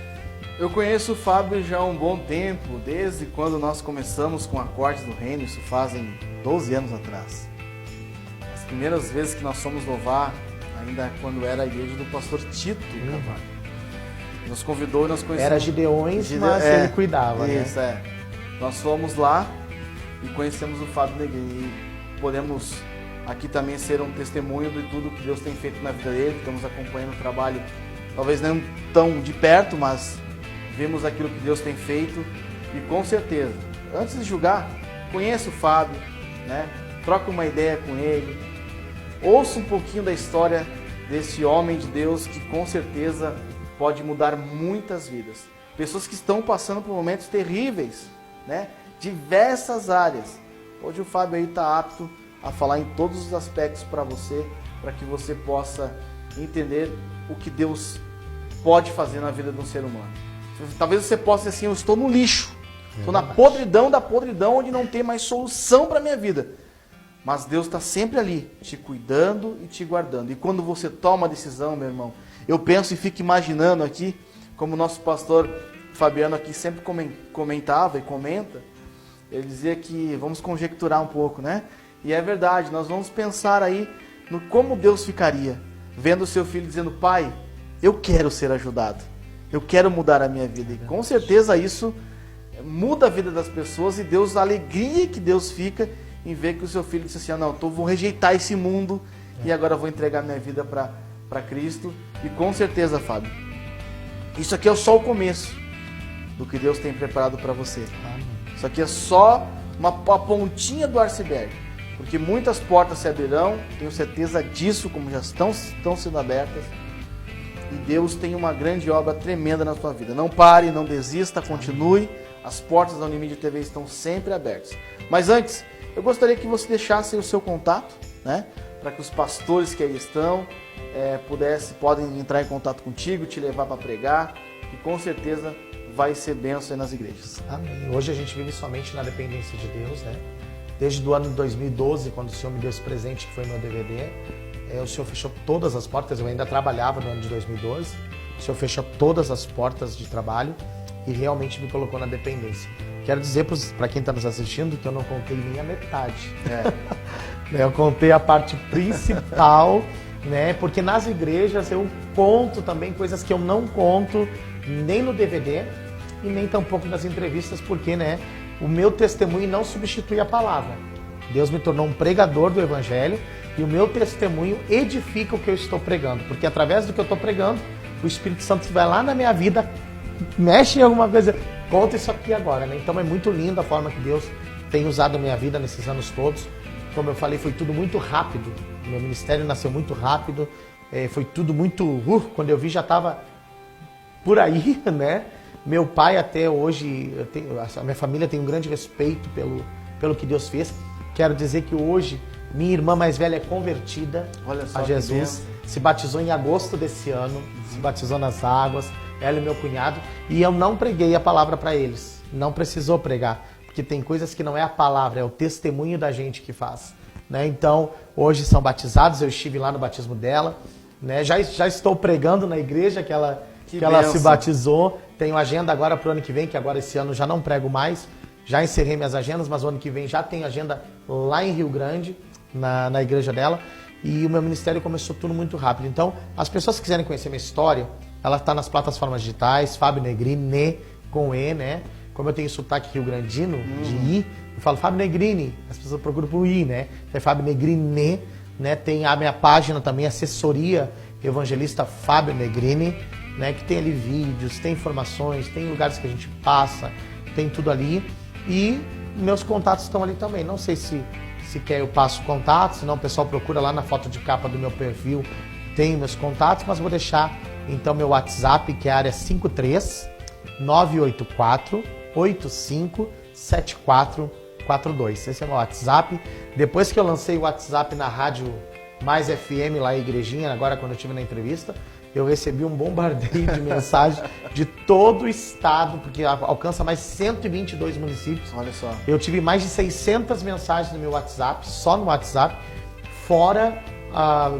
Eu conheço o Fábio já há um bom tempo, desde quando nós começamos com a Corte do Reino, isso fazem 12 anos atrás. As primeiras vezes que nós fomos louvar, ainda quando era a igreja do pastor Tito Carvalho. Nos convidou e nós conhecemos... Era Gideões, mas ele cuidava, isso, né? Nós fomos lá e conhecemos o Fábio Negrini e podemos aqui também ser um testemunho de tudo que Deus tem feito na vida dele, que estamos acompanhando o trabalho, talvez não tão de perto, mas vemos aquilo que Deus tem feito e com certeza, antes de julgar, conheça o Fábio, né? Troque uma ideia com ele, ouça um pouquinho da história desse homem de Deus que com certeza pode mudar muitas vidas. Pessoas que estão passando por momentos terríveis, né? Diversas áreas. Hoje o Fábio aí está apto a falar em todos os aspectos para você, para que você possa entender o que Deus pode fazer na vida de um ser humano. Talvez você possa dizer assim, eu estou no lixo, estou na podridão da podridão, onde não tem mais solução para a minha vida. Mas Deus está sempre ali, te cuidando e te guardando. E quando você toma a decisão, meu irmão, eu penso e fico imaginando aqui, como o nosso pastor Fabiano aqui sempre comentava e comenta, ele dizia que vamos conjecturar um pouco, né? E é verdade, nós vamos pensar aí no como Deus ficaria, vendo o seu filho dizendo, pai, eu quero ser ajudado, eu quero mudar a minha vida. E com certeza isso muda a vida das pessoas e Deus, a alegria que Deus fica em ver que o seu filho disse assim, não, vou rejeitar esse mundo e agora vou entregar minha vida para Cristo. E com certeza, Fábio, isso aqui é só o começo do que Deus tem preparado para você. Isso aqui é só uma pontinha do iceberg, porque muitas portas se abrirão, tenho certeza disso, como já estão sendo abertas, e Deus tem uma grande obra tremenda na sua vida. Não pare, não desista, continue, as portas da Unimídia TV estão sempre abertas. Mas antes, eu gostaria que você deixasse o seu contato, né, para que os pastores que aí estão podem entrar em contato contigo, te levar para pregar, e com certeza vai ser bênção aí nas igrejas. Amém. Hoje a gente vive somente na dependência de Deus, né? Desde o ano de 2012, quando o Senhor me deu esse presente que foi no DVD, o Senhor fechou todas as portas. Eu ainda trabalhava no ano de 2012. O Senhor fechou todas as portas de trabalho e realmente me colocou na dependência. Quero dizer para quem está nos assistindo que eu não contei nem a metade. Eu contei a parte principal, né? Porque nas igrejas eu conto também coisas que eu não conto nem no DVD e nem tampouco nas entrevistas, porque, né, o meu testemunho não substitui a palavra. Deus me tornou um pregador do Evangelho e o meu testemunho edifica o que eu estou pregando, porque através do que eu estou pregando, o Espírito Santo vai lá na minha vida, mexe em alguma coisa, conta isso aqui agora, né? Então é muito lindo a forma que Deus tem usado a minha vida nesses anos todos. Como eu falei, foi tudo muito rápido, o meu ministério nasceu muito rápido, foi tudo muito... quando eu vi já estava por aí, né? Meu pai até hoje, a minha família tem um grande respeito pelo que Deus fez. Quero dizer que hoje minha irmã mais velha é convertida a Jesus, se batizou em agosto desse ano, se batizou nas águas, ela e meu cunhado, e eu não preguei a palavra para eles, não precisou pregar, porque tem coisas que não é a palavra, é o testemunho da gente que faz, né? Então, hoje são batizados, eu estive lá no batismo dela, né? Já estou pregando na igreja que ela se batizou. Tenho agenda agora para o ano que vem, que agora esse ano já não prego mais. Já encerrei minhas agendas, mas o ano que vem já tenho agenda lá em Rio Grande, na igreja dela. E o meu ministério começou tudo muito rápido. Então, as pessoas que quiserem conhecer minha história, ela está nas plataformas digitais, Fábio Negrini, com E, né? Como eu tenho sotaque rio-grandino, de I, eu falo Fábio Negrini. As pessoas procuram por I, né? É Fábio Negrini, né? Tem a minha página também, assessoria evangelista Fábio Negrini, né, que tem ali vídeos, tem informações, tem lugares que a gente passa, tem tudo ali. E meus contatos estão ali também. Não sei se quer eu passo contatos, senão o pessoal procura lá na foto de capa do meu perfil, tem meus contatos, mas vou deixar então meu WhatsApp, que é a área 53 984 9857442. Esse é o meu WhatsApp. Depois que eu lancei o WhatsApp na Rádio Mais FM, lá em Igrejinha, agora quando eu estive na entrevista, eu recebi um bombardeio de mensagem de todo o estado, porque alcança mais 122 municípios. Olha só. Eu tive mais de 600 mensagens no meu WhatsApp, só no WhatsApp, fora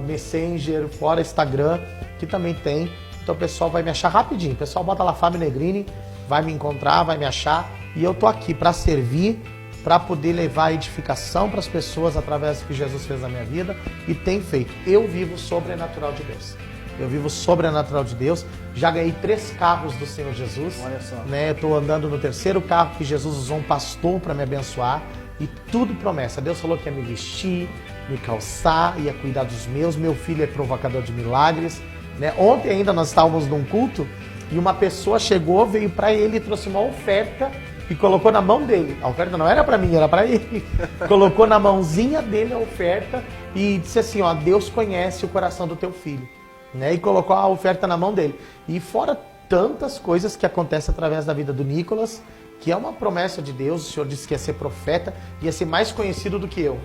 Messenger, fora Instagram, que também tem. Então o pessoal vai me achar rapidinho. O pessoal bota lá Fábio Negrini, vai me encontrar, vai me achar. E eu tô aqui para servir, para poder levar edificação para as pessoas através do que Jesus fez na minha vida e tem feito. Eu vivo sobrenatural de Deus. Eu vivo sobrenatural de Deus. Já ganhei 3 carros do Senhor Jesus. Olha só. Né? Eu estou andando no 3º carro que Jesus usou um pastor para me abençoar. E tudo promessa. Deus falou que ia me vestir, me calçar, ia cuidar dos meus. Meu filho é provocador de milagres. Né? Ontem ainda nós estávamos num culto e uma pessoa chegou, veio para ele e trouxe uma oferta e colocou na mão dele. A oferta não era para mim, era para ele. Colocou na mãozinha dele a oferta e disse assim, ó, Deus conhece o coração do teu filho. Né? E colocou a oferta na mão dele. E fora tantas coisas que acontecem através da vida do Nicolas, que é uma promessa de Deus. O Senhor disse que ia ser profeta, ia ser mais conhecido do que eu.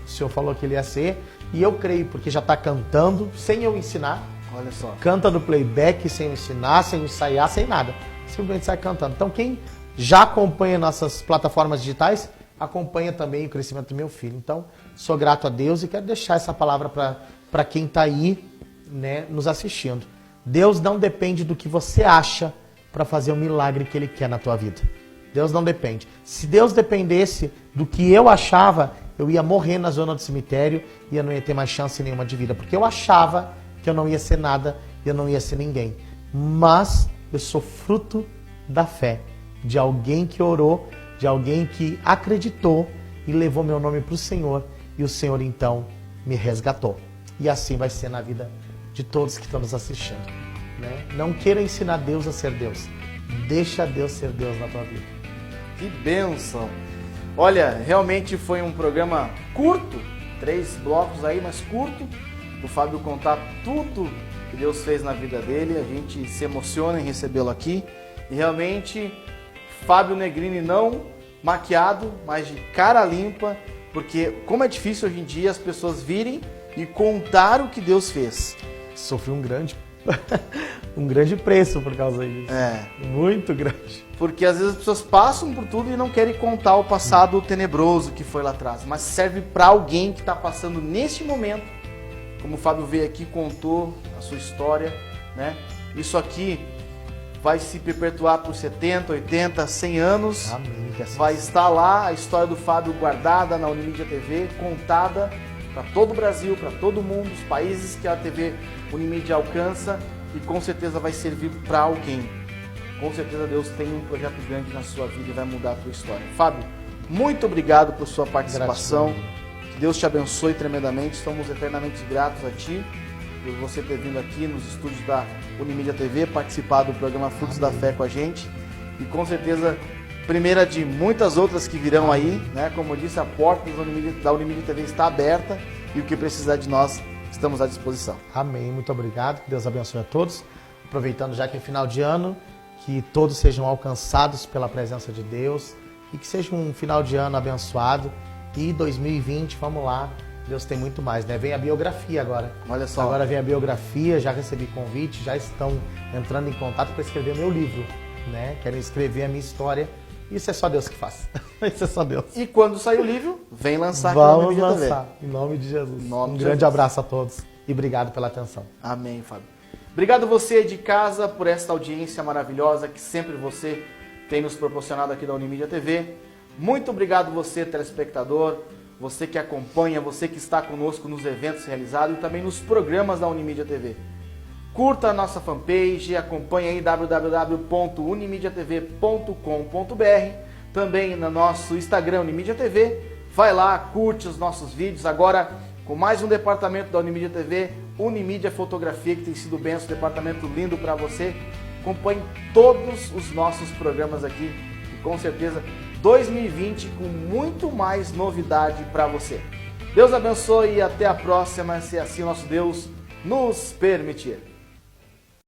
O Senhor falou que ele ia ser, e eu creio, porque já está cantando, sem eu ensinar. Olha só. Canta no playback, sem eu ensinar, sem ensaiar, sem nada. Simplesmente sai cantando. Então quem já acompanha nossas plataformas digitais, acompanha também o crescimento do meu filho. Então, sou grato a Deus e quero deixar essa palavra para quem está aí, né, nos assistindo. Deus não depende do que você acha para fazer o milagre que Ele quer na tua vida. Deus não depende. Se Deus dependesse do que eu achava, eu ia morrer na zona do cemitério e eu não ia ter mais chance nenhuma de vida, porque eu achava que eu não ia ser nada e eu não ia ser ninguém. Mas eu sou fruto da fé, de alguém que orou, de alguém que acreditou e levou meu nome para o Senhor, e o Senhor então me resgatou. E assim vai ser na vida de todos que estão nos assistindo. Né? Não queira ensinar Deus a ser Deus. Deixa Deus ser Deus na tua vida. Que bênção! Olha, realmente foi um programa curto, 3 blocos aí, mas curto, o Fábio contar tudo que Deus fez na vida dele. A gente se emociona em recebê-lo aqui. E realmente, Fábio Negrini não maquiado, mas de cara limpa, porque como é difícil hoje em dia as pessoas virem e contar o que Deus fez. Sofri um grande preço por causa disso. Muito grande. Porque às vezes as pessoas passam por tudo e não querem contar o passado tenebroso que foi lá atrás. Mas serve para alguém que está passando neste momento. Como o Fábio veio aqui e contou a sua história, né? Isso aqui vai se perpetuar por 70, 80, 100 anos. Amém. Vai estar lá a história do Fábio guardada na Unimídia TV, contada para todo o Brasil, para todo mundo, os países que a TV Unimídia alcança, e com certeza vai servir para alguém. Com certeza Deus tem um projeto grande na sua vida e vai mudar a tua história. Fábio, muito obrigado por sua participação. Que Deus te abençoe tremendamente. Estamos eternamente gratos a ti por você ter vindo aqui nos estúdios da Unimídia TV, participar do programa Frutos da Fé com a gente. E com certeza, primeira de muitas outras que virão aí, né? Como eu disse, a porta da Unimídia TV está aberta e o que precisar de nós, estamos à disposição. Amém. Muito obrigado. Que Deus abençoe a todos. Aproveitando já que é final de ano, que todos sejam alcançados pela presença de Deus e que seja um final de ano abençoado. E 2020, vamos lá, Deus tem muito mais, né? Vem a biografia agora. Olha só. Agora vem a biografia, já recebi convite, já estão entrando em contato para escrever meu livro, né? Querem escrever a minha história. Isso é só Deus que faz. Isso é só Deus. E quando sair o livro, vem lançar aqui Vamos no Unimídia lançar, TV. em nome de Jesus. Nome Um de grande Jesus. abraço a todos e obrigado pela atenção. Amém, Fábio. Obrigado você de casa por esta audiência maravilhosa que sempre você tem nos proporcionado aqui da Unimídia TV. Muito obrigado você, telespectador, você que acompanha, você que está conosco nos eventos realizados e também nos programas da Unimídia TV. Curta a nossa fanpage, acompanhe aí www.unimediatv.com.br, também no nosso Instagram Unimídia TV. Vai lá, curte os nossos vídeos. Agora com mais um departamento da Unimídia TV, Unimídia Fotografia, que tem sido benção, departamento lindo para você. Acompanhe todos os nossos programas aqui e com certeza 2020 com muito mais novidade para você. Deus abençoe e até a próxima, se assim nosso Deus nos permitir.